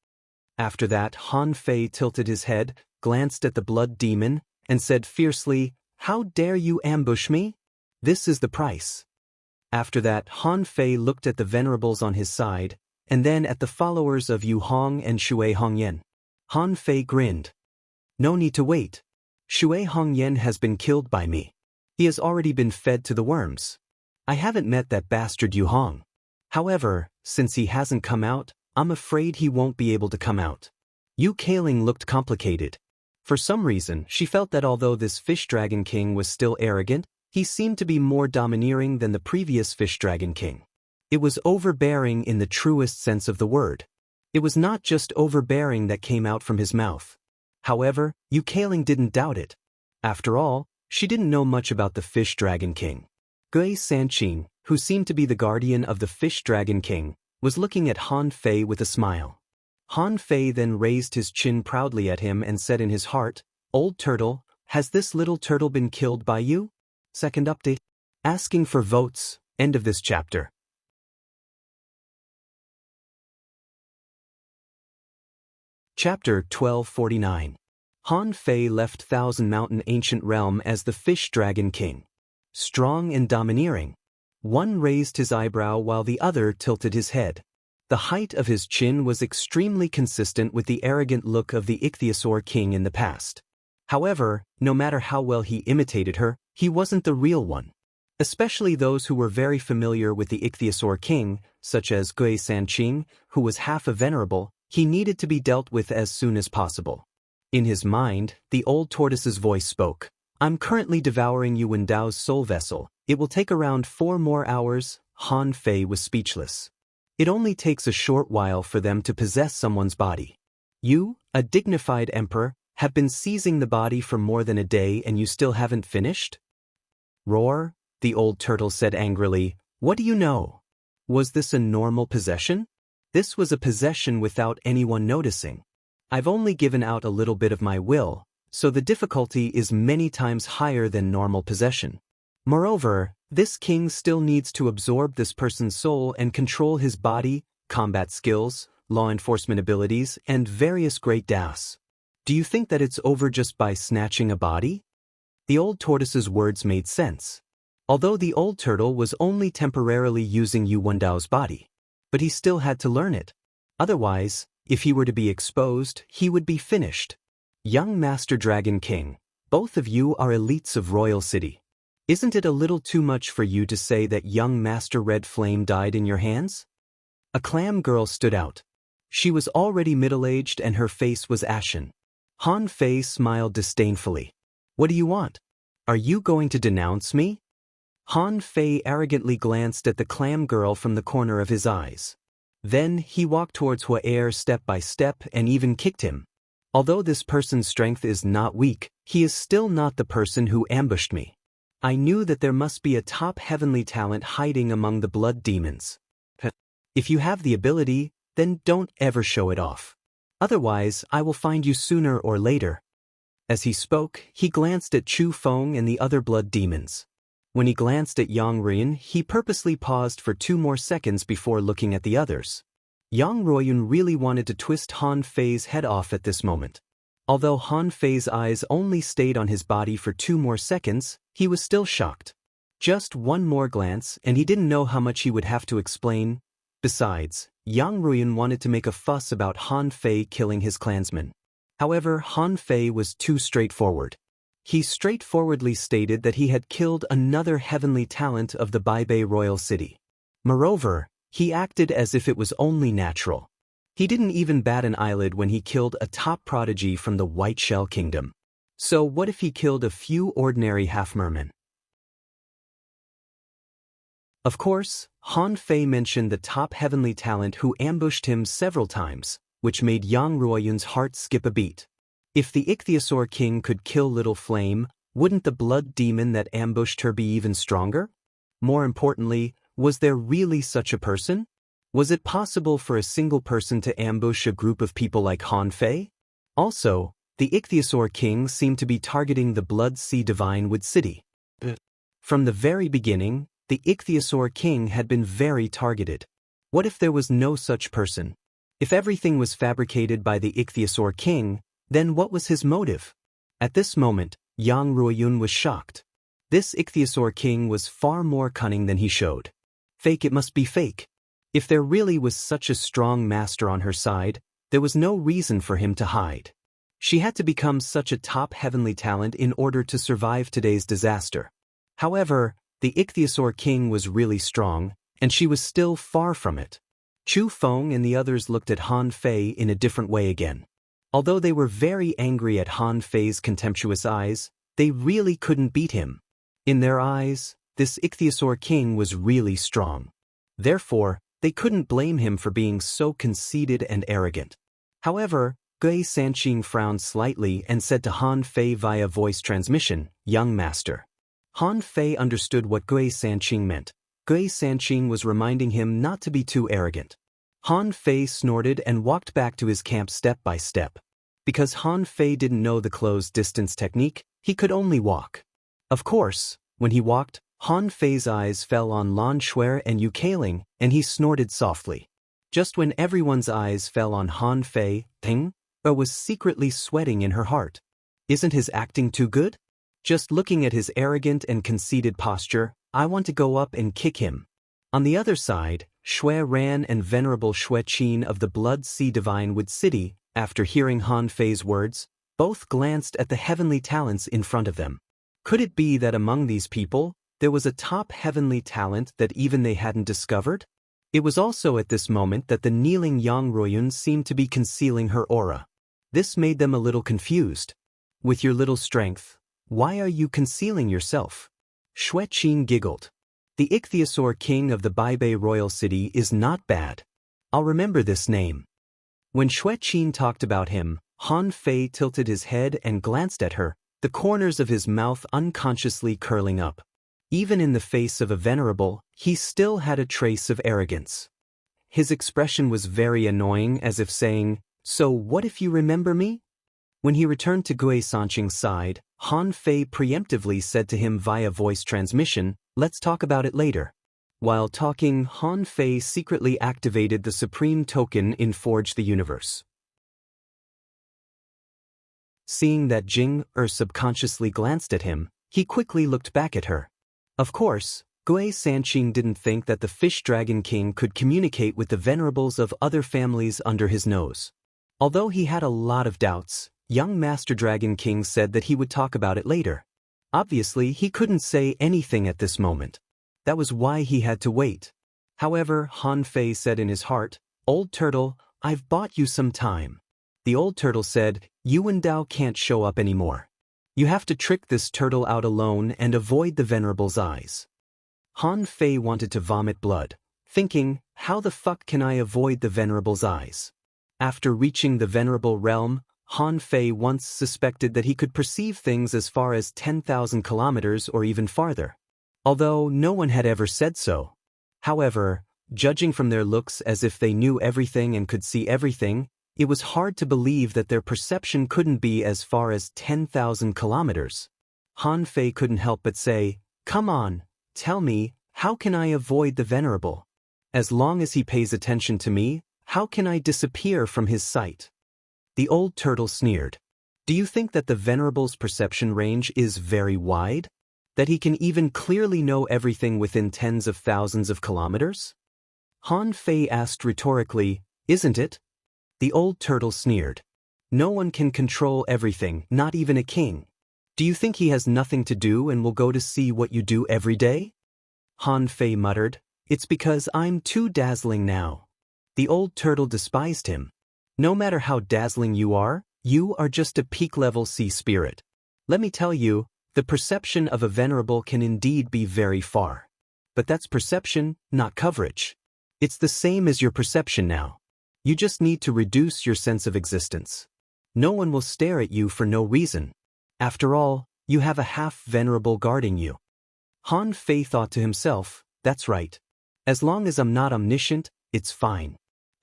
Speaker 1: After that, Han Fei tilted his head, glanced at the blood demon, and said fiercely, "How dare you ambush me? This is the price." After that, Han Fei looked at the venerables on his side, and then at the followers of Yu Hong and Shui Hongyan. Han Fei grinned. "No need to wait. Shui Hongyan has been killed by me. He has already been fed to the worms. I haven't met that bastard Yu Hong. However, since he hasn't come out, I'm afraid he won't be able to come out." Yu Kaling looked complicated. For some reason, she felt that although this fish dragon king was still arrogant, he seemed to be more domineering than the previous fish dragon king. It was overbearing in the truest sense of the word. It was not just overbearing that came out from his mouth. However, Yu Kaling didn't doubt it. After all, she didn't know much about the fish dragon king. Gui Sanqing, who seemed to be the guardian of the fish dragon king, was looking at Han Fei with a smile. Han Fei then raised his chin proudly at him and said in his heart, "Old turtle, has this little turtle been killed by you?" Second update. Asking for votes. End of this chapter. Chapter 1249. Han Fei left Thousand Mountain Ancient Realm as the Fish Dragon King. Strong and domineering. One raised his eyebrow while the other tilted his head. The height of his chin was extremely consistent with the arrogant look of the Ichthyosaur king in the past. However, no matter how well he imitated her, he wasn't the real one. Especially those who were very familiar with the Ichthyosaur king, such as Gui Sanqing, who was half a venerable, he needed to be dealt with as soon as possible. In his mind, the old tortoise's voice spoke. "I'm currently devouring Yu Wendao's soul vessel. It will take around 4 more hours." Han Fei was speechless. It only takes a short while for them to possess someone's body. You, a dignified emperor, have been seizing the body for more than a day and you still haven't finished? Roar, the old turtle said angrily. What do you know? Was this a normal possession? This was a possession without anyone noticing. I've only given out a little bit of my will, so the difficulty is many times higher than normal possession. Moreover, this king still needs to absorb this person's soul and control his body, combat skills, law enforcement abilities, and various great das. Do you think that it's over just by snatching a body? The old tortoise's words made sense. Although the old turtle was only temporarily using Yu Wendao's body. But he still had to learn it. Otherwise, if he were to be exposed, he would be finished. Young Master Dragon King, both of you are elites of Royal City. Isn't it a little too much for you to say that young Master Red Flame died in your hands? A clam girl stood out. She was already middle-aged and her face was ashen. Han Fei smiled disdainfully. What do you want? Are you going to denounce me? Han Fei arrogantly glanced at the clam girl from the corner of his eyes. Then he walked towards Huaer step by step and even kicked him. Although this person's strength is not weak, he is still not the person who ambushed me. I knew that there must be a top heavenly talent hiding among the blood demons. If you have the ability, then don't ever show it off. Otherwise, I will find you sooner or later. As he spoke, he glanced at Chu Feng and the other blood demons. When he glanced at Yang Ruiyun, he purposely paused for 2 more seconds before looking at the others. Yang Ruiyun really wanted to twist Han Fei's head off at this moment. Although Han Fei's eyes only stayed on his body for 2 more seconds, he was still shocked. Just 1 more glance and he didn't know how much he would have to explain. Besides, Yang Ruiyun wanted to make a fuss about Han Fei killing his clansmen. However, Han Fei was too straightforward. He straightforwardly stated that he had killed another heavenly talent of the Baibei Royal City. Moreover, he acted as if it was only natural. He didn't even bat an eyelid when he killed a top prodigy from the White Shell Kingdom. So what if he killed a few ordinary half-mermen? Of course, Han Fei mentioned the top heavenly talent who ambushed him several times, which made Yang Ruiyun's heart skip a beat. If the Ichthyosaur King could kill Little Flame, wouldn't the blood demon that ambushed her be even stronger? More importantly, was there really such a person? Was it possible for a single person to ambush a group of people like Han Fei? Also, the Ichthyosaur King seemed to be targeting the Blood Sea Divine Wood City. From the very beginning, the Ichthyosaur King had been very targeted. What if there was no such person? If everything was fabricated by the Ichthyosaur King, then what was his motive? At this moment, Yang Ruiyun was shocked. This Ichthyosaur King was far more cunning than he showed. Fake, it must be fake. If there really was such a strong master on her side, there was no reason for him to hide. She had to become such a top heavenly talent in order to survive today's disaster. However, the Ichthyosaur King was really strong, and she was still far from it. Chu Feng and the others looked at Han Fei in a different way again. Although they were very angry at Han Fei's contemptuous eyes, they really couldn't beat him. In their eyes, this Ichthyosaur King was really strong. Therefore, they couldn't blame him for being so conceited and arrogant. However, Gui Sanqing frowned slightly and said to Han Fei via voice transmission, "Young master." Han Fei understood what Gui Sanqing meant. Gui Sanqing was reminding him not to be too arrogant. Han Fei snorted and walked back to his camp step by step. Because Han Fei didn't know the closed distance technique, he could only walk. Of course, when he walked, Han Fei's eyes fell on Lan Shuer and Yu Kailing, and he snorted softly. Just when everyone's eyes fell on Han Fei, Ting was secretly sweating in her heart. Isn't his acting too good? Just looking at his arrogant and conceited posture, I want to go up and kick him. On the other side, Shui Ran and Venerable Shui Qin of the Blood Sea Divine Wood City, after hearing Han Fei's words, both glanced at the heavenly talents in front of them. Could it be that among these people, there was a top heavenly talent that even they hadn't discovered? It was also at this moment that the kneeling Yang Ruiyun seemed to be concealing her aura. This made them a little confused. With your little strength, why are you concealing yourself? Shui Qin giggled. The Ichthyosaur King of the Baibei Royal City is not bad. I'll remember this name. When Shui Qin talked about him, Han Fei tilted his head and glanced at her, the corners of his mouth unconsciously curling up. Even in the face of a venerable, he still had a trace of arrogance. His expression was very annoying, as if saying, "So what if you remember me?" When he returned to Gui Sanqing's side, Han Fei preemptively said to him via voice transmission, "Let's talk about it later." While talking, Han Fei secretly activated the Supreme Token in Forge the Universe. Seeing that Jing subconsciously glanced at him, he quickly looked back at her. Of course, Gui Sanqing didn't think that the Fish Dragon King could communicate with the venerables of other families under his nose. Although he had a lot of doubts, young Master Dragon King said that he would talk about it later. Obviously, he couldn't say anything at this moment. That was why he had to wait. However, Han Fei said in his heart, "Old Turtle, I've bought you some time." The old turtle said, "You and Dao can't show up anymore. You have to trick this turtle out alone and avoid the venerable's eyes." Han Fei wanted to vomit blood, thinking, how the fuck can I avoid the venerable's eyes? After reaching the venerable realm, Han Fei once suspected that he could perceive things as far as 10,000 kilometers or even farther. Although no one had ever said so. However, judging from their looks as if they knew everything and could see everything, it was hard to believe that their perception couldn't be as far as 10,000 kilometers. Han Fei couldn't help but say, "Come on, tell me, how can I avoid the venerable? As long as he pays attention to me, how can I disappear from his sight?" The old turtle sneered. "Do you think that the venerable's perception range is very wide? That he can even clearly know everything within tens of thousands of kilometers?" Han Fei asked rhetorically, "Isn't it?" The old turtle sneered. "No one can control everything, not even a king. Do you think he has nothing to do and will go to see what you do every day?" Han Fei muttered, "It's because I'm too dazzling now." The old turtle despised him. "No matter how dazzling you are just a peak-level sea spirit. Let me tell you, the perception of a venerable can indeed be very far. But that's perception, not coverage. It's the same as your perception now. You just need to reduce your sense of existence. No one will stare at you for no reason. After all, you have a half-venerable guarding you." Han Fei thought to himself, "That's right. As long as I'm not omniscient, it's fine."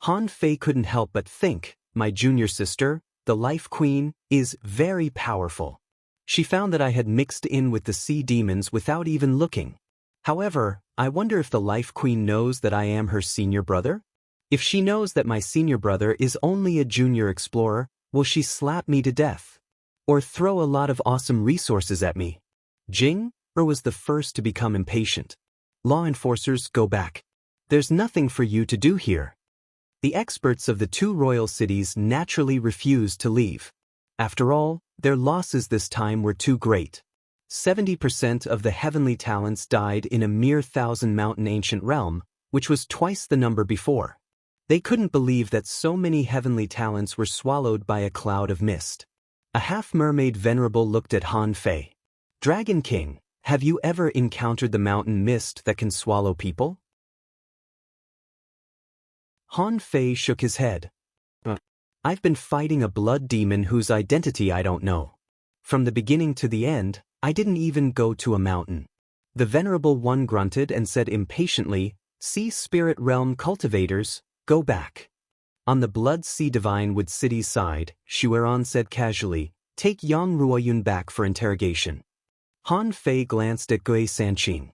Speaker 1: Han Fei couldn't help but think, my junior sister, the Life Queen, is very powerful. She found that I had mixed in with the sea demons without even looking. However, I wonder if the Life Queen knows that I am her senior brother? If she knows that my senior brother is only a junior explorer, will she slap me to death? Or throw a lot of awesome resources at me? Jing was the first to become impatient. "Law enforcers, go back. There's nothing for you to do here." The experts of the two royal cities naturally refused to leave. After all, their losses this time were too great. 70% of the heavenly talents died in a mere 1,000-mountain ancient realm, which was twice the number before. They couldn't believe that so many heavenly talents were swallowed by a cloud of mist. A half-mermaid venerable looked at Han Fei. "Dragon King, have you ever encountered the mountain mist that can swallow people?" Han Fei shook his head. "I've been fighting a blood demon whose identity I don't know. From the beginning to the end, I didn't even go to a mountain." The venerable one grunted and said impatiently, "Sea Spirit Realm cultivators, go back." On the Blood Sea Divine Wood City's side, Xueran said casually, "Take Yang Ruoyun back for interrogation." Han Fei glanced at Gui Sanqing.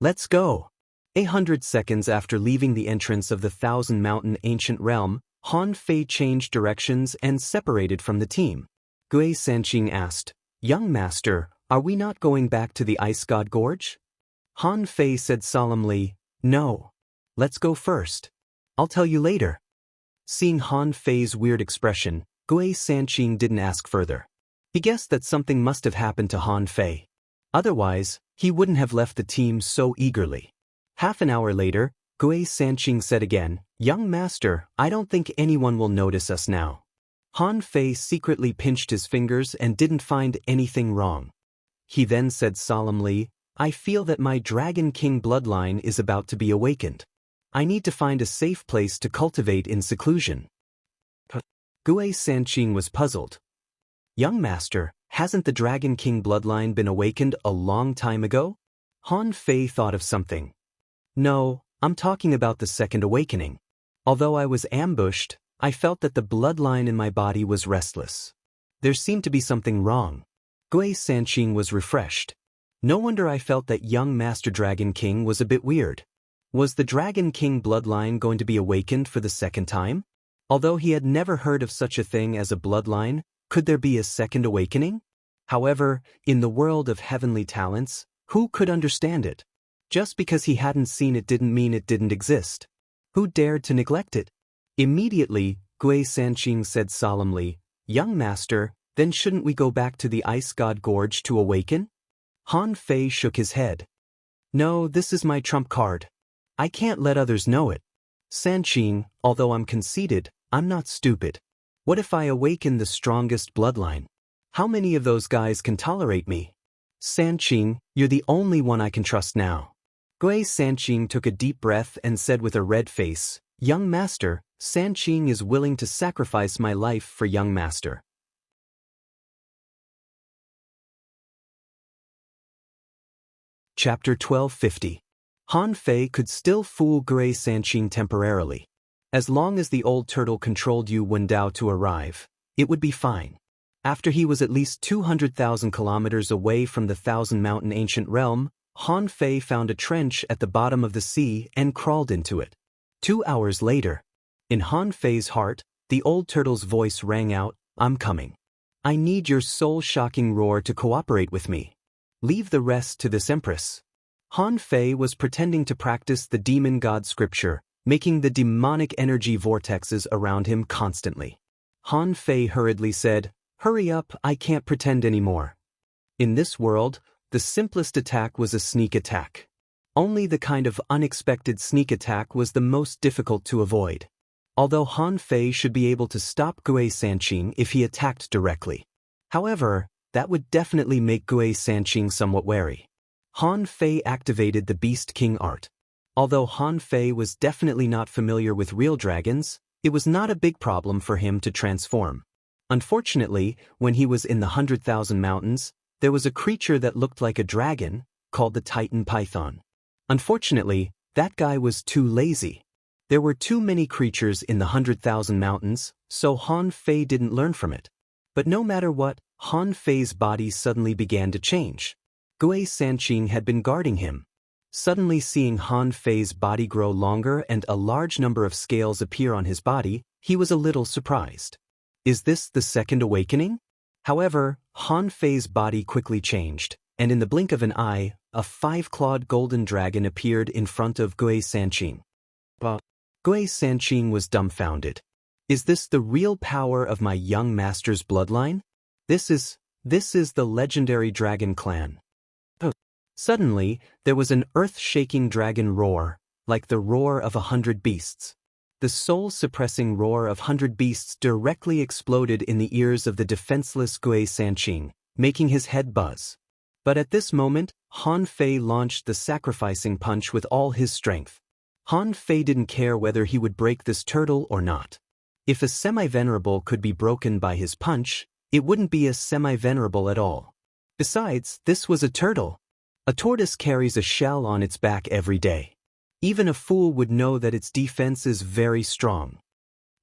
Speaker 1: "Let's go." 100 seconds after leaving the entrance of the 1,000-mountain ancient realm, Han Fei changed directions and separated from the team. Gui Sanqing asked, "Young master, are we not going back to the Ice God Gorge?" Han Fei said solemnly, "No. Let's go first. I'll tell you later." Seeing Han Fei's weird expression, Gui Sanqing didn't ask further. He guessed that something must have happened to Han Fei. Otherwise, he wouldn't have left the team so eagerly. Half an hour later, Gui Sanqing said again, "Young master, I don't think anyone will notice us now." Han Fei secretly pinched his fingers and didn't find anything wrong. He then said solemnly, "I feel that my Dragon King bloodline is about to be awakened. I need to find a safe place to cultivate in seclusion." Gui Sanqing was puzzled. "Young master, hasn't the Dragon King bloodline been awakened a long time ago?" Han Fei thought of something. "No, I'm talking about the second awakening. Although I was ambushed, I felt that the bloodline in my body was restless. There seemed to be something wrong. Gui Sanqing was refreshed. No wonder I felt that young Master Dragon King was a bit weird. Was the Dragon King bloodline going to be awakened for the second time? Although he had never heard of such a thing as a bloodline, could there be a second awakening? However, in the world of heavenly talents, who could understand it? Just because he hadn't seen it didn't mean it didn't exist. Who dared to neglect it? Immediately, Gui Sanqing said solemnly, "Young master, then shouldn't we go back to the Ice God Gorge to awaken?" Han Fei shook his head. "No, this is my trump card. I can't let others know it. Sanqing, although I'm conceited, I'm not stupid. What if I awaken the strongest bloodline? How many of those guys can tolerate me? Sanqing, you're the only one I can trust now." Gui Sanqing took a deep breath and said with a red face, "Young master, Sanqing is willing to sacrifice my life for young master." Chapter 1250. Han Fei could still fool Gui Sanqing temporarily. As long as the old turtle controlled Yu Wendao to arrive, it would be fine. After he was at least 200,000 kilometers away from the Thousand Mountain ancient realm, Han Fei found a trench at the bottom of the sea and crawled into it. 2 hours later, in Han Fei's heart, the old turtle's voice rang out, "I'm coming. I need your soul-shocking roar to cooperate with me. Leave the rest to this empress." Han Fei was pretending to practice the demon god scripture, making the demonic energy vortexes around him constantly. Han Fei hurriedly said, "Hurry up, I can't pretend anymore." In this world, the simplest attack was a sneak attack. Only the kind of unexpected sneak attack was the most difficult to avoid. Although Han Fei should be able to stop Gui Sanqing if he attacked directly. However, that would definitely make Gui Sanqing somewhat wary. Han Fei activated the Beast King art. Although Han Fei was definitely not familiar with real dragons, it was not a big problem for him to transform. Unfortunately, when he was in the 100,000 Mountains, there was a creature that looked like a dragon, called the Titan Python. Unfortunately, that guy was too lazy. There were too many creatures in the 100,000 Mountains, so Han Fei didn't learn from it. But no matter what, Han Fei's body suddenly began to change. Gui Sanqing had been guarding him. Suddenly seeing Han Fei's body grow longer and a large number of scales appear on his body, he was a little surprised. Is this the second awakening? However, Han Fei's body quickly changed, and in the blink of an eye, a 5-clawed golden dragon appeared in front of Gui Sanqing. Gui Sanqing was dumbfounded. Is this the real power of my young master's bloodline? This is the legendary dragon clan. Suddenly, there was an earth-shaking dragon roar, like the roar of 100 beasts. The soul-suppressing roar of 100 beasts directly exploded in the ears of the defenseless Gui Sanqing, making his head buzz. But at this moment, Han Fei launched the sacrificing punch with all his strength. Han Fei didn't care whether he would break this turtle or not. If a semi-venerable could be broken by his punch, it wouldn't be a semi-venerable at all. Besides, this was a turtle. A tortoise carries a shell on its back every day. Even a fool would know that its defense is very strong.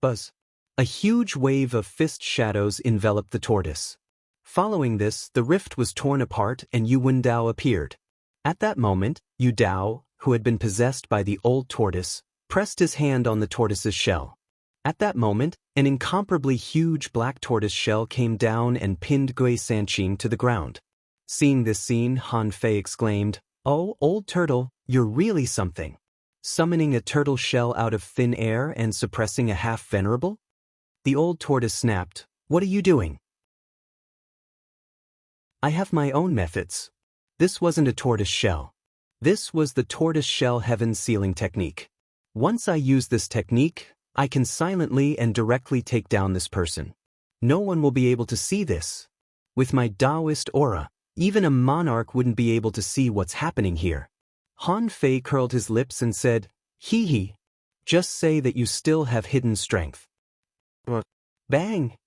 Speaker 1: Buzz. A huge wave of fist shadows enveloped the tortoise. Following this, the rift was torn apart and Yu Wendao appeared. At that moment, Yu Dao, who had been possessed by the old tortoise, pressed his hand on the tortoise's shell. At that moment, an incomparably huge black tortoise shell came down and pinned Gui Sanqing to the ground. Seeing this scene, Han Fei exclaimed, "Oh, old turtle, you're really something. Summoning a turtle shell out of thin air and suppressing a half-venerable?" The old tortoise snapped, "What are you doing?" "I have my own methods." This wasn't a tortoise shell. This was the tortoise shell heaven sealing technique. Once I use this technique, I can silently and directly take down this person. No one will be able to see this. With my Taoist aura, even a monarch wouldn't be able to see what's happening here. Han Fei curled his lips and said, "Hee hee. Just say that you still have hidden strength." Bang!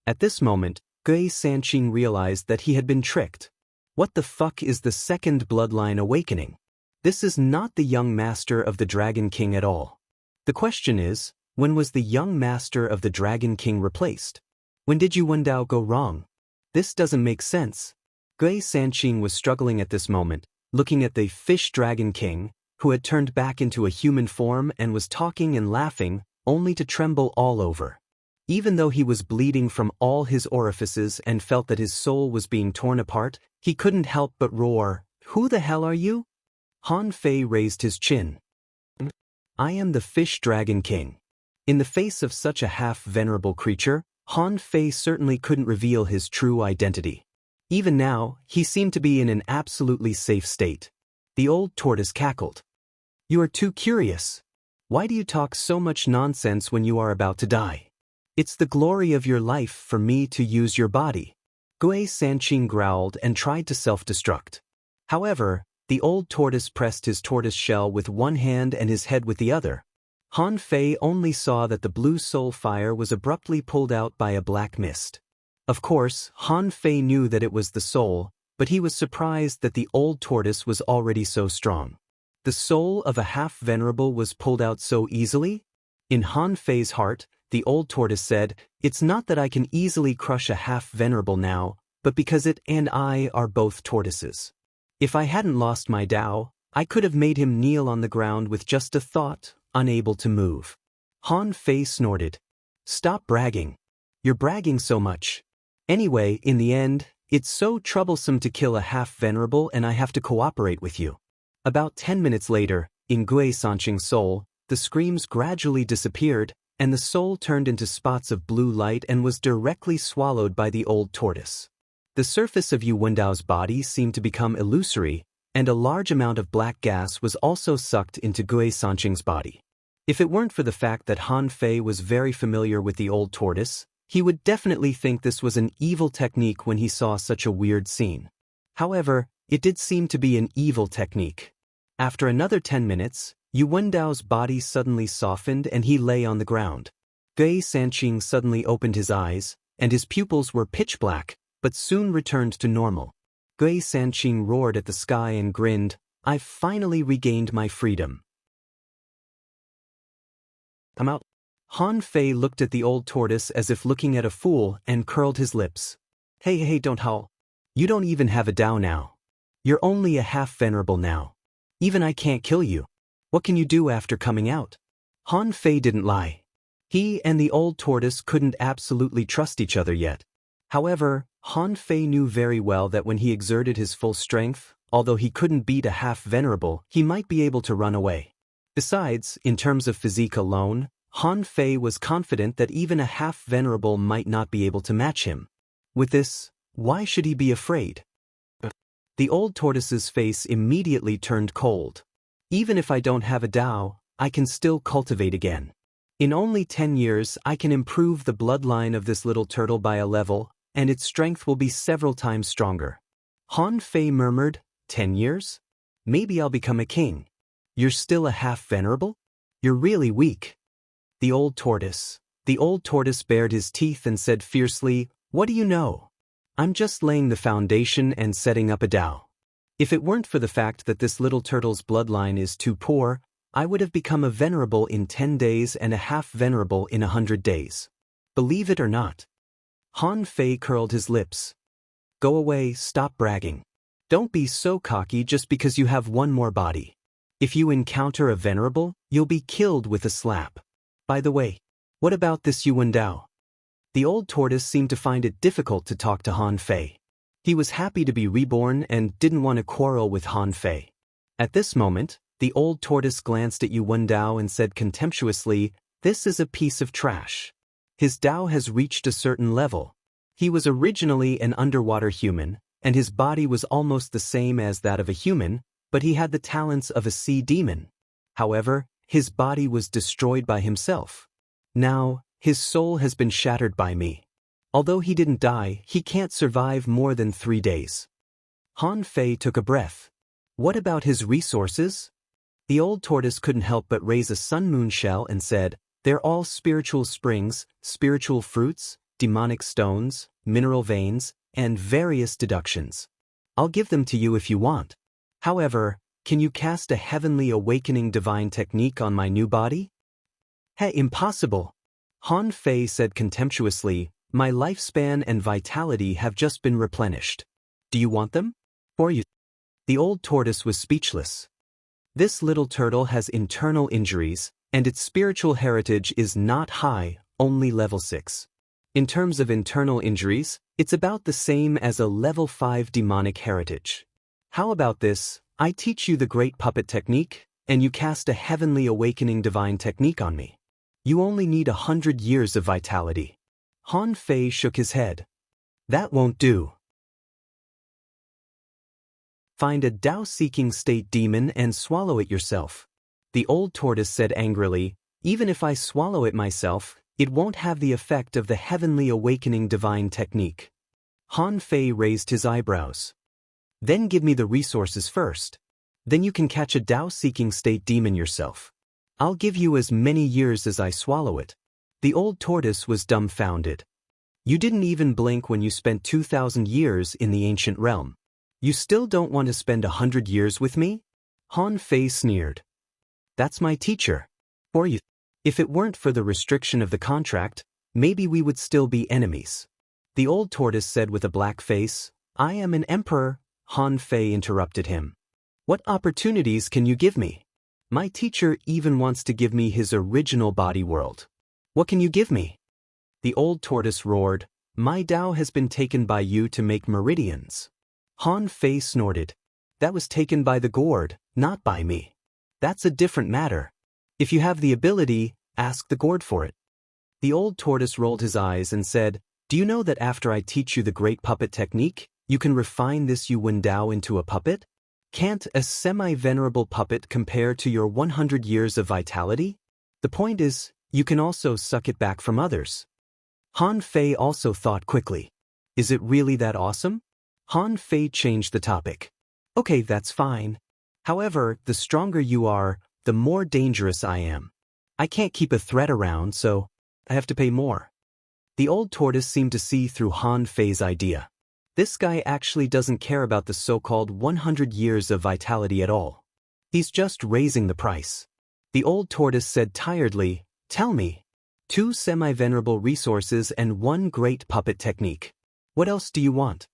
Speaker 1: At this moment, Gui Sanqing realized that he had been tricked. What the fuck is the second bloodline awakening? This is not the young master of the Dragon King at all. The question is, when was the young master of the Dragon King replaced? When did Yu Wendao go wrong? This doesn't make sense. Gui Sanqing was struggling at this moment, looking at the fish dragon king, who had turned back into a human form and was talking and laughing, only to tremble all over. Even though he was bleeding from all his orifices and felt that his soul was being torn apart, he couldn't help but roar, "Who the hell are you?" Han Fei raised his chin. "I am the fish dragon king." In the face of such a half-venerable creature, Han Fei certainly couldn't reveal his true identity. Even now, he seemed to be in an absolutely safe state. The old tortoise cackled. "You are too curious. Why do you talk so much nonsense when you are about to die? It's the glory of your life for me to use your body." Gui Sanqing growled and tried to self-destruct. However, the old tortoise pressed his tortoise shell with one hand and his head with the other. Han Fei only saw that the blue soul fire was abruptly pulled out by a black mist. Of course, Han Fei knew that it was the soul, but he was surprised that the old tortoise was already so strong. The soul of a half-venerable was pulled out so easily? In Han Fei's heart, the old tortoise said, "It's not that I can easily crush a half-venerable now, but because it and I are both tortoises. If I hadn't lost my Tao, I could have made him kneel on the ground with just a thought, unable to move." Han Fei snorted. "Stop bragging. You're bragging so much. Anyway, in the end, it's so troublesome to kill a half-venerable and I have to cooperate with you." About 10 minutes later, in Gui Sanqing's soul, the screams gradually disappeared, and the soul turned into spots of blue light and was directly swallowed by the old tortoise. The surface of Yu Wendao's body seemed to become illusory, and a large amount of black gas was also sucked into Gui Sanqing's body. If it weren't for the fact that Han Fei was very familiar with the old tortoise, he would definitely think this was an evil technique when he saw such a weird scene. However, it did seem to be an evil technique. After another 10 minutes, Yu Wendao's body suddenly softened and he lay on the ground. Gui Sanqing suddenly opened his eyes, and his pupils were pitch black, but soon returned to normal. Gui Sanqing roared at the sky and grinned, "I've finally regained my freedom. I'm out." Han Fei looked at the old tortoise as if looking at a fool and curled his lips. Hey, don't howl. You don't even have a Tao now. You're only a half-venerable now. Even I can't kill you. What can you do after coming out?" Han Fei didn't lie. He and the old tortoise couldn't absolutely trust each other yet. However, Han Fei knew very well that when he exerted his full strength, although he couldn't beat a half-venerable, he might be able to run away. Besides, in terms of physique alone, Han Fei was confident that even a half-venerable might not be able to match him. With this, why should he be afraid? The old tortoise's face immediately turned cold. "Even if I don't have a Tao, I can still cultivate again. In only 10 years I can improve the bloodline of this little turtle by a level, and its strength will be several times stronger." Han Fei murmured, 10 years? Maybe I'll become a king. You're still a half-venerable? You're really weak. The old tortoise bared his teeth and said fiercely, "What do you know? I'm just laying the foundation and setting up a Tao. If it weren't for the fact that this little turtle's bloodline is too poor, I would have become a venerable in 10 days and a half-venerable in 100 days. Believe it or not." Han Fei curled his lips. "Go away, stop bragging. Don't be so cocky just because you have one more body. If you encounter a venerable, you'll be killed with a slap. By the way, what about this Yu Wendao?" The old tortoise seemed to find it difficult to talk to Han Fei. He was happy to be reborn and didn't want to quarrel with Han Fei. At this moment, the old tortoise glanced at Yu Wendao and said contemptuously, "This is a piece of trash. His Tao has reached a certain level. He was originally an underwater human, and his body was almost the same as that of a human, but he had the talents of a sea demon. However, his body was destroyed by himself. Now, his soul has been shattered by me. Although he didn't die, he can't survive more than 3 days." Han Fei took a breath. "What about his resources?" The old tortoise couldn't help but raise a sun-moon shell and said, "They're all spiritual springs, spiritual fruits, demonic stones, mineral veins, and various deductions. I'll give them to you if you want. However, can you cast a heavenly awakening divine technique on my new body?" "Hey, impossible." Han Fei said contemptuously, "My lifespan and vitality have just been replenished. Do you want them? Or you? The old tortoise was speechless. This little turtle has internal injuries, and its spiritual heritage is not high, only level 6. In terms of internal injuries, it's about the same as a level 5 demonic heritage. How about this? I teach you the great puppet technique, and you cast a heavenly awakening divine technique on me. You only need 100 years of vitality. Han Fei shook his head. That won't do. Find a Tao-seeking state demon and swallow it yourself. The old tortoise said angrily, even if I swallow it myself, it won't have the effect of the heavenly awakening divine technique. Han Fei raised his eyebrows. Then give me the resources first. Then you can catch a Tao-seeking state demon yourself. I'll give you as many years as I swallow it. The old tortoise was dumbfounded. You didn't even blink when you spent 2,000 years in the ancient realm. You still don't want to spend 100 years with me? Han Fei sneered. That's my teacher. Or you. If it weren't for the restriction of the contract, maybe we would still be enemies. The old tortoise said with a black face, I am an emperor. Han Fei interrupted him. What opportunities can you give me? My teacher even wants to give me his original body world. What can you give me? The old tortoise roared, my Tao has been taken by you to make meridians. Han Fei snorted. That was taken by the gourd, not by me. That's a different matter. If you have the ability, ask the gourd for it. The old tortoise rolled his eyes and said, do you know that after I teach you the great puppet technique, you can refine this Yuwen Dao into a puppet? Can't a semi-venerable puppet compare to your 100 years of vitality? The point is, you can also suck it back from others. Han Fei also thought quickly. Is it really that awesome? Han Fei changed the topic. Okay, that's fine. However, the stronger you are, the more dangerous I am. I can't keep a threat around, so I have to pay more. The old tortoise seemed to see through Han Fei's idea. This guy actually doesn't care about the so-called 100 years of vitality at all. He's just raising the price. The old tortoise said tiredly, tell me. 2 semi-venerable resources and 1 great puppet technique. What else do you want?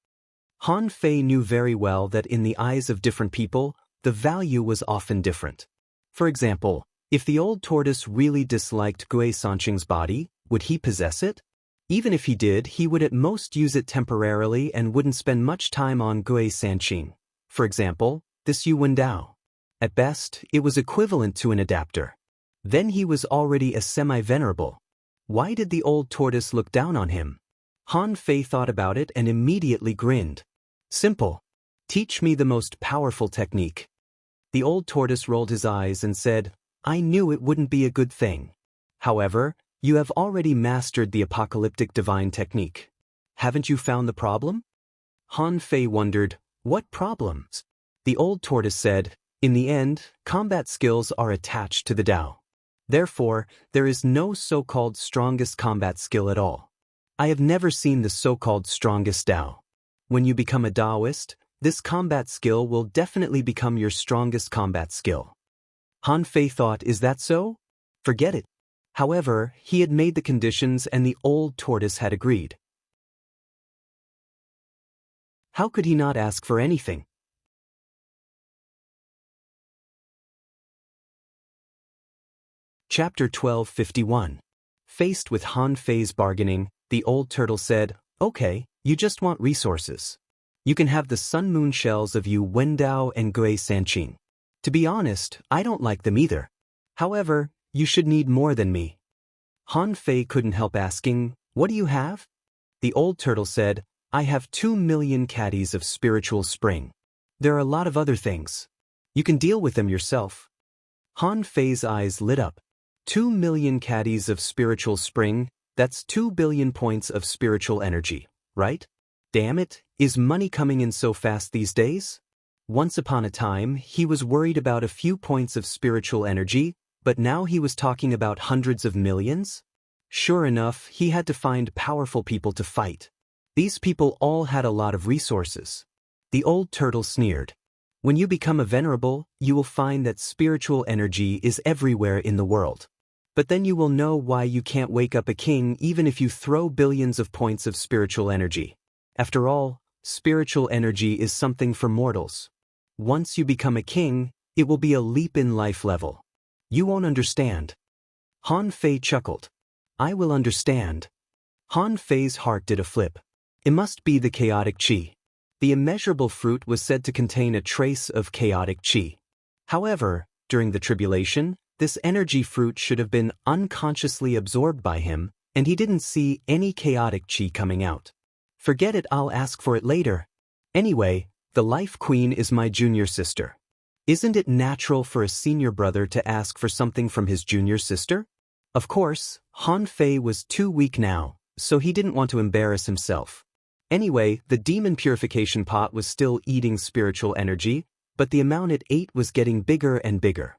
Speaker 1: Han Fei knew very well that in the eyes of different people, the value was often different. For example, if the old tortoise really disliked Gui Sanqing's body, would he possess it? Even if he did, he would at most use it temporarily and wouldn't spend much time on Gui Sanqing. For example, this Yuwen Dao. At best, it was equivalent to an adapter. Then he was already a semi-venerable. Why did the old tortoise look down on him? Han Fei thought about it and immediately grinned. Simple. Teach me the most powerful technique. The old tortoise rolled his eyes and said, I knew it wouldn't be a good thing. However, you have already mastered the apocalyptic divine technique. Haven't you found the problem? Han Fei wondered, what problems? The old tortoise said, in the end, combat skills are attached to the Tao. Therefore, there is no so-called strongest combat skill at all. I have never seen the so-called strongest Tao. When you become a Taoist, this combat skill will definitely become your strongest combat skill. Han Fei thought, is that so? Forget it. However, he had made the conditions and the old tortoise had agreed. How could he not ask for anything? Chapter 1251. Faced with Han Fei's bargaining, the old turtle said, okay, you just want resources. You can have the sun moon shells of Yuwen Dao and Gui Sanqing. To be honest, I don't like them either. However, you should need more than me. Han Fei couldn't help asking, what do you have? The old turtle said, I have 2 million caddies of spiritual spring. There are a lot of other things. You can deal with them yourself. Han Fei's eyes lit up. 2 million caddies of spiritual spring, that's 2 billion points of spiritual energy, right? Damn it, is money coming in so fast these days? Once upon a time, he was worried about a few points of spiritual energy, but now he was talking about hundreds of millions? Sure enough, he had to find powerful people to fight. These people all had a lot of resources. The old turtle sneered. When you become a venerable, you will find that spiritual energy is everywhere in the world. But then you will know why you can't wake up a king even if you throw billions of points of spiritual energy. After all, Spiritual energy is something for mortals. Once you become a king, it will be a leap in life level. You won't understand. Han Fei chuckled. I will understand. Han Fei's heart did a flip. It must be the chaotic qi. The immeasurable fruit was said to contain a trace of chaotic qi. However, during the tribulation, this energy fruit should have been unconsciously absorbed by him, and he didn't see any chaotic qi coming out. Forget it, I'll ask for it later. Anyway, the Life Queen is my junior sister. Isn't it natural for a senior brother to ask for something from his junior sister? Of course, Han Fei was too weak now, so he didn't want to embarrass himself. Anyway, the demon purification pot was still eating spiritual energy, but the amount it ate was getting bigger and bigger.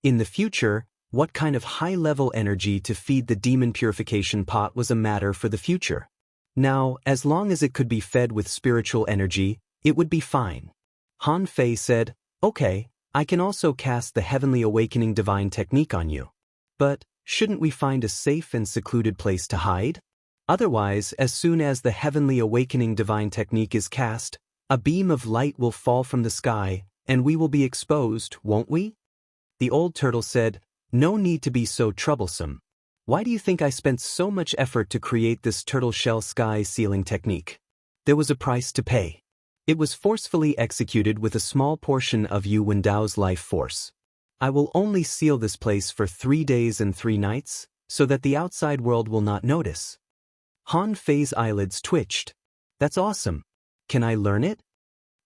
Speaker 1: In the future, what kind of high-level energy to feed the demon purification pot was a matter for the future. Now, as long as it could be fed with spiritual energy, it would be fine. Han Fei said, okay, I can also cast the Heavenly Awakening Divine Technique on you. But, shouldn't we find a safe and secluded place to hide? Otherwise, as soon as the Heavenly Awakening Divine Technique is cast, a beam of light will fall from the sky, and we will be exposed, won't we? The old turtle said, no need to be so troublesome. Why do you think I spent so much effort to create this turtle shell sky sealing technique? There was a price to pay. It was forcefully executed with a small portion of Yu Wendao's life force. I will only seal this place for 3 days and 3 nights, so that the outside world will not notice. Han Fei's eyelids twitched. That's awesome. Can I learn it?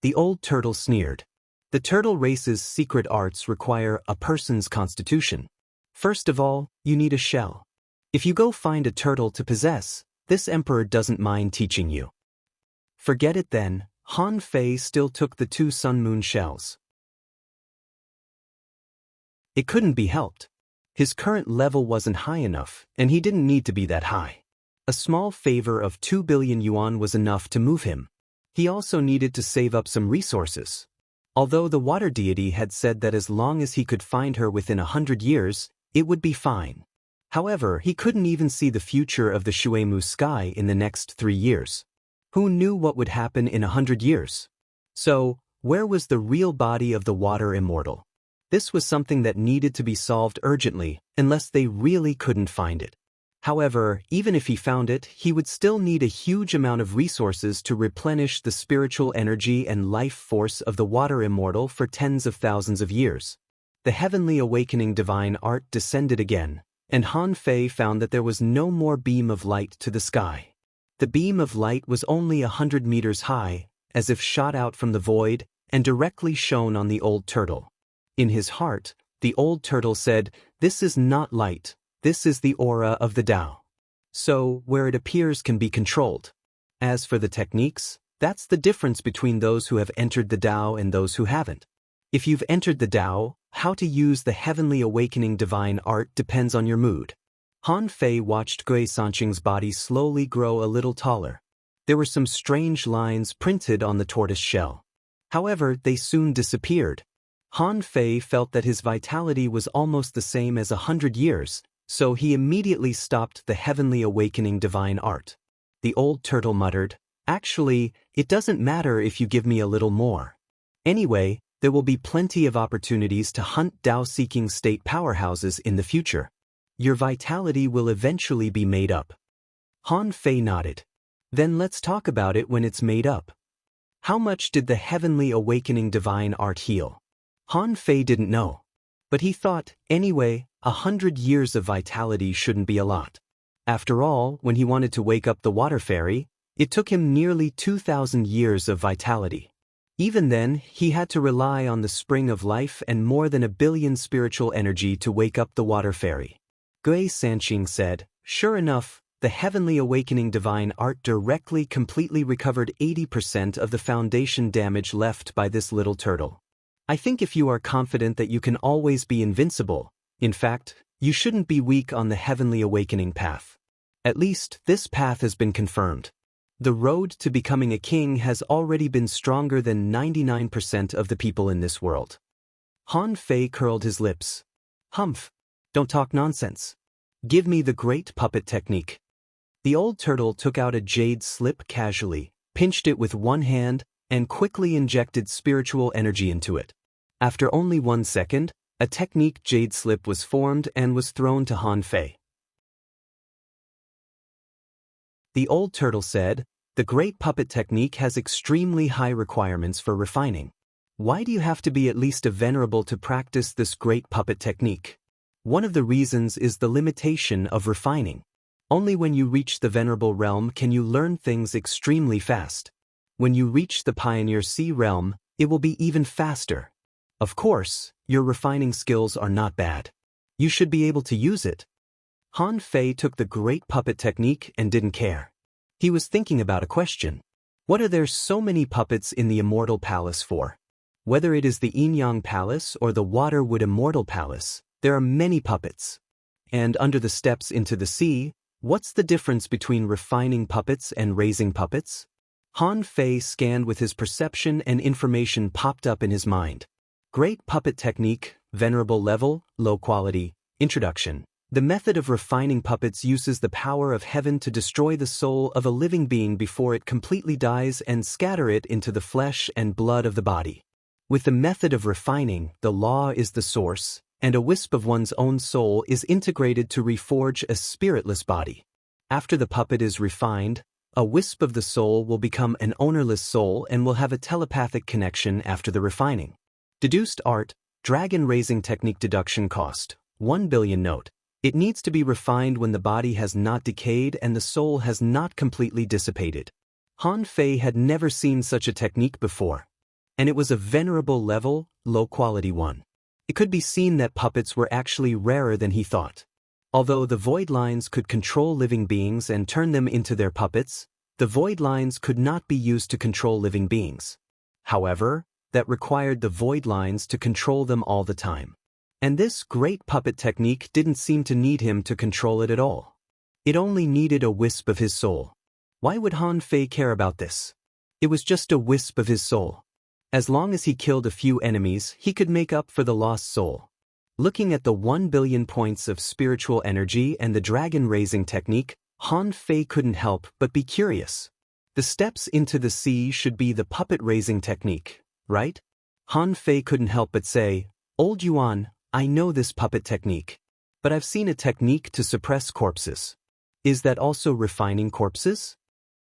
Speaker 1: The old turtle sneered. The turtle race's secret arts require a person's constitution. First of all, you need a shell. If you go find a turtle to possess, this emperor doesn't mind teaching you. Forget it then. Han Fei still took the 2 sun-moon shells. It couldn't be helped. His current level wasn't high enough, and he didn't need to be that high. A small favor of 2 billion yuan was enough to move him. He also needed to save up some resources. Although the water deity had said that as long as he could find her within 100 years, it would be fine. However, he couldn't even see the future of the Shuemu sky in the next 3 years. Who knew what would happen in 100 years? So, where was the real body of the water immortal? This was something that needed to be solved urgently, unless they really couldn't find it. However, even if he found it, he would still need a huge amount of resources to replenish the spiritual energy and life force of the water immortal for tens of thousands of years. The Heavenly Awakening Divine Art descended again, and Han Fei found that there was no more beam of light to the sky. The beam of light was only 100 meters high, as if shot out from the void, and directly shone on the old turtle. In his heart, the old turtle said, "This is not light. This is the aura of the Tao. So, where it appears can be controlled. As for the techniques, that's the difference between those who have entered the Tao and those who haven't. If you've entered the Tao, how to use the Heavenly Awakening Divine Art depends on your mood." Han Fei watched Gui Sanqing's body slowly grow a little taller. There were some strange lines printed on the tortoise shell. However, they soon disappeared. Han Fei felt that his vitality was almost the same as 100 years, so he immediately stopped the Heavenly Awakening Divine Art. The old turtle muttered, "Actually, it doesn't matter if you give me a little more. Anyway, there will be plenty of opportunities to hunt Tao-seeking state powerhouses in the future. Your vitality will eventually be made up." Han Fei nodded. "Then let's talk about it when it's made up. How much did the Heavenly Awakening Divine Art heal?" Han Fei didn't know. But he thought, anyway, 100 years of vitality shouldn't be a lot. After all, when he wanted to wake up the water fairy, it took him nearly 2,000 years of vitality. Even then, he had to rely on the spring of life and more than 1 billion spiritual energy to wake up the water fairy. Gui Sanqing said, "Sure enough, the Heavenly Awakening Divine Art directly completely recovered 80% of the foundation damage left by this little turtle. I think if you are confident that you can always be invincible, in fact, you shouldn't be weak on the Heavenly Awakening path. At least, this path has been confirmed. The road to becoming a king has already been stronger than 99% of the people in this world." Han Fei curled his lips. "Humph. Don't talk nonsense. Give me the great puppet technique." The old turtle took out a jade slip casually, pinched it with one hand, and quickly injected spiritual energy into it. After only 1 second, a technique jade slip was formed and was thrown to Han Fei. The old turtle said, "The great puppet technique has extremely high requirements for refining. Why do you have to be at least a venerable to practice this great puppet technique?" One of the reasons is the limitation of refining. Only when you reach the venerable realm can you learn things extremely fast. When you reach the Pioneer Sea realm, it will be even faster. Of course, your refining skills are not bad. You should be able to use it. Han Fei took the great puppet technique and didn't care. He was thinking about a question. What are there so many puppets in the Immortal Palace for? Whether it is the Yin-Yang Palace or the Waterwood Immortal Palace, there are many puppets. And under the steps into the sea, what's the difference between refining puppets and raising puppets? Han Fei scanned with his perception and information popped up in his mind. Great puppet technique, venerable level, low quality, introduction. The method of refining puppets uses the power of heaven to destroy the soul of a living being before it completely dies and scatter it into the flesh and blood of the body. With the method of refining, the law is the source, and a wisp of one's own soul is integrated to reforge a spiritless body. After the puppet is refined, a wisp of the soul will become an ownerless soul and will have a telepathic connection after the refining. Deduced art, dragon raising technique deduction cost, 1 billion note. It needs to be refined when the body has not decayed and the soul has not completely dissipated. Han Fei had never seen such a technique before. And it was a venerable level, low-quality one. It could be seen that puppets were actually rarer than he thought. Although the void lines could control living beings and turn them into their puppets, the void lines could not be used to control living beings. However, that required the void lines to control them all the time. And this great puppet technique didn't seem to need him to control it at all. It only needed a wisp of his soul. Why would Han Fei care about this? It was just a wisp of his soul. As long as he killed a few enemies, he could make up for the lost soul. Looking at the 1 billion points of spiritual energy and the dragon raising technique, Han Fei couldn't help but be curious. The steps into the sea should be the puppet raising technique, right? Han Fei couldn't help but say, "Old Yuan, I know this puppet technique. But I've seen a technique to suppress corpses. Is that also refining corpses?"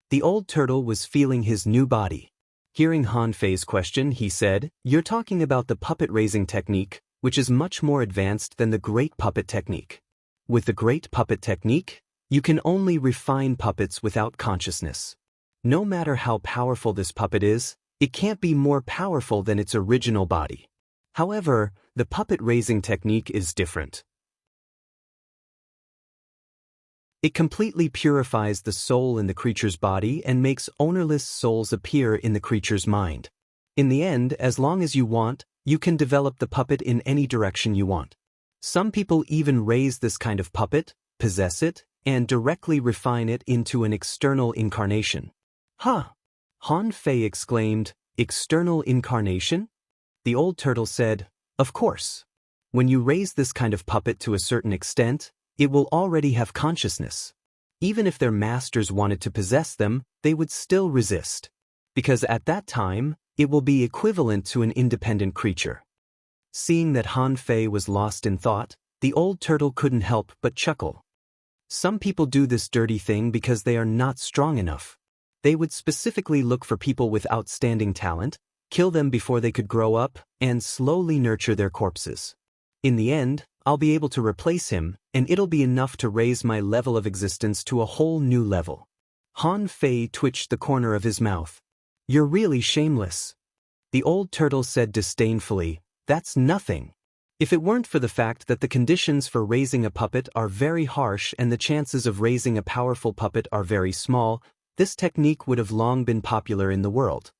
Speaker 1: The old turtle was feeling his new body. Hearing Han Fei's question, he said, "You're talking about the puppet raising technique, which is much more advanced than the great puppet technique. With the great puppet technique, you can only refine puppets without consciousness. No matter how powerful this puppet is, it can't be more powerful than its original body. However, the puppet raising technique is different. It completely purifies the soul in the creature's body and makes ownerless souls appear in the creature's mind. In the end, as long as you want, you can develop the puppet in any direction you want. Some people even raise this kind of puppet, possess it, and directly refine it into an external incarnation." "Huh!" Han Fei exclaimed, "External incarnation?" The old turtle said, "Of course. When you raise this kind of puppet to a certain extent, it will already have consciousness. Even if their masters wanted to possess them, they would still resist. Because at that time, it will be equivalent to an independent creature." Seeing that Han Fei was lost in thought, the old turtle couldn't help but chuckle. Some people do this dirty thing because they are not strong enough. They would specifically look for people with outstanding talent, kill them before they could grow up, and slowly nurture their corpses. In the end, I'll be able to replace him, and it'll be enough to raise my level of existence to a whole new level. Han Fei twitched the corner of his mouth. "You're really shameless." The old turtle said disdainfully, "That's nothing. If it weren't for the fact that the conditions for raising a puppet are very harsh and the chances of raising a powerful puppet are very small, this technique would have long been popular in the world."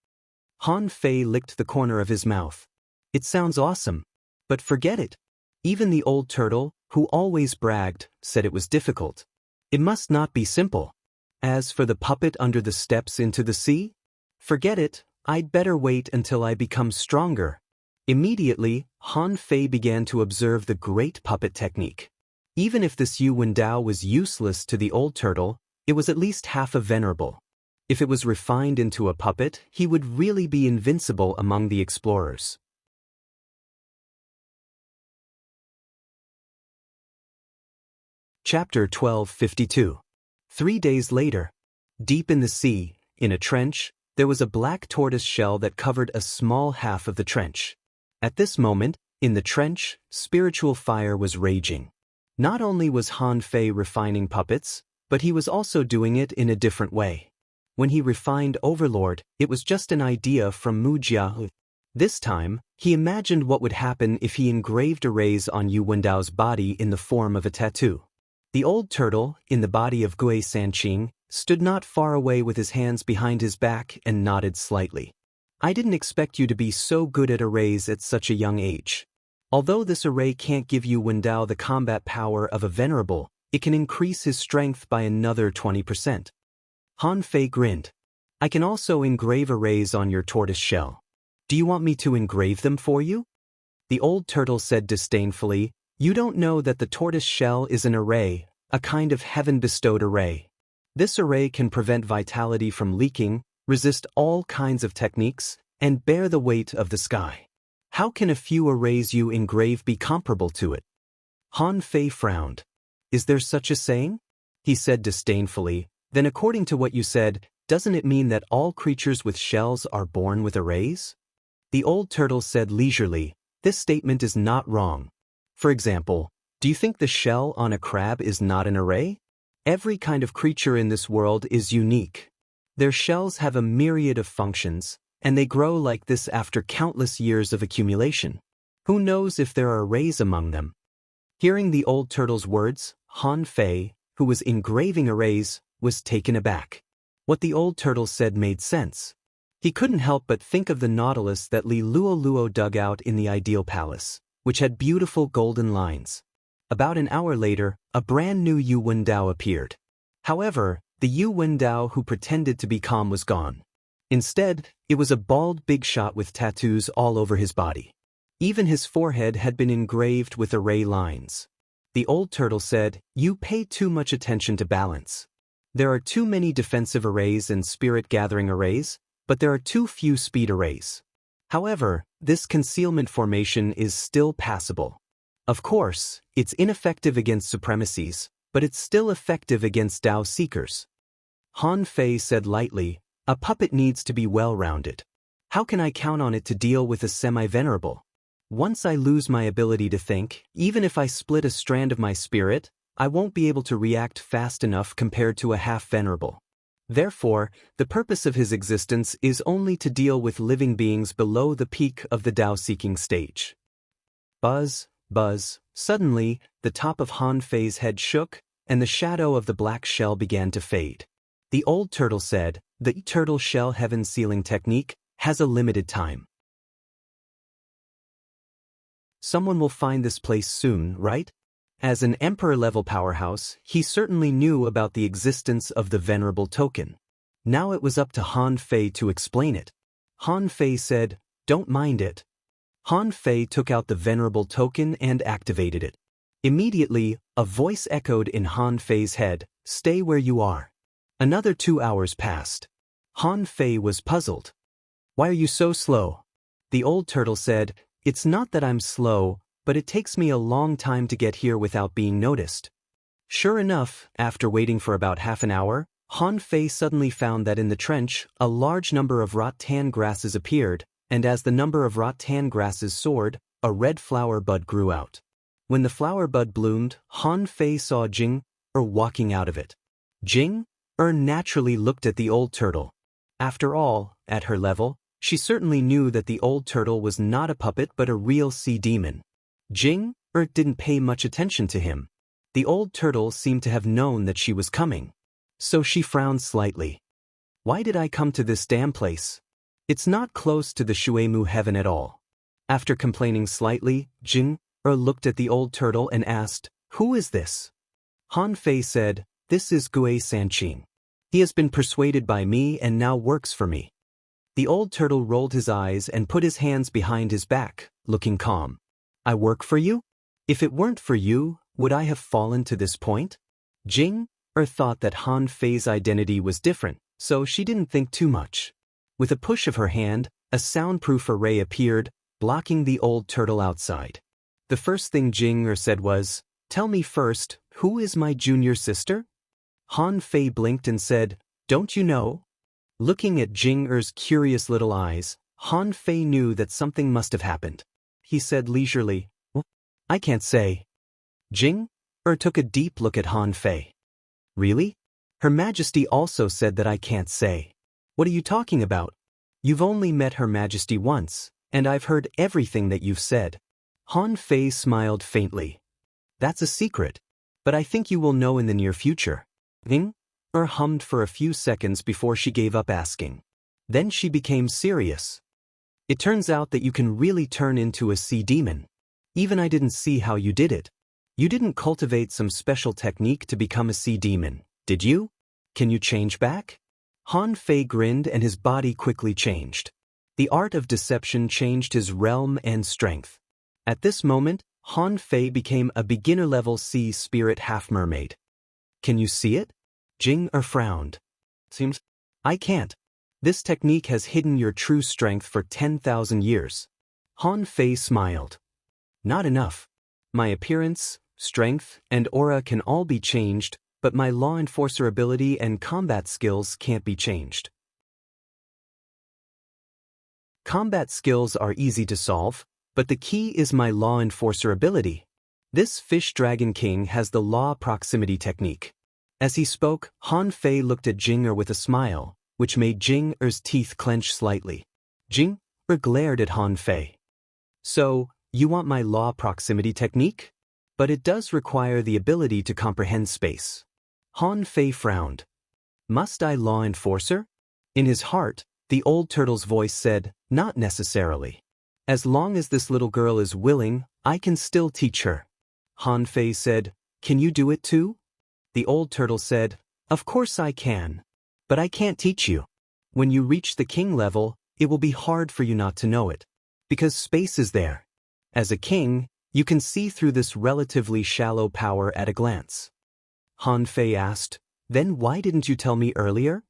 Speaker 1: Han Fei licked the corner of his mouth. "It sounds awesome. But forget it." Even the old turtle, who always bragged, said it was difficult. It must not be simple. As for the puppet under the steps into the sea? Forget it, I'd better wait until I become stronger. Immediately, Han Fei began to observe the great puppet technique. Even if this Yu Wendao was useless to the old turtle, it was at least half a venerable. If it was refined into a puppet, he would really be invincible among the explorers. Chapter 1252. 3 days later. Deep in the sea, in a trench, there was a black tortoise shell that covered a small half of the trench. At this moment, in the trench, spiritual fire was raging. Not only was Han Fei refining puppets, but he was also doing it in a different way. When he refined Overlord, it was just an idea from Mu Jia. This time, he imagined what would happen if he engraved arrays on Yu Wendao's body in the form of a tattoo. The old turtle, in the body of Gui Sanqing, stood not far away with his hands behind his back and nodded slightly. I didn't expect you to be so good at arrays at such a young age. Although this array can't give Yu Wendao the combat power of a venerable, it can increase his strength by another 20%. Han Fei grinned. I can also engrave arrays on your tortoise shell. Do you want me to engrave them for you? The old turtle said disdainfully, you don't know that the tortoise shell is an array, a kind of heaven-bestowed array. This array can prevent vitality from leaking, resist all kinds of techniques, and bear the weight of the sky. How can a few arrays you engrave be comparable to it? Han Fei frowned. Is there such a saying? He said disdainfully, then according to what you said, doesn't it mean that all creatures with shells are born with arrays? The old turtle said leisurely, this statement is not wrong. For example, do you think the shell on a crab is not an array? Every kind of creature in this world is unique. Their shells have a myriad of functions, and they grow like this after countless years of accumulation. Who knows if there are arrays among them? Hearing the old turtle's words, Han Fei, who was engraving arrays, was taken aback. What the old turtle said made sense. He couldn't help but think of the nautilus that Li Luo dug out in the ideal palace, which had beautiful golden lines. About an hour later, a brand new Yu Wendao appeared. However, the Yu Wendao who pretended to be calm was gone. Instead, it was a bald big shot with tattoos all over his body. Even his forehead had been engraved with array lines. The old turtle said, you pay too much attention to balance. There are too many defensive arrays and spirit-gathering arrays, but there are too few speed arrays. However, this concealment formation is still passable. Of course, it's ineffective against supremacies, but it's still effective against Dao Seekers. Han Fei said lightly, a puppet needs to be well-rounded. How can I count on it to deal with a semi-venerable? Once I lose my ability to think, even if I split a strand of my spirit, I won't be able to react fast enough compared to a half-venerable. Therefore, the purpose of his existence is only to deal with living beings below the peak of the Dao-seeking stage. Buzz, buzz, suddenly, the top of Han Fei's head shook, and the shadow of the black shell began to fade. The old turtle said, the turtle shell heaven sealing technique has a limited time. Someone will find this place soon, right? As an emperor-level powerhouse, he certainly knew about the existence of the venerable token. Now it was up to Han Fei to explain it. Han Fei said, don't mind it. Han Fei took out the venerable token and activated it. Immediately, a voice echoed in Han Fei's head, stay where you are. Another 2 hours passed. Han Fei was puzzled. Why are you so slow? The old turtle said, it's not that I'm slow, but it takes me a long time to get here without being noticed. Sure enough, after waiting for about half an hour, Han Fei suddenly found that in the trench, a large number of rattan grasses appeared, and as the number of rattan grasses soared, a red flower bud grew out. When the flower bud bloomed, Han Fei saw Jing walking out of it. Jing naturally looked at the old turtle. After all, at her level, she certainly knew that the old turtle was not a puppet but a real sea demon. Jing didn't pay much attention to him. The old turtle seemed to have known that she was coming. So she frowned slightly. Why did I come to this damn place? It's not close to the Shuemu heaven at all. After complaining slightly, Jing looked at the old turtle and asked, who is this? Han Fei said, this is Gui Sanqing. He has been persuaded by me and now works for me. The old turtle rolled his eyes and put his hands behind his back, looking calm. I work for you? If it weren't for you, would I have fallen to this point? Jing thought that Han Fei's identity was different, so she didn't think too much. With a push of her hand, a soundproof array appeared, blocking the old turtle outside. The first thing Jing said was, "Tell me first, who is my junior sister?" Han Fei blinked and said, "Don't you know?" Looking at Jing curious little eyes, Han Fei knew that something must have happened. He said leisurely, "Well, I can't say." Jing took a deep look at Han Fei. "Really? Her Majesty also said that I can't say." "What are you talking about? You've only met Her Majesty once, and I've heard everything that you've said." Han Fei smiled faintly. "That's a secret, but I think you will know in the near future." Jing hummed for a few seconds before she gave up asking. Then she became serious. "It turns out that you can really turn into a sea demon. Even I didn't see how you did it. You didn't cultivate some special technique to become a sea demon, did you? Can you change back?" Han Fei grinned and his body quickly changed. The art of deception changed his realm and strength. At this moment, Han Fei became a beginner-level sea spirit half-mermaid. "Can you see it?" Jing frowned. "Seems I can't. This technique has hidden your true strength for 10,000 years. Han Fei smiled. "Not enough. My appearance, strength, and aura can all be changed, but my law enforcer ability and combat skills can't be changed." Combat skills are easy to solve, but the key is my law enforcer ability. This fish dragon king has the law proximity technique. As he spoke, Han Fei looked at Jing with a smile, which made Jing's teeth clench slightly. Jing glared at Han Fei. "So, you want my law proximity technique? But it does require the ability to comprehend space." Han Fei frowned. "Must I law enforcer?" In his heart, the old turtle's voice said, "Not necessarily. As long as this little girl is willing, I can still teach her." Han Fei said, "Can you do it too?" The old turtle said, "Of course I can. But I can't teach you. When you reach the king level, it will be hard for you not to know it. Because space is there. As a king, you can see through this relatively shallow power at a glance." Han Fei asked, "Then why didn't you tell me earlier?"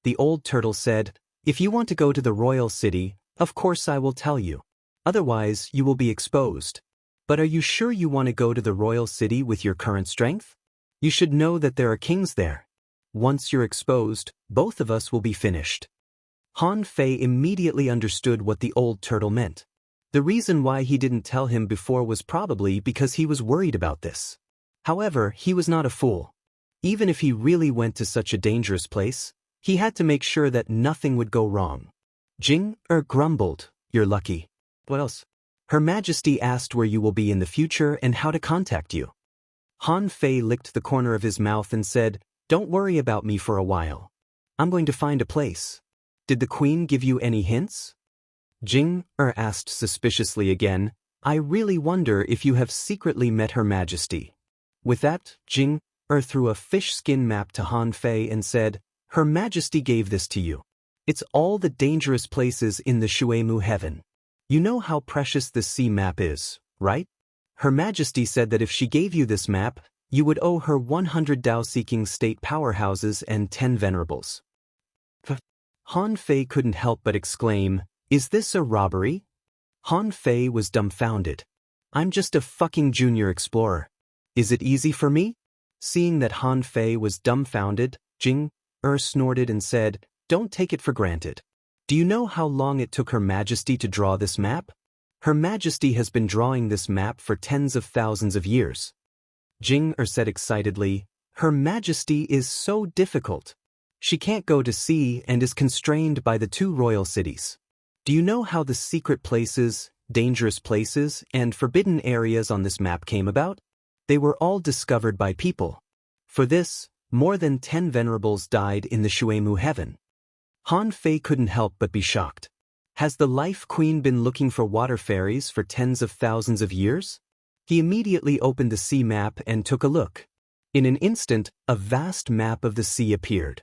Speaker 1: The old turtle said, "If you want to go to the royal city, of course I will tell you. Otherwise, you will be exposed. But are you sure you want to go to the royal city with your current strength? You should know that there are kings there. Once you're exposed, both of us will be finished." Han Fei immediately understood what the old turtle meant. The reason why he didn't tell him before was probably because he was worried about this. However, he was not a fool. Even if he really went to such a dangerous place, he had to make sure that nothing would go wrong. Jing grumbled, "You're lucky." "What else?" "Her Majesty asked where you will be in the future and how to contact you." Han Fei licked the corner of his mouth and said, "Don't worry about me for a while. I'm going to find a place. Did the queen give you any hints?" Jing asked suspiciously again, "I really wonder if you have secretly met Her Majesty." With that, Jing threw a fish skin map to Han Fei and said, "Her Majesty gave this to you. It's all the dangerous places in the Shuemu heaven. You know how precious this sea map is, right? Her Majesty said that if she gave you this map, you would owe her 100 Dao-seeking state powerhouses and 10 venerables." Han Fei couldn't help but exclaim, "Is this a robbery?" Han Fei was dumbfounded. "I'm just a fucking junior explorer. Is it easy for me?" Seeing that Han Fei was dumbfounded, Jing snorted and said, "Don't take it for granted. Do you know how long it took Her Majesty to draw this map? Her Majesty has been drawing this map for tens of thousands of years." Jing said excitedly, "Her Majesty is so difficult. She can't go to sea and is constrained by the 2 royal cities. Do you know how the secret places, dangerous places, and forbidden areas on this map came about? They were all discovered by people. For this, more than 10 venerables died in the Shuemu heaven." Han Fei couldn't help but be shocked. Has the Life Queen been looking for water fairies for tens of thousands of years? He immediately opened the sea map and took a look. In an instant, a vast map of the sea appeared.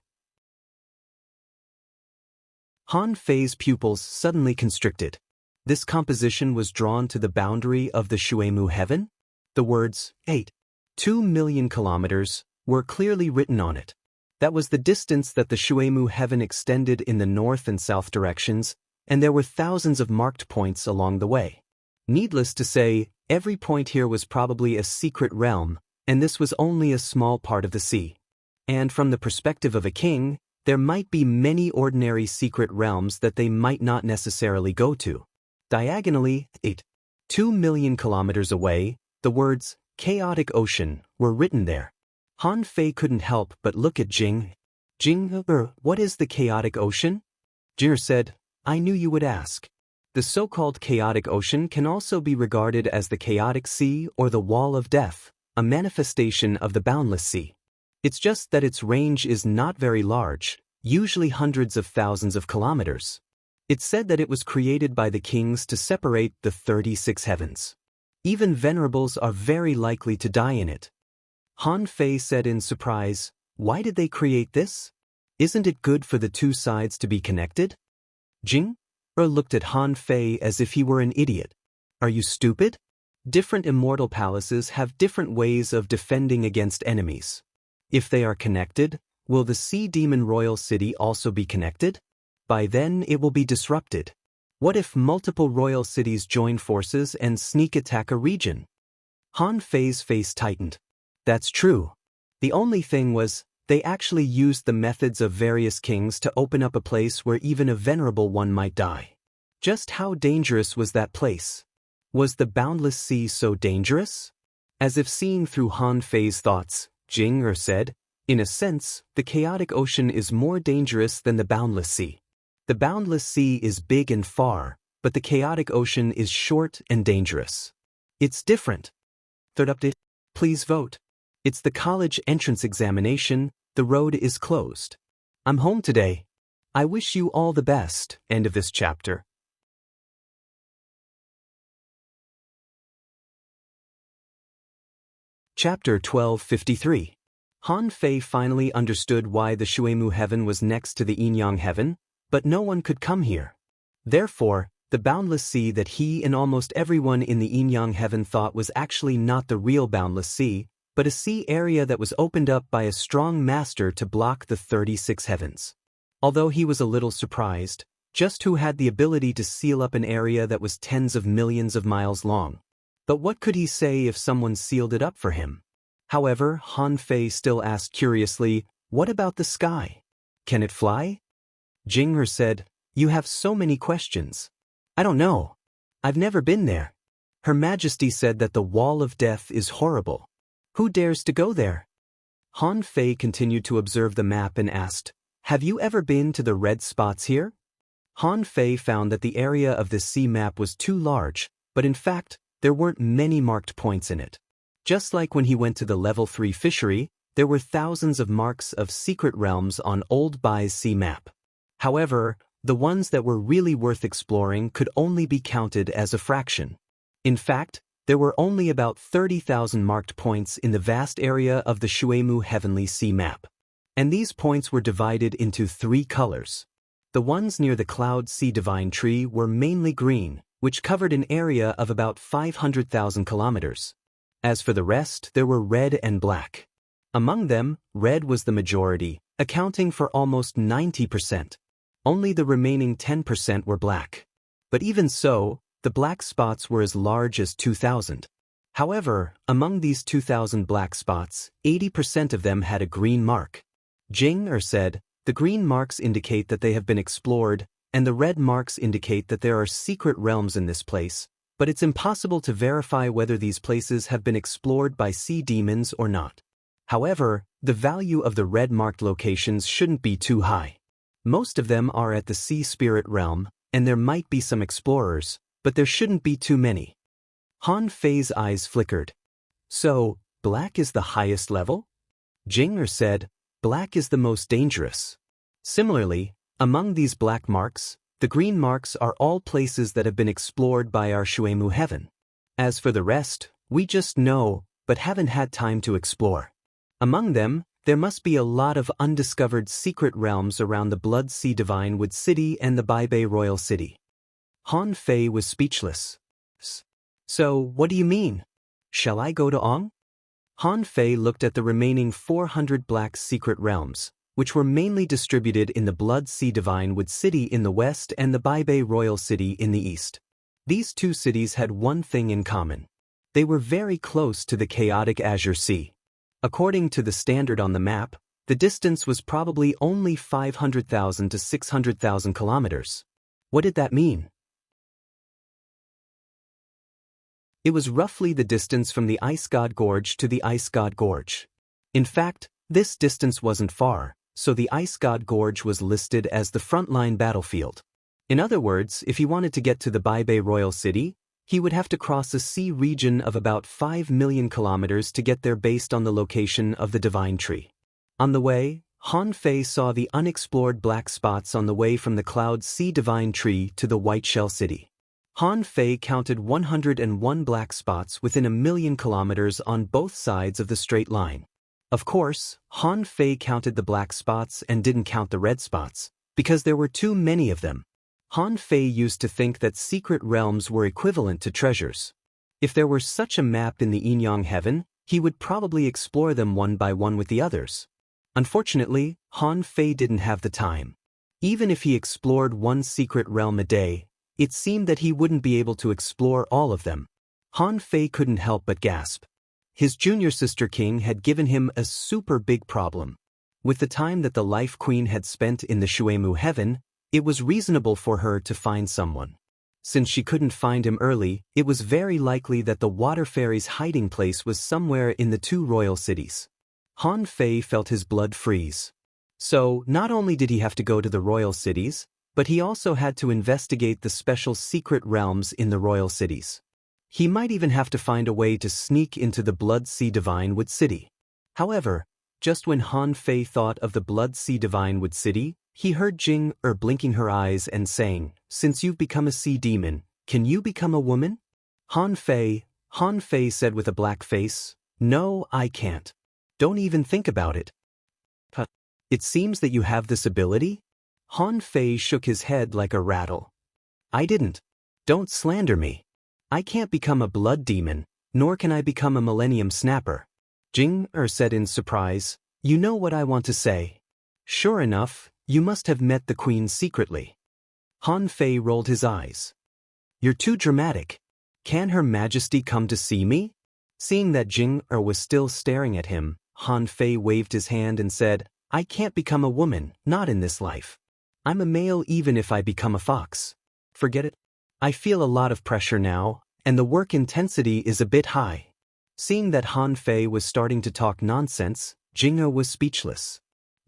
Speaker 1: Han Fei's pupils suddenly constricted. This composition was drawn to the boundary of the Shuemu heaven? The words, 2 million kilometers, were clearly written on it. That was the distance that the Shuemu heaven extended in the north and south directions, and there were thousands of marked points along the way. Needless to say, every point here was probably a secret realm, and this was only a small part of the sea. And from the perspective of a king, there might be many ordinary secret realms that they might not necessarily go to. Diagonally, 2 million kilometers away, the words, chaotic ocean, were written there. Han Fei couldn't help but look at Jing. Jing, what is the chaotic ocean? Jing said, I knew you would ask. The so-called chaotic ocean can also be regarded as the chaotic sea or the wall of death, a manifestation of the boundless sea. It's just that its range is not very large, usually hundreds of thousands of kilometers. It's said that it was created by the kings to separate the 36 heavens. Even venerables are very likely to die in it. Han Fei said in surprise, why did they create this? Isn't it good for the two sides to be connected? Jing looked at Han Fei as if he were an idiot. Are you stupid? Different immortal palaces have different ways of defending against enemies. If they are connected, will the Sea Demon Royal City also be connected? By then it will be disrupted. What if multiple royal cities join forces and sneak attack a region? Han Fei's face tightened. That's true. The only thing was, they actually used the methods of various kings to open up a place where even a venerable one might die. Just how dangerous was that place? Was the boundless sea so dangerous? As if seeing through Han Fei's thoughts, Jing said, in a sense, the chaotic ocean is more dangerous than the boundless sea. The boundless sea is big and far, but the chaotic ocean is short and dangerous. It's different. Third update. Please vote. It's the college entrance examination, the road is closed. I'm home today. I wish you all the best. End of this chapter. Chapter 1253. Han Fei finally understood why the Shuemu heaven was next to the Yinyang heaven, but no one could come here. Therefore, the boundless sea that he and almost everyone in the Yinyang heaven thought was actually not the real boundless sea, but a sea area that was opened up by a strong master to block the 36 heavens. Although he was a little surprised, just who had the ability to seal up an area that was tens of millions of miles long. But what could he say if someone sealed it up for him? However, Han Fei still asked curiously, what about the sky? Can it fly? Jing said, you have so many questions. I don't know. I've never been there. Her Majesty said that the wall of death is horrible. Who dares to go there? Han Fei continued to observe the map and asked, have you ever been to the red spots here? Han Fei found that the area of this sea map was too large, but in fact, there weren't many marked points in it. Just like when he went to the level 3 fishery, there were thousands of marks of secret realms on Old Bai's sea map. However, the ones that were really worth exploring could only be counted as a fraction. In fact, there were only about 30,000 marked points in the vast area of the Shuemu Heavenly Sea map. And these points were divided into 3 colors. The ones near the Cloud Sea Divine Tree were mainly green, which covered an area of about 500,000 kilometers. As for the rest, there were red and black. Among them, red was the majority, accounting for almost 90%. Only the remaining 10% were black. But even so, the black spots were as large as 2,000. However, among these 2,000 black spots, 80% of them had a green mark. Jing said, the green marks indicate that they have been explored, and the red marks indicate that there are secret realms in this place, but it's impossible to verify whether these places have been explored by sea demons or not. However, the value of the red-marked locations shouldn't be too high. Most of them are at the sea spirit realm, and there might be some explorers, but there shouldn't be too many. Han Fei's eyes flickered. So, black is the highest level? Jing said, black is the most dangerous. Similarly, among these black marks, the green marks are all places that have been explored by our Shuemu heaven. As for the rest, we just know, but haven't had time to explore. Among them, there must be a lot of undiscovered secret realms around the Blood Sea Divine Wood City and the Baibei Royal City. Han Fei was speechless. So, what do you mean? Shall I go to Ong? Han Fei looked at the remaining 400 black secret realms, which were mainly distributed in the Blood Sea Divinewood City in the west and the Baibei Royal City in the east. These two cities had one thing in common. They were very close to the chaotic Azure Sea. According to the standard on the map, the distance was probably only 500,000 to 600,000 kilometers. What did that mean? It was roughly the distance from the Ice God Gorge to the Ice God Gorge. In fact, this distance wasn't far, so the Ice God Gorge was listed as the frontline battlefield. In other words, if he wanted to get to the Baibei Royal City, he would have to cross a sea region of about 5 million kilometers to get there based on the location of the Divine Tree. On the way, Han Fei saw the unexplored black spots on the way from the Cloud Sea Divine Tree to the White Shell City. Han Fei counted 101 black spots within 1,000,000 kilometers on both sides of the straight line. Of course, Han Fei counted the black spots and didn't count the red spots, because there were too many of them. Han Fei used to think that secret realms were equivalent to treasures. If there were such a map in the Inyang heaven, he would probably explore them one by one with the others. Unfortunately, Han Fei didn't have the time. Even if he explored one secret realm a day, it seemed that he wouldn't be able to explore all of them. Han Fei couldn't help but gasp. His junior sister king had given him a super big problem. With the time that the Life Queen had spent in the Shuemu heaven, it was reasonable for her to find someone. Since she couldn't find him early, it was very likely that the water fairy's hiding place was somewhere in the two royal cities. Han Fei felt his blood freeze. So, not only did he have to go to the royal cities, but he also had to investigate the special secret realms in the royal cities. He might even have to find a way to sneak into the Blood Sea Divinewood City. However, just when Han Fei thought of the Blood Sea Divinewood City, he heard Jing blinking her eyes and saying, "Since you've become a sea demon, can you become a woman?" Han Fei said with a black face, "No, I can't. Don't even think about it." "But it seems that you have this ability?" Han Fei shook his head like a rattle. "I didn't. Don't slander me. I can't become a blood demon, nor can I become a Millennium Snapper." Jing said in surprise, "You know what I want to say." "Sure enough, you must have met the queen secretly." Han Fei rolled his eyes. "You're too dramatic. Can Her Majesty come to see me?" Seeing that Jing was still staring at him, Han Fei waved his hand and said, "I can't become a woman, not in this life. I'm a male even if I become a fox. Forget it. I feel a lot of pressure now, and the work intensity is a bit high." Seeing that Han Fei was starting to talk nonsense, Jing was speechless.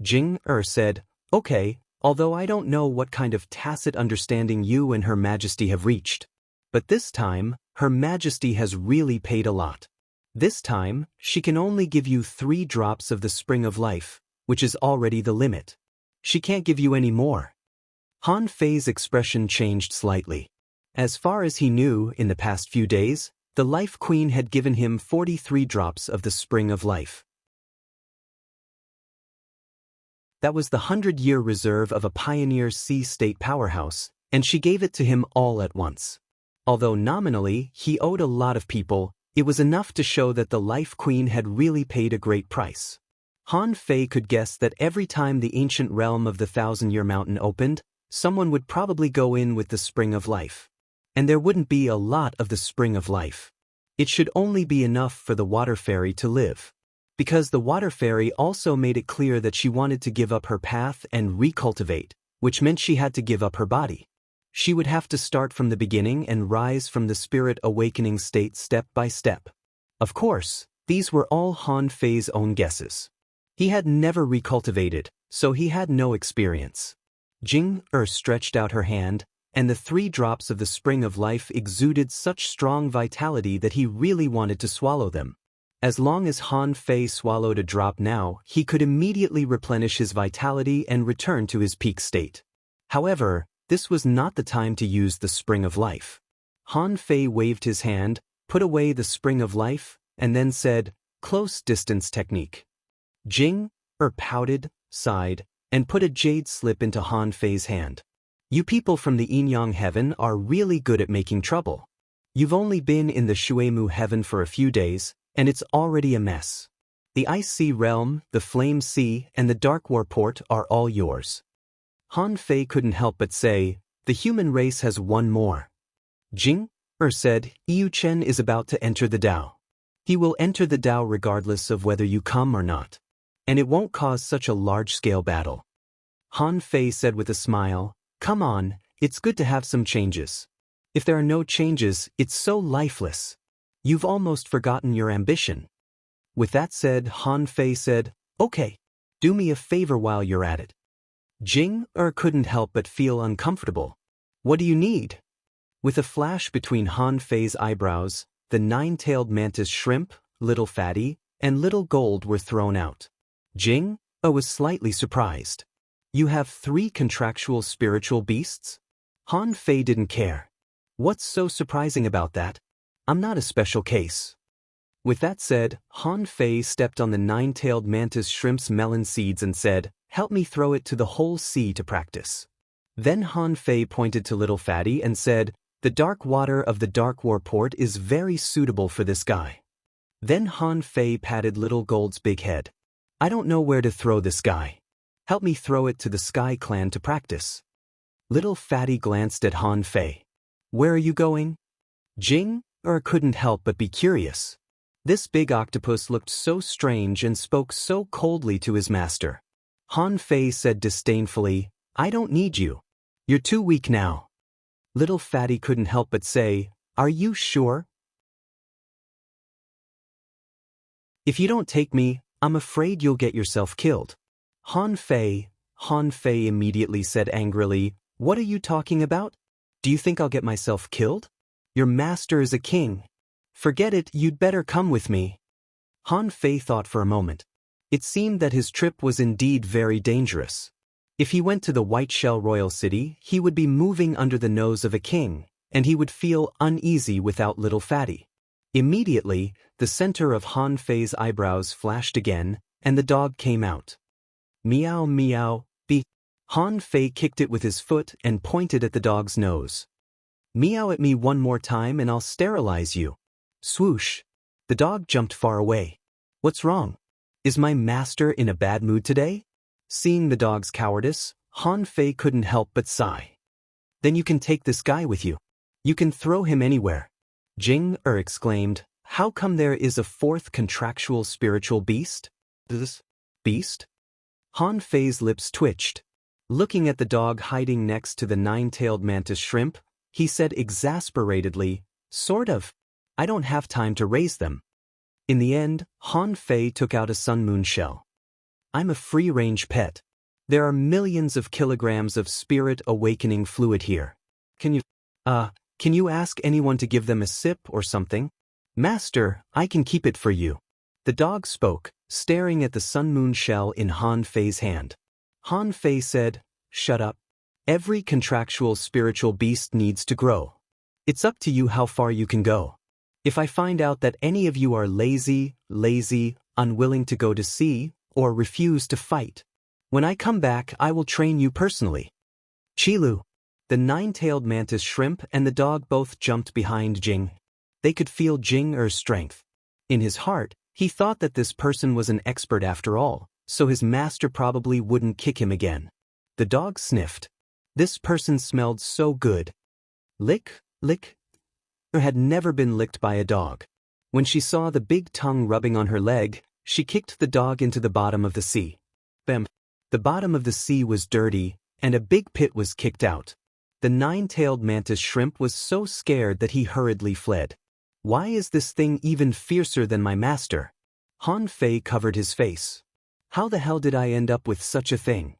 Speaker 1: Jing said, "Okay, although I don't know what kind of tacit understanding you and Her Majesty have reached. But this time, Her Majesty has really paid a lot. This time, she can only give you 3 drops of the Spring of Life, which is already the limit. She can't give you any more." Han Fei's expression changed slightly. As far as he knew, in the past few days, the Life Queen had given him 43 drops of the Spring of Life. That was the 100-year reserve of a pioneer sea state powerhouse, and she gave it to him all at once. Although nominally he owed a lot of people, it was enough to show that the Life Queen had really paid a great price. Han Fei could guess that every time the ancient realm of the 1,000-year mountain opened, someone would probably go in with the Spring of Life. And there wouldn't be a lot of the Spring of Life. It should only be enough for the water fairy to live. Because the water fairy also made it clear that she wanted to give up her path and recultivate, which meant she had to give up her body. She would have to start from the beginning and rise from the spirit awakening state step by step. Of course, these were all Han Fei's own guesses. He had never recultivated, so he had no experience. Jing stretched out her hand, and the 3 drops of the Spring of Life exuded such strong vitality that he really wanted to swallow them. As long as Han Fei swallowed a drop now, he could immediately replenish his vitality and return to his peak state. However, this was not the time to use the Spring of Life. Han Fei waved his hand, put away the Spring of Life, and then said, "Close distance technique." Jing pouted, sighed, and put a jade slip into Han Fei's hand. "You people from the Inyang heaven are really good at making trouble. You've only been in the Shuemu heaven for a few days, and it's already a mess. The Ice Sea Realm, the Flame Sea, and the Dark War Port are all yours. Han Fei couldn't help but say, the human race has one more. Jing said, Yu Chen is about to enter the Dao. He will enter the Dao regardless of whether you come or not. And it won't cause such a large-scale battle. Han Fei said with a smile, come on, it's good to have some changes. If there are no changes, it's so lifeless. You've almost forgotten your ambition. With that said, Han Fei said, okay, do me a favor while you're at it. Jing couldn't help but feel uncomfortable. What do you need? With a flash between Han Fei's eyebrows, the nine-tailed mantis shrimp, Little Fatty, and Little Gold were thrown out. Jing was slightly surprised. You have 3 contractual spiritual beasts? Han Fei didn't care. What's so surprising about that? I'm not a special case. With that said, Han Fei stepped on the nine-tailed mantis shrimp's melon seeds and said, help me throw it to the whole sea to practice. Then Han Fei pointed to Little Fatty and said, the dark water of the Dark War Port is very suitable for this guy. Then Han Fei patted Little Gold's big head. I don't know where to throw this guy. Help me throw it to the Sky Clan to practice. Little Fatty glanced at Han Fei. Where are you going? Jing couldn't help but be curious. This big octopus looked so strange and spoke so coldly to his master. Han Fei said disdainfully, I don't need you. You're too weak now. Little Fatty couldn't help but say, are you sure? If you don't take me, I'm afraid you'll get yourself killed. Han Fei immediately said angrily, what are you talking about? Do you think I'll get myself killed? Your master is a king. Forget it, you'd better come with me. Han Fei thought for a moment. It seemed that his trip was indeed very dangerous. If he went to the White Shell Royal City, he would be moving under the nose of a king, and he would feel uneasy without Little Fatty. Immediately, the center of Han Fei's eyebrows flashed again, and the dog came out. Meow meow, be. Han Fei kicked it with his foot and pointed at the dog's nose. Meow at me one more time and I'll sterilize you. Swoosh. The dog jumped far away. What's wrong? Is my master in a bad mood today? Seeing the dog's cowardice, Han Fei couldn't help but sigh. Then you can take this guy with you. You can throw him anywhere. Jing exclaimed, how come there is a 4th contractual spiritual beast? This beast? Han Fei's lips twitched. Looking at the dog hiding next to the nine-tailed mantis shrimp, he said exasperatedly, sort of. I don't have time to raise them. In the end, Han Fei took out a sun moon shell. I'm a free-range pet. There are millions of kilograms of spirit awakening fluid here. Can you ask anyone to give them a sip or something? Master, I can keep it for you. The dog spoke, staring at the sun moon shell in Han Fei's hand. Han Fei said, shut up. Every contractual spiritual beast needs to grow. It's up to you how far you can go. If I find out that any of you are lazy, unwilling to go to sea, or refuse to fight, when I come back I will train you personally. Chilu. The nine-tailed mantis shrimp and the dog both jumped behind Jing. They could feel Jing strength. In his heart, he thought that this person was an expert after all, so his master probably wouldn't kick him again. The dog sniffed. This person smelled so good. Lick. Had never been licked by a dog. When she saw the big tongue rubbing on her leg, she kicked the dog into the bottom of the sea. Bam! The bottom of the sea was dirty, and a big pit was kicked out. The nine-tailed mantis shrimp was so scared that he hurriedly fled. Why is this thing even fiercer than my master? Han Fei covered his face. How the hell did I end up with such a thing?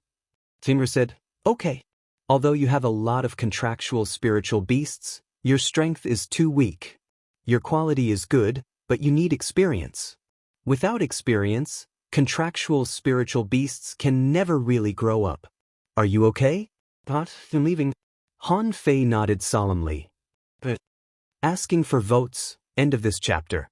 Speaker 1: Timur said, okay. Although you have a lot of contractual spiritual beasts, your strength is too weak. Your quality is good, but you need experience. Without experience, contractual spiritual beasts can never really grow up. Are you okay? I'm leaving. Han Fei nodded solemnly. But asking for votes, end of this chapter.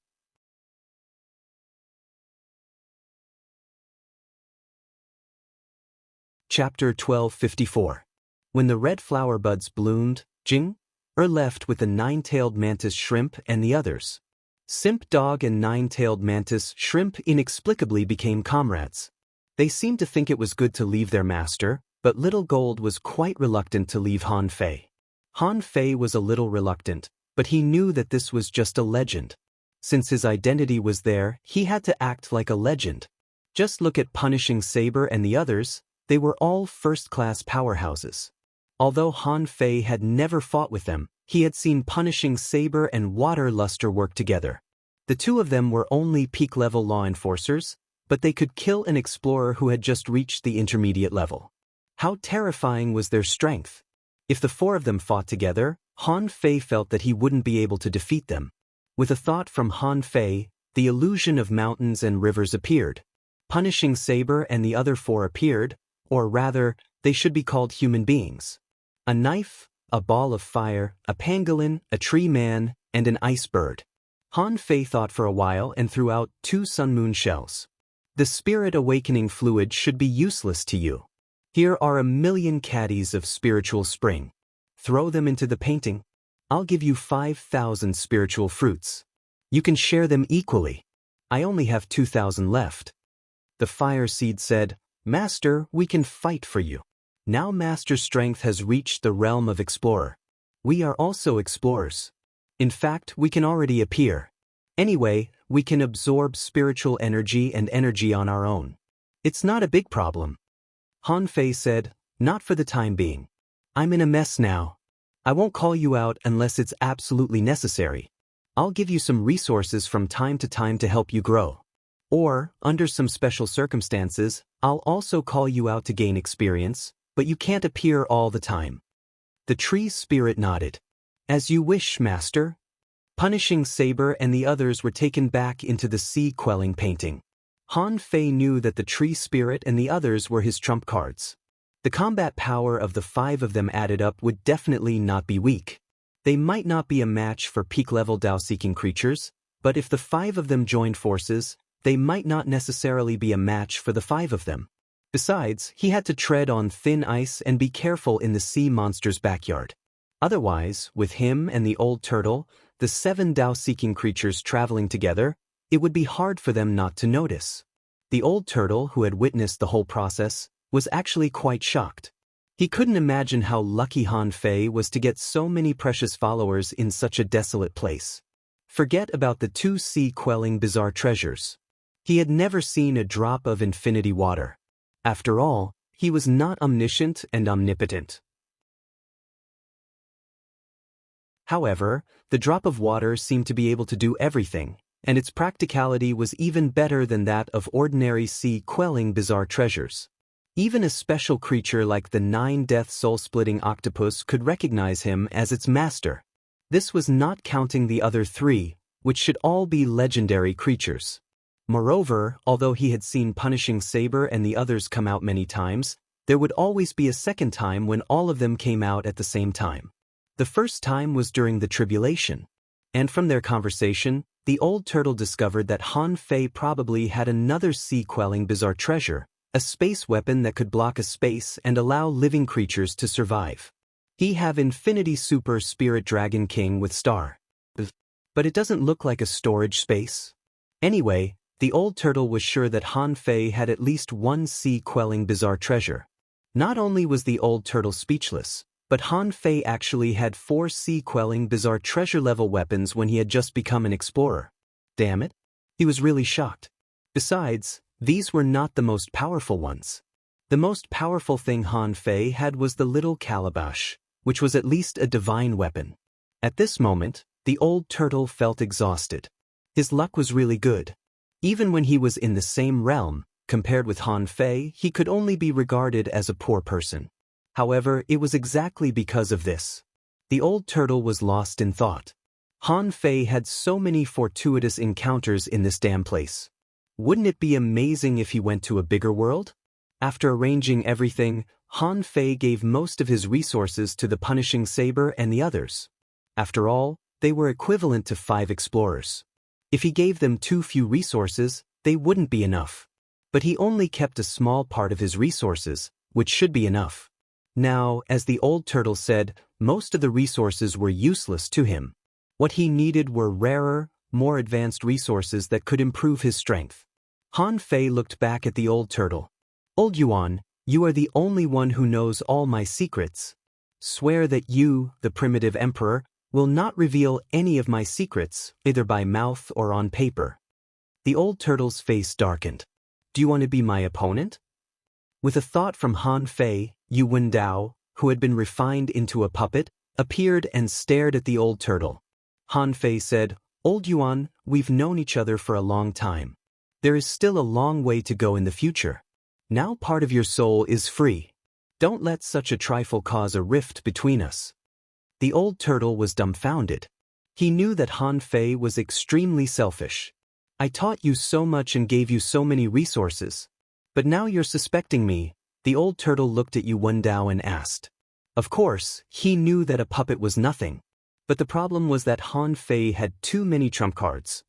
Speaker 1: Chapter 1254. When the red flower buds bloomed, Jing left with the nine-tailed mantis shrimp and the others. Simp Dog and Nine-Tailed Mantis Shrimp inexplicably became comrades. They seemed to think it was good to leave their master, but Little Gold was quite reluctant to leave Han Fei. Han Fei was a little reluctant, but he knew that this was just a legend. Since his identity was there, he had to act like a legend. Just look at Punishing Saber and the others, they were all first-class powerhouses. Although Han Fei had never fought with them, he had seen Punishing Saber and Water Luster work together. The two of them were only peak-level law enforcers, but they could kill an explorer who had just reached the intermediate level. How terrifying was their strength! If the four of them fought together, Han Fei felt that he wouldn't be able to defeat them. With a thought from Han Fei, the illusion of mountains and rivers appeared. Punishing Saber and the other four appeared, or rather, they should be called human beings. A knife, a ball of fire, a pangolin, a tree man, and an ice bird. Han Fei thought for a while and threw out 2 sun-moon shells. The spirit awakening fluid should be useless to you. Here are 1,000,000 caddies of spiritual spring. Throw them into the painting. I'll give you 5,000 spiritual fruits. You can share them equally. I only have 2,000 left. The fire seed said, Master, we can fight for you. Now Master Strength has reached the realm of explorer. We are also explorers. In fact, we can already appear. Anyway, we can absorb spiritual energy and energy on our own. It's not a big problem. Han Fei said, Not for the time being. I'm in a mess now. I won't call you out unless it's absolutely necessary. I'll give you some resources from time to time to help you grow. Or, under some special circumstances, I'll also call you out to gain experience, but you can't appear all the time. The tree spirit nodded. As you wish, Master. Punishing Saber and the others were taken back into the sea-quelling painting. Han Fei knew that the tree spirit and the others were his trump cards. The combat power of the 5 of them added up would definitely not be weak. They might not be a match for peak-level Dao-seeking creatures, but if the 5 of them joined forces, they might not necessarily be a match for the 5 of them. Besides, he had to tread on thin ice and be careful in the sea monster's backyard. Otherwise, with him and the old turtle, the 7 Dao-seeking creatures traveling together, it would be hard for them not to notice. The old turtle, who had witnessed the whole process, was actually quite shocked. He couldn't imagine how lucky Han Fei was to get so many precious followers in such a desolate place. Forget about the 2 sea-quelling bizarre treasures. He had never seen a drop of infinity water. After all, he was not omniscient and omnipotent. However, the drop of water seemed to be able to do everything, and its practicality was even better than that of ordinary sea-quelling bizarre treasures. Even a special creature like the 9-death soul-splitting octopus could recognize him as its master. This was not counting the other 3, which should all be legendary creatures. Moreover, although he had seen Punishing Saber and the others come out many times, there would always be a second time when all of them came out at the same time. The first time was during the tribulation. And from their conversation, the old turtle discovered that Han Fei probably had another sea-quelling bizarre treasure, a space weapon that could block a space and allow living creatures to survive. He have Infinity Super Spirit Dragon King with star. But it doesn't look like a storage space. Anyway, the old turtle was sure that Han Fei had at least 1 sea-quelling bizarre treasure. Not only was the old turtle speechless, but Han Fei actually had 4 sea-quelling bizarre treasure-level weapons when he had just become an explorer. Damn it. He was really shocked. Besides, these were not the most powerful ones. The most powerful thing Han Fei had was the little calabash, which was at least a divine weapon. At this moment, the old turtle felt exhausted. His luck was really good. Even when he was in the same realm, compared with Han Fei, he could only be regarded as a poor person. However, it was exactly because of this. The old turtle was lost in thought. Han Fei had so many fortuitous encounters in this damn place. Wouldn't it be amazing if he went to a bigger world? After arranging everything, Han Fei gave most of his resources to the Punishing Saber and the others. After all, they were equivalent to 5 explorers. If he gave them too few resources, they wouldn't be enough. But he only kept a small part of his resources, which should be enough. Now, as the old turtle said, most of the resources were useless to him. What he needed were rarer, more advanced resources that could improve his strength. Han Fei looked back at the old turtle. Old Yuan, you are the only one who knows all my secrets. Swear that you, the primitive emperor, will not reveal any of my secrets, either by mouth or on paper. The old turtle's face darkened. Do you want to be my opponent? With a thought from Han Fei, Yu Wendao, who had been refined into a puppet, appeared and stared at the old turtle. Han Fei said, Old Yuan, we've known each other for a long time. There is still a long way to go in the future. Now part of your soul is free. Don't let such a trifle cause a rift between us. The old turtle was dumbfounded. He knew that Han Fei was extremely selfish. I taught you so much and gave you so many resources. But now you're suspecting me. The old turtle looked at Yu Wendao and asked. Of course, he knew that a puppet was nothing. But the problem was that Han Fei had too many trump cards.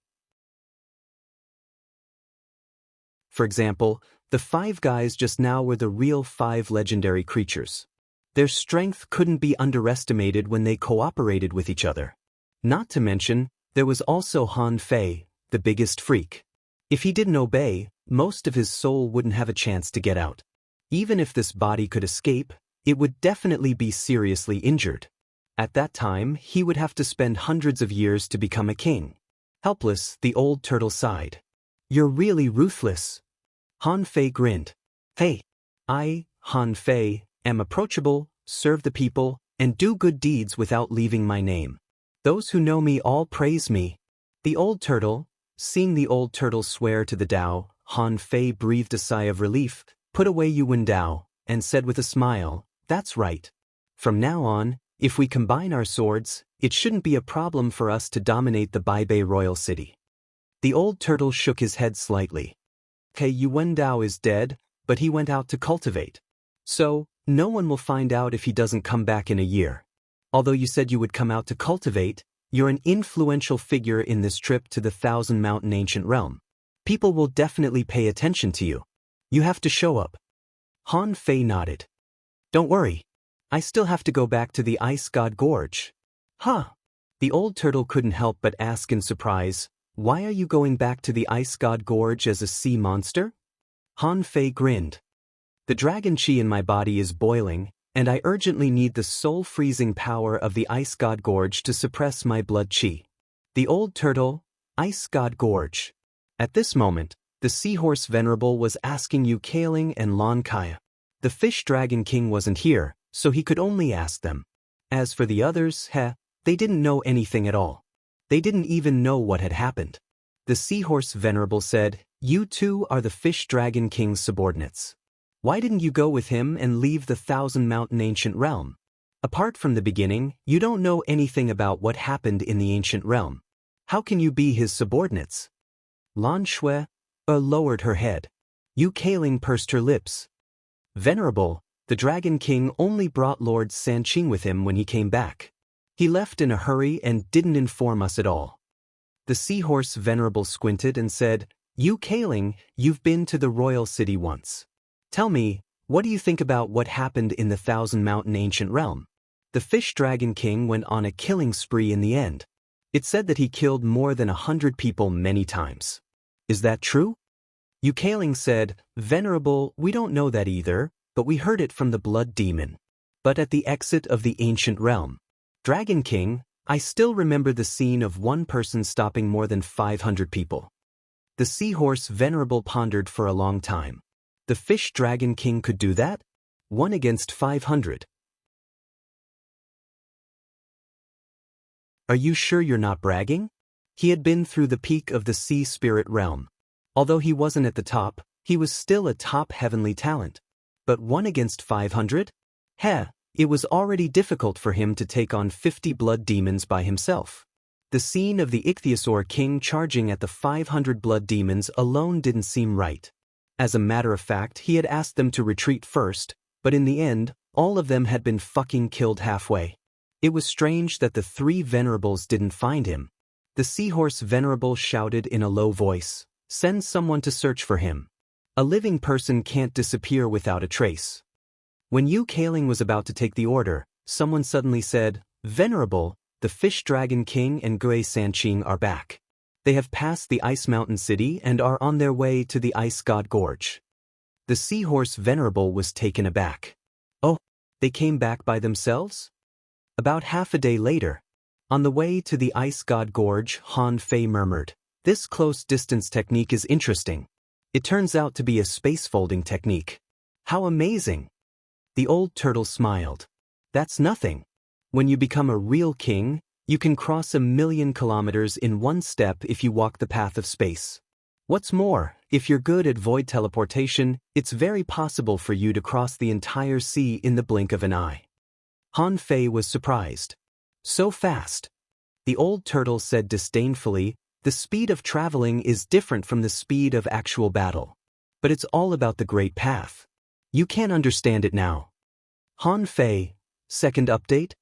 Speaker 1: For example, the 5 guys just now were the real 5 legendary creatures. Their strength couldn't be underestimated when they cooperated with each other. Not to mention, there was also Han Fei, the biggest freak. If he didn't obey, most of his soul wouldn't have a chance to get out. Even if this body could escape, it would definitely be seriously injured. At that time, he would have to spend hundreds of years to become a king. Helpless, the old turtle sighed. You're really ruthless. Han Fei grinned. Hey, I, Han Fei, am approachable, serve the people, and do good deeds without leaving my name. Those who know me all praise me. The old turtle, seeing the old turtle swear to the Tao, Han Fei breathed a sigh of relief, put away Yu Wendao, and said with a smile, That's right. From now on, if we combine our swords, it shouldn't be a problem for us to dominate the Baibei royal city. The old turtle shook his head slightly. Okay, Yu Wendao is dead, but he went out to cultivate. So, no one will find out if he doesn't come back in a year. Although you said you would come out to cultivate, you're an influential figure in this trip to the 1,000 Mountain Ancient Realm. People will definitely pay attention to you. You have to show up. Han Fei nodded. Don't worry. I still have to go back to the Ice God Gorge. Huh. The old turtle couldn't help but ask in surprise, Why are you going back to the Ice God Gorge as a sea monster? Han Fei grinned. The dragon chi in my body is boiling, and I urgently need the soul-freezing power of the Ice God Gorge to suppress my blood chi. The old turtle, Ice God Gorge. At this moment, the seahorse venerable was asking Yu Kaling and Lon Kaya. The fish dragon king wasn't here, so he could only ask them. As for the others, they didn't know anything at all. They didn't even know what had happened. The seahorse venerable said, You two are the fish dragon king's subordinates. Why didn't you go with him and leave the 1,000 Mountain Ancient Realm? Apart from the beginning, you don't know anything about what happened in the Ancient Realm. How can you be his subordinates? Lan Shui lowered her head. Yu Kaling pursed her lips. Venerable, the Dragon King only brought Lord Sanqing with him when he came back. He left in a hurry and didn't inform us at all. The seahorse venerable squinted and said, Yu Kaling, you've been to the royal city once. Tell me, what do you think about what happened in the 1,000 Mountain Ancient Realm? The Fish Dragon King went on a killing spree in the end. It said that he killed more than 100 people many times. Is that true? Yu Kaling said, Venerable, we don't know that either, but we heard it from the blood demon. But at the exit of the Ancient Realm, Dragon King, I still remember the scene of one person stopping more than 500 people. The seahorse venerable pondered for a long time. The Fish Dragon King could do that? 1 against 500. Are you sure you're not bragging? He had been through the peak of the sea spirit realm. Although he wasn't at the top, he was still a top heavenly talent. But 1 against 500? It was already difficult for him to take on 50 blood demons by himself. The scene of the Ichthyosaur King charging at the 500 blood demons alone didn't seem right. As a matter of fact, he had asked them to retreat first, but in the end, all of them had been fucking killed halfway. It was strange that the 3 venerables didn't find him. The seahorse venerable shouted in a low voice, Send someone to search for him. A living person can't disappear without a trace. When Yu Kaling was about to take the order, someone suddenly said, Venerable, the Fish Dragon King and Gui Sanqing are back. They have passed the Ice Mountain City and are on their way to the Ice God Gorge. The seahorse Venerable was taken aback. Oh, they came back by themselves? About half a day later, on the way to the Ice God Gorge, Han Fei murmured, "This close-distance technique is interesting. It turns out to be a space-folding technique. How amazing!" The old turtle smiled. "That's nothing. When you become a real king, you can cross 1,000,000 kilometers in one step if you walk the path of space. What's more, if you're good at void teleportation, it's very possible for you to cross the entire sea in the blink of an eye." Han Fei was surprised. "So fast?" The old turtle said disdainfully, "The speed of traveling is different from the speed of actual battle. But it's all about the Great Path. You can't understand it now." Han Fei, second update?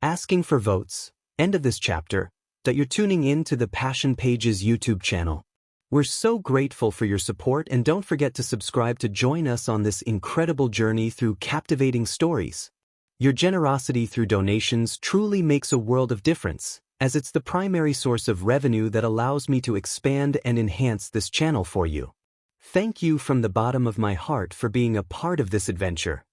Speaker 1: Asking for votes. End of this chapter. That you're tuning in to the Passion Pages YouTube channel. We're so grateful for your support, and don't forget to subscribe to join us on this incredible journey through captivating stories. Your generosity through donations truly makes a world of difference, as it's the primary source of revenue that allows me to expand and enhance this channel for you. Thank you from the bottom of my heart for being a part of this adventure.